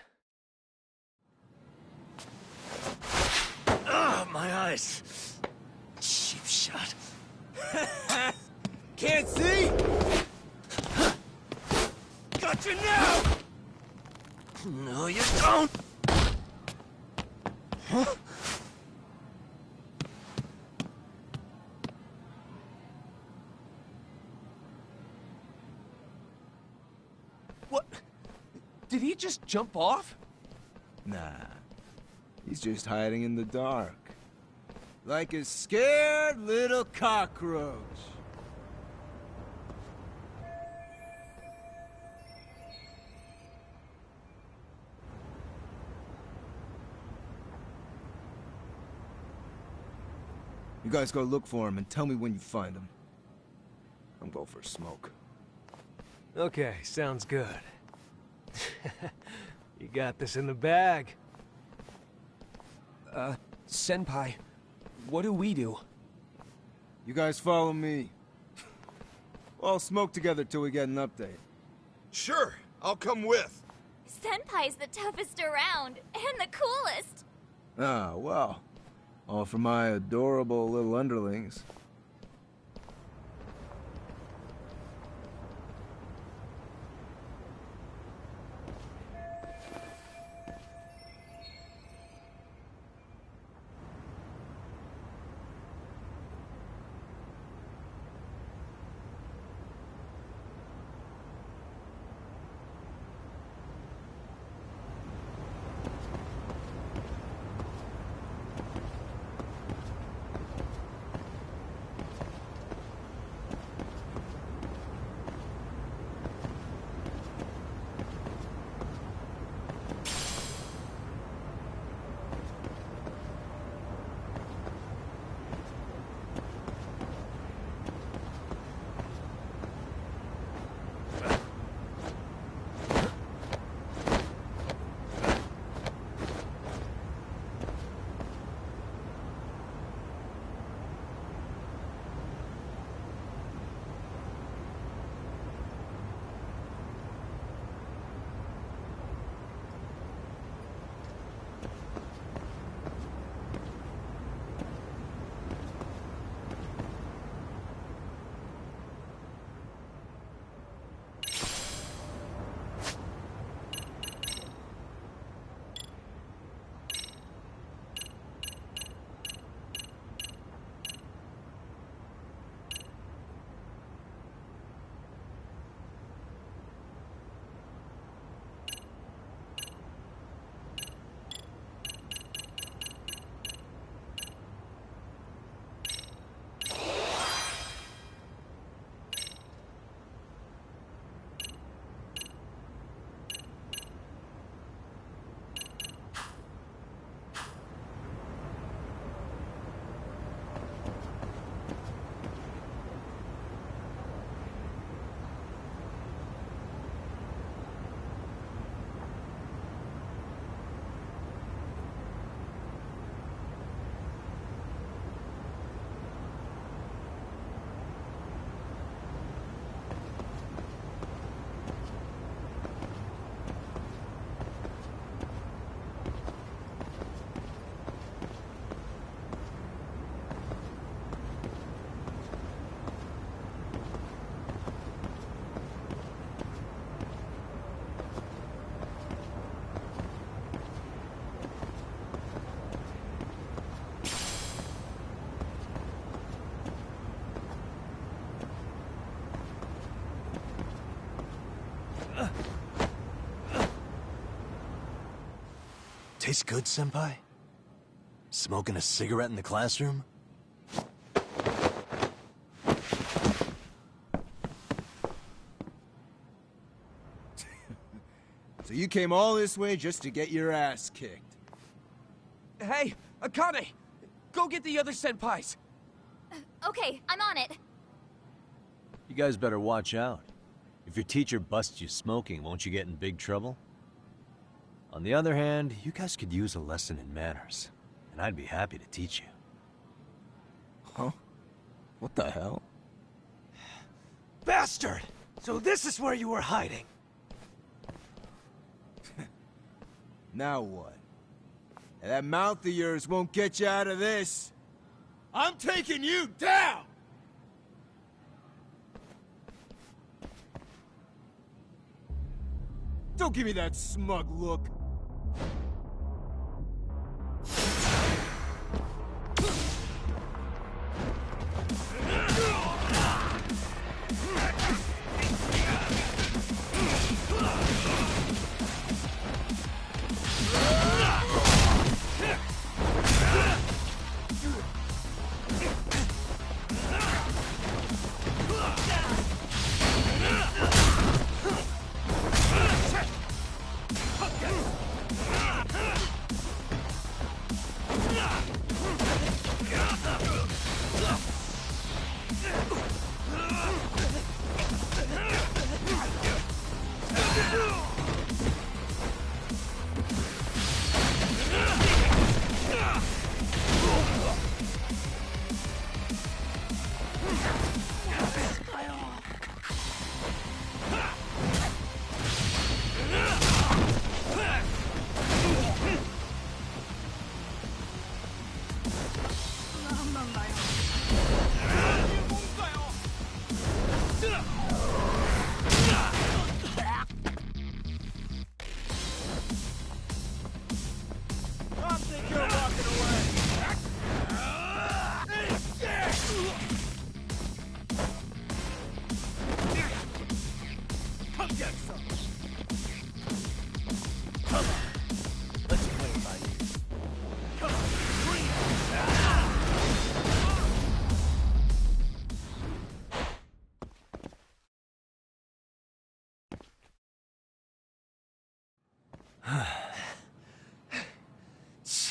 Ugh, my eyes! Cheap shot. Can't see? Got you now! No, you don't! Huh? What? Did he just jump off? Nah. He's just hiding in the dark. Like a scared little cockroach. You guys go look for him and tell me when you find him. I'm going for a smoke. Okay, sounds good. You got this in the bag. Senpai, what do we do? You guys follow me. We'll all smoke together till we get an update. Sure, I'll come with. Senpai's the toughest around, and the coolest. Ah, well. All for my adorable little underlings. Tastes good, Senpai? Smoking a cigarette in the classroom? So you came all this way just to get your ass kicked? Hey, Akane! Go get the other senpais! Okay, I'm on it. You guys better watch out. If your teacher busts you smoking, won't you get in big trouble? On the other hand, you guys could use a lesson in manners, and I'd be happy to teach you. Huh? What the hell? Bastard! So this is where you were hiding. Now what? That mouth of yours won't get you out of this. I'm taking you down! Don't give me that smug look.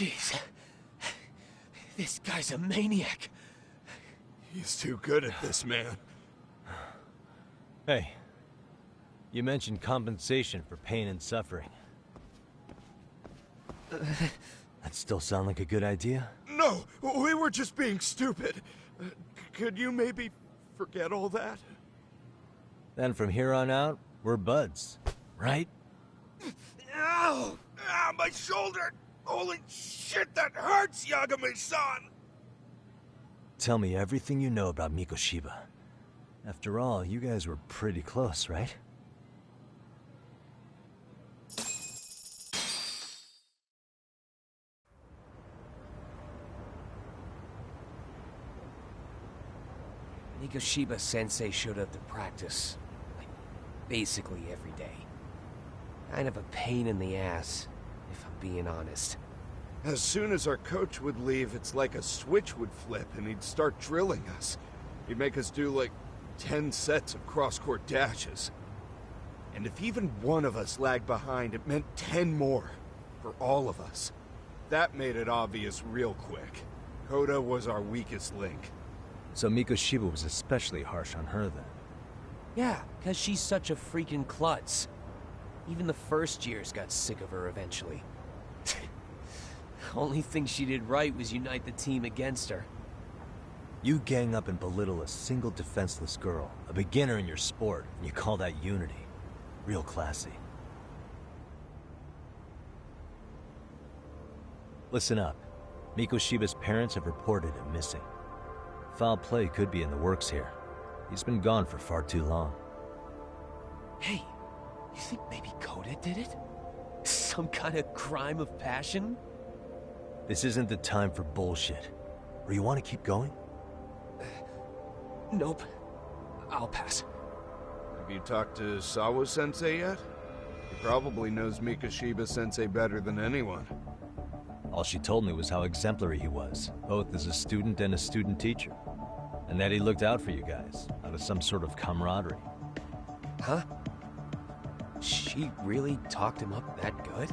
Jeez. This guy's a maniac. He's too good at this, man. Hey, you mentioned compensation for pain and suffering. That still sound like a good idea? No, we were just being stupid. Could you maybe forget all that? Then from here on out, we're buds, right? Ow! Ah, my shoulder! Holy shit, that hurts, Yagami-san! Tell me everything you know about Mikoshiba. After all, you guys were pretty close, right? Mikoshiba Sensei showed up to practice, like, basically every day. Kind of a pain in the ass, if I'm being honest. As soon as our coach would leave, it's like a switch would flip and he'd start drilling us. He'd make us do like 10 sets of cross-court dashes. And if even one of us lagged behind, it meant 10 more. For all of us. That made it obvious real quick. Koda was our weakest link. So Mikoshiba was especially harsh on her then? Yeah, because she's such a freaking klutz. Even the first years got sick of her eventually. Only thing she did right was unite the team against her. You gang up and belittle a single defenseless girl, a beginner in your sport, and you call that unity. Real classy. Listen up. Mikoshiba's parents have reported him missing. Foul play could be in the works here. He's been gone for far too long. Hey, you think maybe Koda did it? Some kind of crime of passion? This isn't the time for bullshit. Or you want to keep going? Nope. I'll pass. Have you talked to Sawa-sensei yet? He probably knows Mikashiba-sensei better than anyone. All she told me was how exemplary he was, both as a student and a student teacher. And that he looked out for you guys, out of some sort of camaraderie. Huh? She really talked him up that good?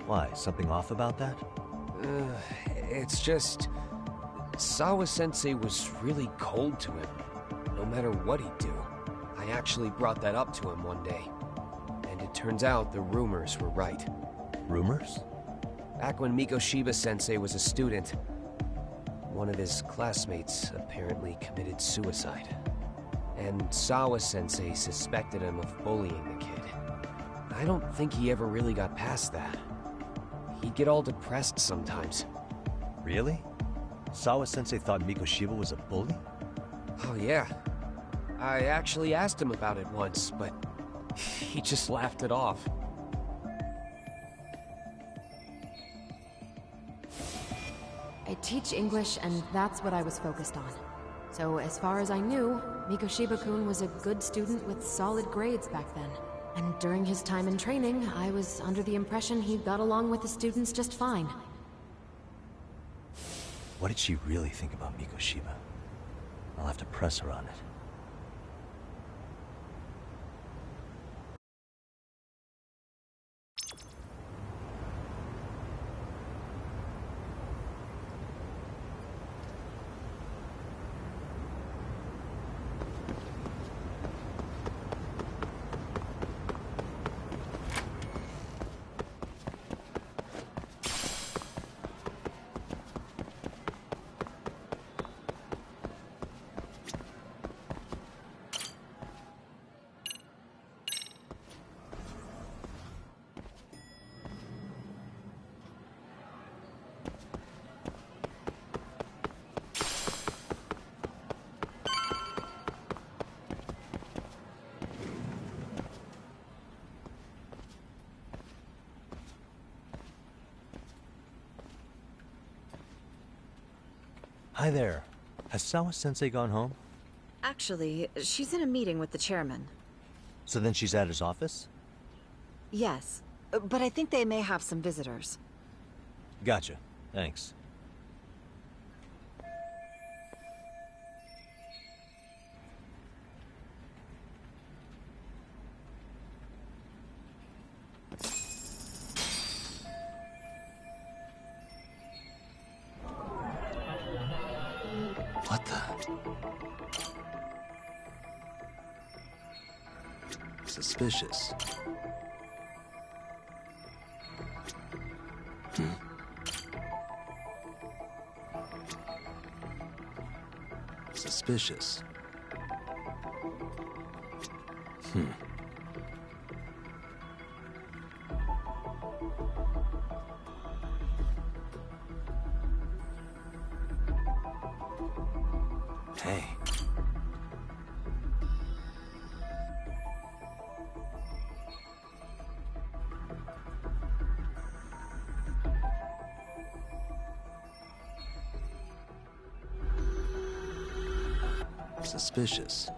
Why, something off about that? It's just... Sawa-sensei was really cold to him, no matter what he'd do. I actually brought that up to him one day. And it turns out the rumors were right. Rumors? Back when Mikoshiba-sensei was a student, one of his classmates apparently committed suicide. And Sawa-sensei suspected him of bullying the kid. I don't think he ever really got past that. He'd get all depressed sometimes. Really? Sawa-sensei thought Mikoshiba was a bully? Oh yeah. I actually asked him about it once, but he just laughed it off. I teach English, and that's what I was focused on. So as far as I knew, Mikoshiba-kun was a good student with solid grades back then. And during his time in training, I was under the impression he got along with the students just fine. What did she really think about Mikoshiba? I'll have to press her on it. Hi there. Has Sawa-sensei gone home? Actually, she's in a meeting with the chairman. So then she's at his office? Yes, but I think they may have some visitors. Gotcha. Thanks. What the? Suspicious. Suspicious. Hey. Suspicious.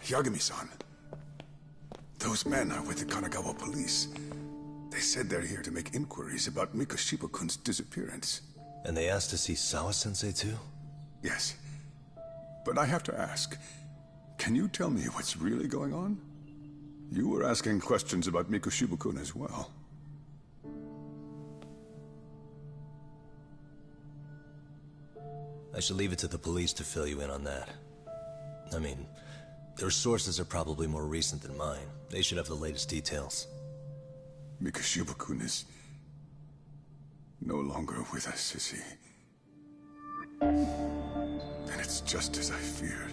Yagami-san. Those men are with the Kanagawa police. They said they're here to make inquiries about Mikoshiba-kun's disappearance. And they asked to see Sawa-sensei too? Yes. But I have to ask, can you tell me what's really going on? You were asking questions about Mikoshiba-kun as well. I should leave it to the police to fill you in on that. I mean, their sources are probably more recent than mine. They should have the latest details. Mikoshiba-kun is no longer with us, is he? Then it's just as I feared.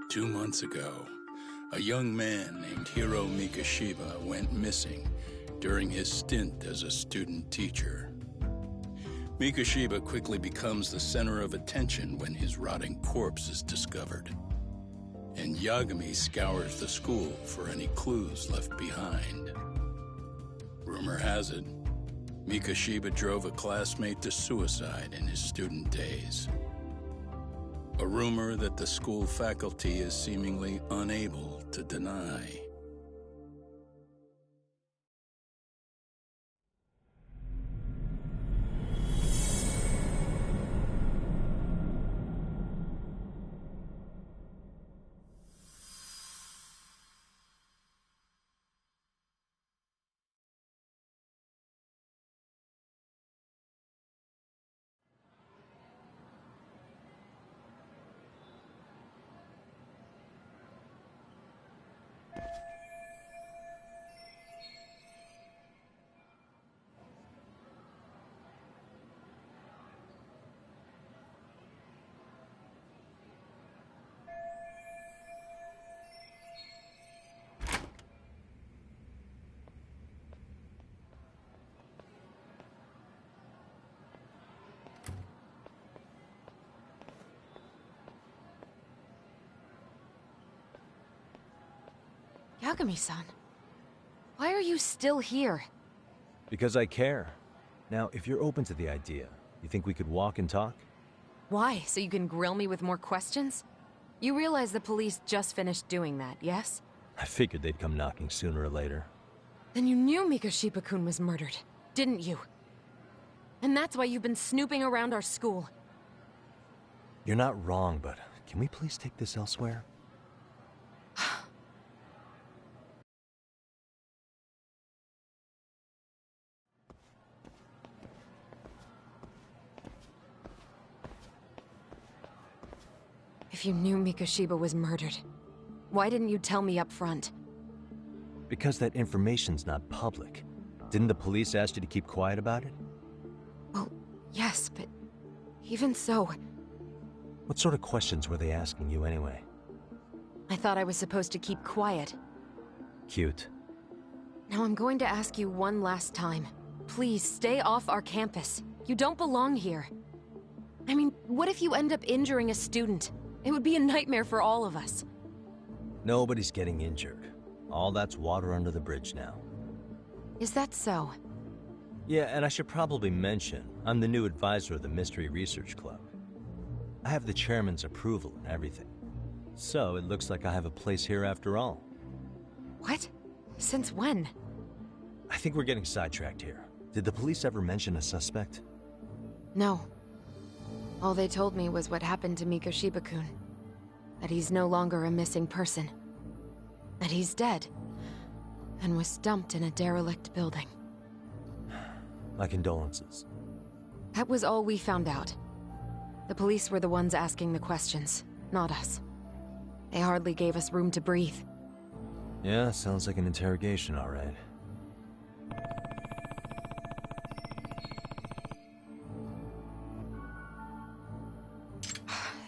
Two months ago, a young man named Hiro Mikoshiba went missing during his stint as a student teacher. Mikoshiba quickly becomes the center of attention when his rotting corpse is discovered. And Yagami scours the school for any clues left behind. Rumor has it, Mikoshiba drove a classmate to suicide in his student days. A rumor that the school faculty is seemingly unable to deny. Yagami-san, why are you still here? Because I care. Now, if you're open to the idea, you think we could walk and talk? Why? So you can grill me with more questions? You realize the police just finished doing that, yes? I figured they'd come knocking sooner or later. Then you knew Mikoshiba-kun was murdered, didn't you? And that's why you've been snooping around our school. You're not wrong, but can we please take this elsewhere? If you knew Mikoshiba was murdered, why didn't you tell me up front? Because that information's not public. Didn't the police ask you to keep quiet about it? Well, yes, but even so... What sort of questions were they asking you anyway? I thought I was supposed to keep quiet. Cute. Now I'm going to ask you one last time. Please, stay off our campus. You don't belong here. I mean, what if you end up injuring a student? It would be a nightmare for all of us. Nobody's getting injured. All that's water under the bridge now. Is that so? Yeah, and I should probably mention, I'm the new advisor of the Mystery Research Club. I have the chairman's approval and everything. So it looks like I have a place here after all. What? Since when? I think we're getting sidetracked here. Did the police ever mention a suspect? No. All they told me was what happened to Mikoshiba-kun. That he's no longer a missing person. That he's dead. And was dumped in a derelict building. My condolences. That was all we found out. The police were the ones asking the questions, not us. They hardly gave us room to breathe. Yeah, sounds like an interrogation, all right.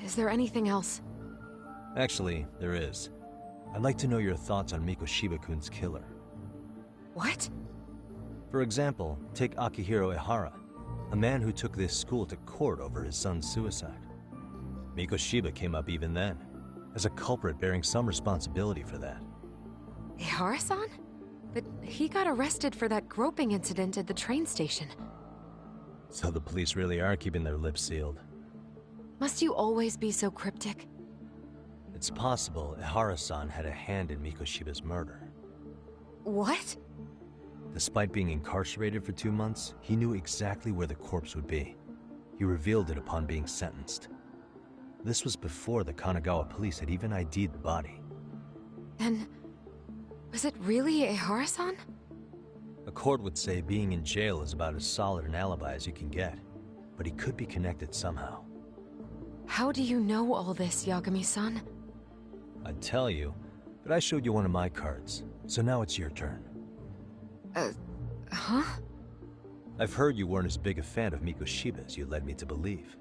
Is there anything else? Actually, there is. I'd like to know your thoughts on Mikoshiba-kun's killer. What? For example, take Akihiro Ehara, a man who took this school to court over his son's suicide. Mikoshiba came up even then, as a culprit bearing some responsibility for that. Ehara-san? But he got arrested for that groping incident at the train station. So the police really are keeping their lips sealed. Must you always be so cryptic? It's possible Ehara-san had a hand in Mikoshiba's murder. What? Despite being incarcerated for 2 months, he knew exactly where the corpse would be. He revealed it upon being sentenced. This was before the Kanagawa police had even ID'd the body. Then, was it really Ehara-san? A court would say being in jail is about as solid an alibi as you can get, but he could be connected somehow. How do you know all this, Yagami-san? I'd tell you, but I showed you one of my cards, so now it's your turn. Huh? I've heard you weren't as big a fan of Mikoshiba as you led me to believe.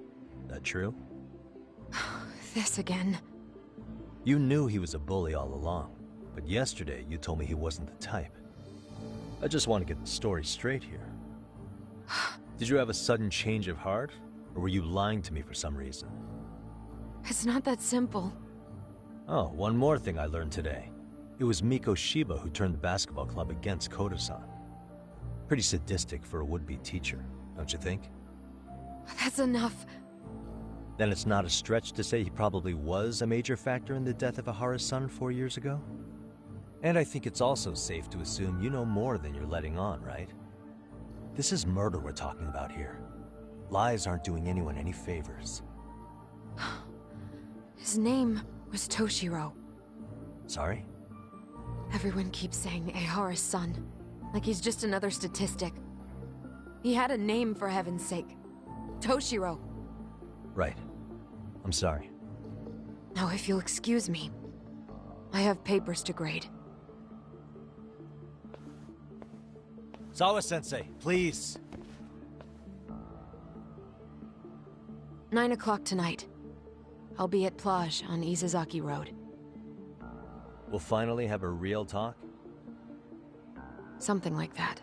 That true? This again. You knew he was a bully all along, but yesterday you told me he wasn't the type. I just want to get the story straight here. Did you have a sudden change of heart, or were you lying to me for some reason? It's not that simple. Oh, one more thing I learned today. It was Mikoshiba who turned the basketball club against Koda-san. Pretty sadistic for a would-be teacher, don't you think? That's enough. Then it's not a stretch to say he probably was a major factor in the death of Ehara's son 4 years ago? And I think it's also safe to assume you know more than you're letting on, right? This is murder we're talking about here. Lies aren't doing anyone any favors. His name was Toshiro. Sorry? Everyone keeps saying Ehara's son, like he's just another statistic. He had a name, for heaven's sake. Toshiro. Right. I'm sorry. Now, if you'll excuse me, I have papers to grade. Sawa-sensei, please. 9 o'clock tonight. I'll be at Plage on Izazaki Road. We'll finally have a real talk? Something like that.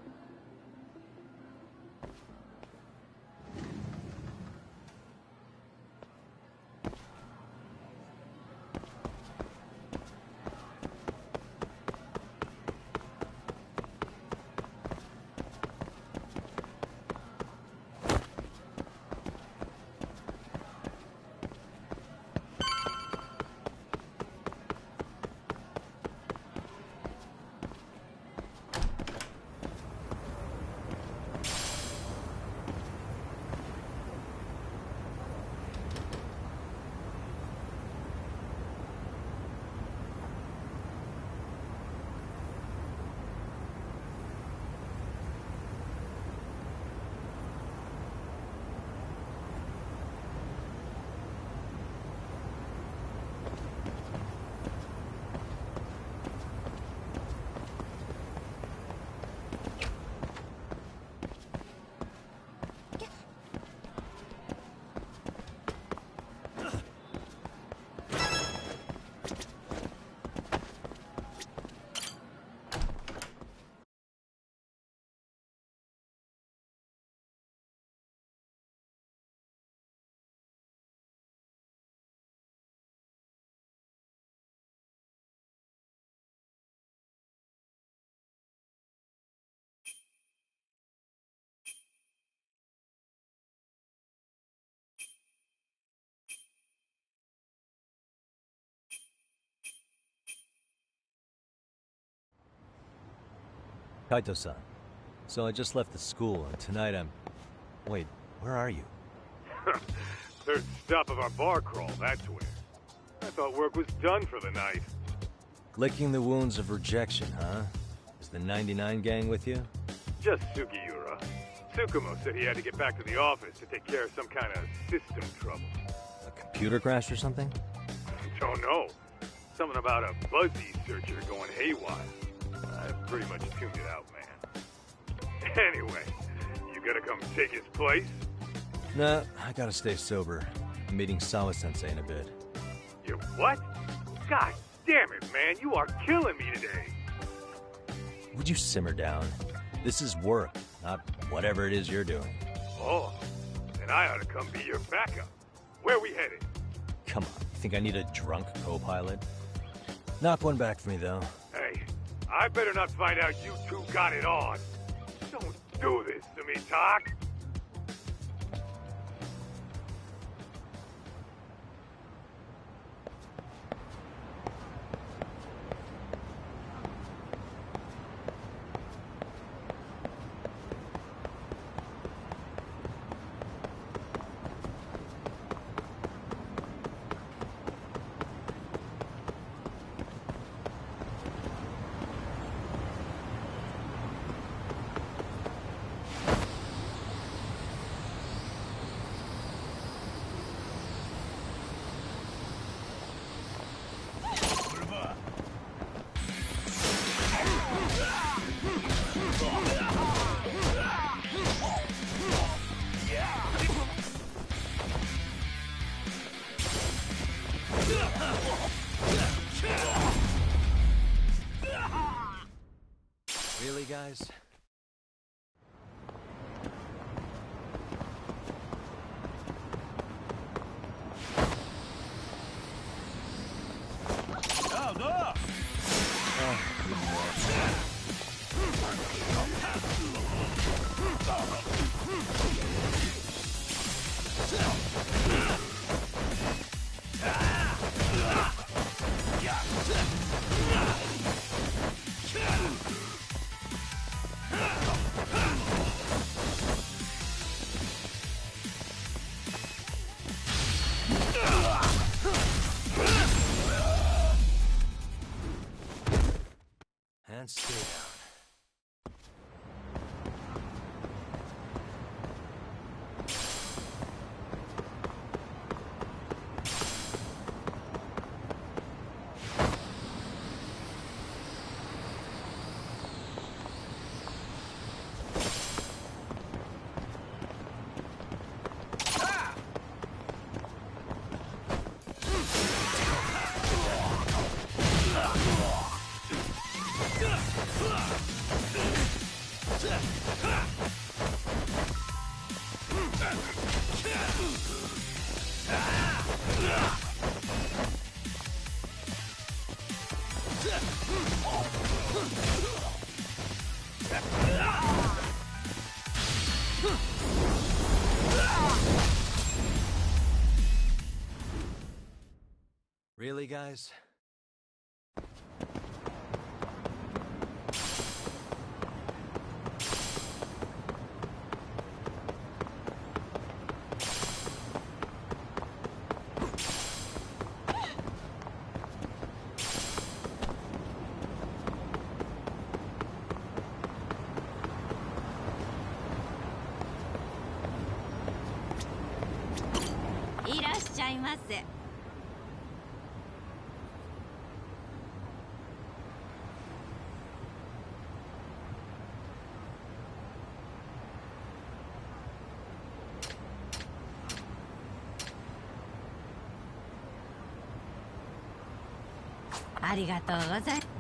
Kaito-san. So I just left the school, and tonight I'm... Wait, where are you? Third stop of our bar crawl, that's where. I thought work was done for the night. Licking the wounds of rejection, huh? Is the 99 gang with you? Just Sugiura. Tsukumo said he had to get back to the office to take care of some kind of system trouble. A computer crash or something? Don't know. Something about a Buzzy searcher going haywire. I pretty much tuned it out, man. Anyway, you gotta come take his place? Nah, I gotta stay sober. I'm meeting Sawa-sensei in a bit. You what? God Damn it, man, you are killing me today. Would you simmer down? This is work, not whatever it is you're doing. Oh, then I ought to come be your backup. Where we headed? Come on, you think I need a drunk co-pilot? Knock one back for me, though. Hey, I better not find out you two got it on. Don't do this to me, Talk. Really, guys? And stay down. Really, guys?いらっしゃいませ。ありがとうございます。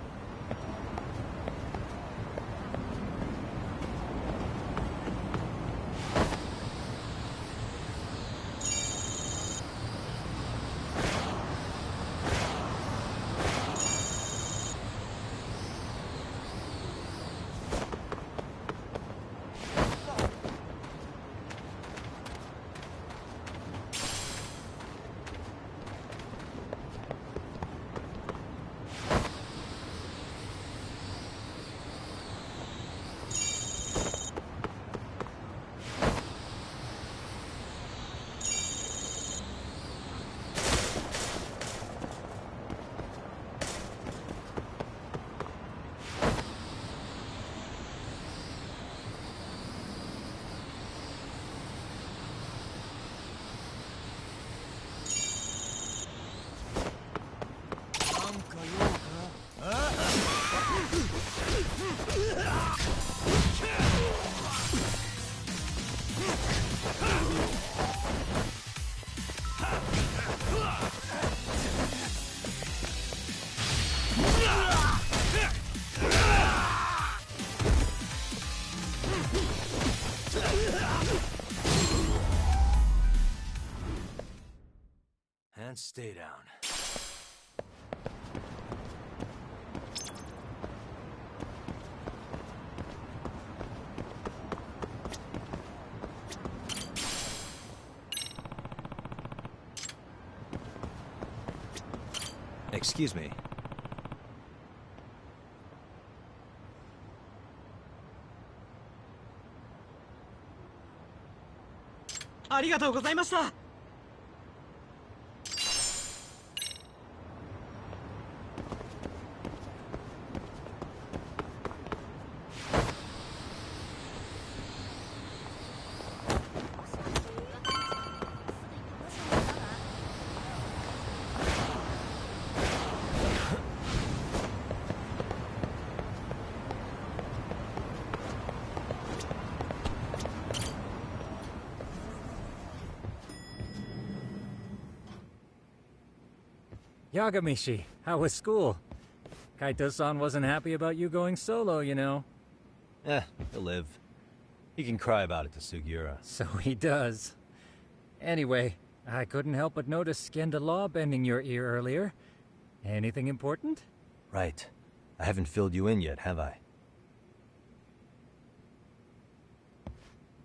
Stay down. Excuse me. Arigatou Yagamishi, how was school? Kaito-san wasn't happy about you going solo, you know. He'll live. He can cry about it to Sugiura. So he does. Anyway, I couldn't help but notice Skenda Law bending your ear earlier. Anything important? Right. I haven't filled you in yet, have I?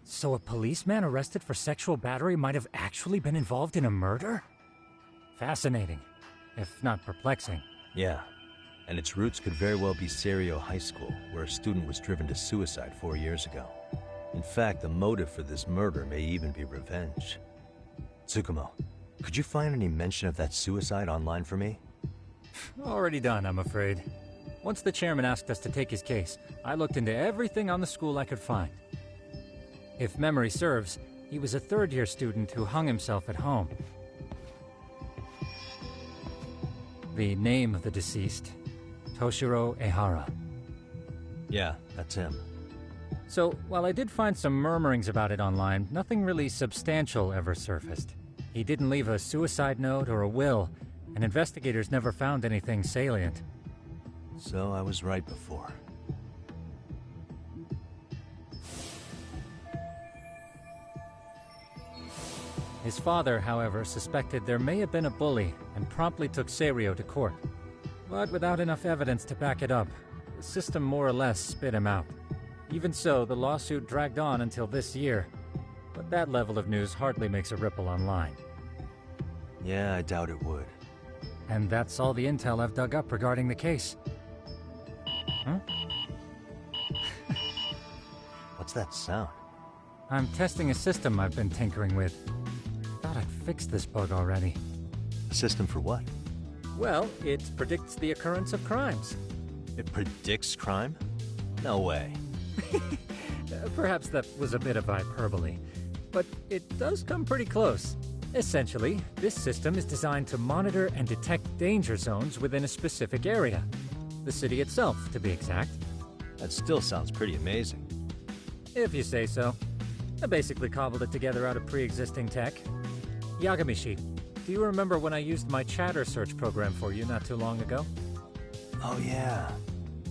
So a policeman arrested for sexual battery might have actually been involved in a murder? Fascinating, if not perplexing. Yeah. And its roots could very well be Serio High School, where a student was driven to suicide 4 years ago. In fact, the motive for this murder may even be revenge. Tsukumo, could you find any mention of that suicide online for me? Already done, I'm afraid. Once the chairman asked us to take his case, I looked into everything on the school I could find. If memory serves, he was a third-year student who hung himself at home. The name of the deceased, Toshiro Ehara. Yeah, that's him. So, while I did find some murmurings about it online, nothing really substantial ever surfaced. He didn't leave a suicide note or a will, and investigators never found anything salient. So I was right before. His father, however, suspected there may have been a bully and promptly took Serio to court. But without enough evidence to back it up, the system more or less spit him out. Even so, the lawsuit dragged on until this year. But that level of news hardly makes a ripple online. Yeah, I doubt it would. And that's all the intel I've dug up regarding the case. Huh? What's that sound? I'm testing a system I've been tinkering with. Thought I'd fixed this bug already. A system for what? Well, it predicts the occurrence of crimes. It predicts crime? No way. Perhaps that was a bit of hyperbole, but it does come pretty close. Essentially, this system is designed to monitor and detect danger zones within a specific area. The city itself, to be exact. That still sounds pretty amazing. If you say so. I basically cobbled it together out of pre-existing tech. Yagamishi, do you remember when I used my chatter search program for you not too long ago? Oh yeah,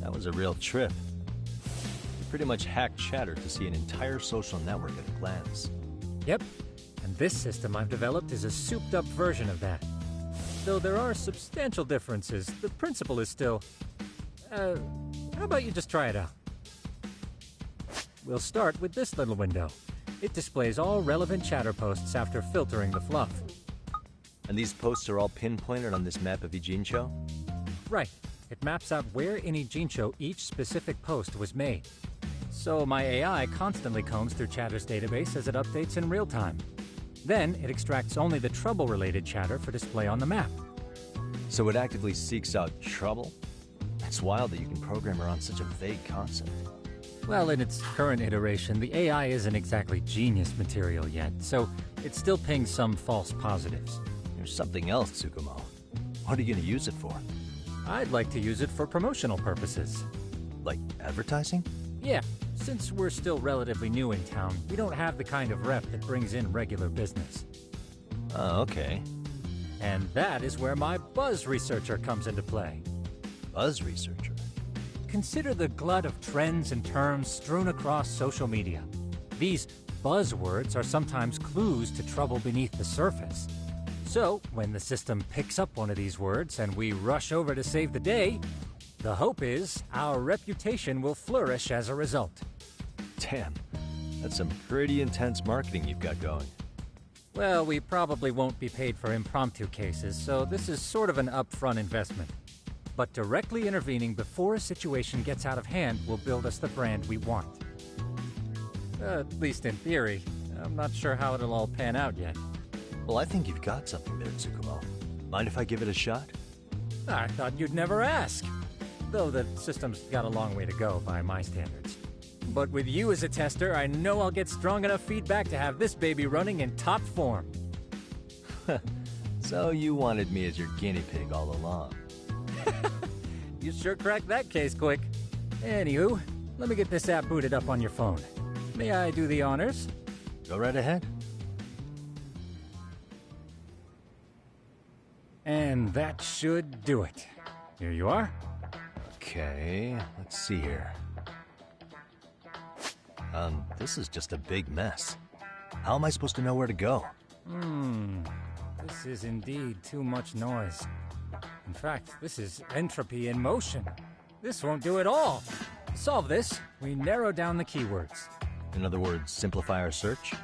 that was a real trip. You pretty much hacked Chatter to see an entire social network at a glance. Yep, and this system I've developed is a souped-up version of that. Though there are substantial differences, the principle is still... how about you just try it out? We'll start with this little window. It displays all relevant chatter posts after filtering the fluff. And these posts are all pinpointed on this map of Ijincho? Right. It maps out where in Ijincho each specific post was made. So my AI constantly combs through Chatter's database as it updates in real time. Then it extracts only the trouble-related chatter for display on the map. So it actively seeks out trouble? It's wild that you can program around such a vague concept. Well, in its current iteration, the AI isn't exactly genius material yet, so it still pings some false positives. There's something else, Tsukumo. What are you going to use it for? I'd like to use it for promotional purposes. Like advertising? Yeah, since we're still relatively new in town, we don't have the kind of rep that brings in regular business. Oh, okay. And that is where my buzz researcher comes into play. Buzz researcher? Consider the glut of trends and terms strewn across social media. These buzzwords are sometimes clues to trouble beneath the surface. So, when the system picks up one of these words and we rush over to save the day, the hope is our reputation will flourish as a result. Damn, that's some pretty intense marketing you've got going. Well, we probably won't be paid for impromptu cases, so this is sort of an upfront investment. But directly intervening before a situation gets out of hand will build us the brand we want. At least in theory. I'm not sure how it'll all pan out yet. Well, I think you've got something there, Tsukumo. Mind if I give it a shot? I thought you'd never ask. Though the system's got a long way to go by my standards. But with you as a tester, I know I'll get strong enough feedback to have this baby running in top form. So you wanted me as your guinea pig all along. You sure cracked that case quick. Anywho, let me get this app booted up on your phone. May I do the honors? Go right ahead. And that should do it. Here you are. Okay, let's see here. This is just a big mess. How am I supposed to know where to go? This is indeed too much noise. In fact, this is entropy in motion. This won't do it all. To solve this, we narrow down the keywords. In other words, simplify our search?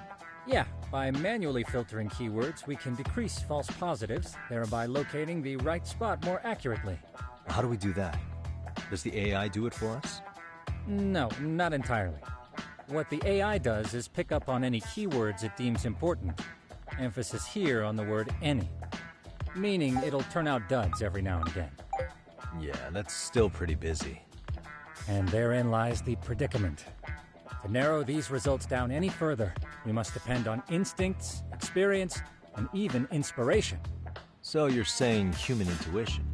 Yeah, by manually filtering keywords, we can decrease false positives, thereby locating the right spot more accurately. How do we do that? Does the AI do it for us? No, not entirely. What the AI does is pick up on any keywords it deems important. Emphasis here on the word any. Meaning it'll turn out duds every now and again. Yeah, that's still pretty busy. And therein lies the predicament. To narrow these results down any further, we must depend on instincts, experience, and even inspiration. So you're saying human intuition?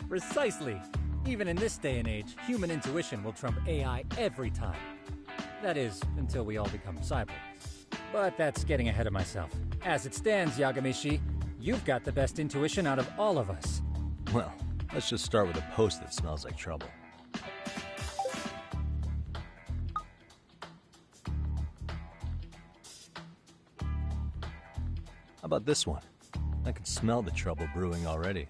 Precisely. Even in this day and age, human intuition will trump AI every time. That is, until we all become cyborgs. But that's getting ahead of myself. As it stands, Yagamishi, you've got the best intuition out of all of us. Well, let's just start with a post that smells like trouble. How about this one? I can smell the trouble brewing already.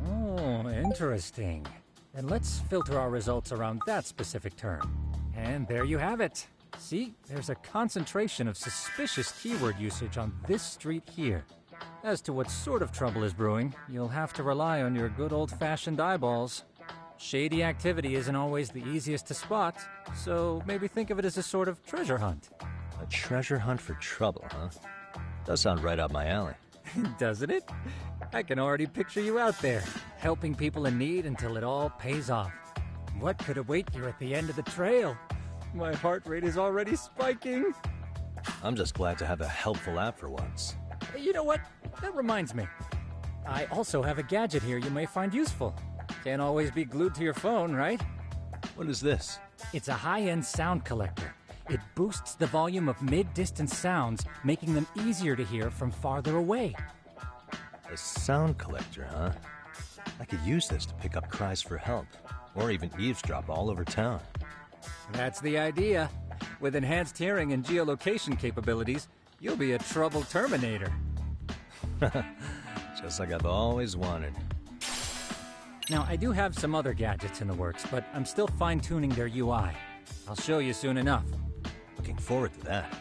Oh, interesting. Then let's filter our results around that specific term. And there you have it. See, there's a concentration of suspicious keyword usage on this street here. As to what sort of trouble is brewing, you'll have to rely on your good old-fashioned eyeballs. Shady activity isn't always the easiest to spot, so maybe think of it as a sort of treasure hunt. A treasure hunt for trouble, huh? Does sound right up my alley. Doesn't it? I can already picture you out there, helping people in need until it all pays off. What could await you at the end of the trail? My heart rate is already spiking. I'm just glad to have a helpful app for once. You know what? That reminds me. I also have a gadget here you may find useful. Can't always be glued to your phone, right? What is this? It's a high-end sound collector. It boosts the volume of mid-distance sounds, making them easier to hear from farther away. A sound collector, huh? I could use this to pick up cries for help, or even eavesdrop all over town. That's the idea. With enhanced hearing and geolocation capabilities, you'll be a trouble terminator. Just like I've always wanted. Now, I do have some other gadgets in the works, but I'm still fine-tuning their UI. I'll show you soon enough. Looking forward to that.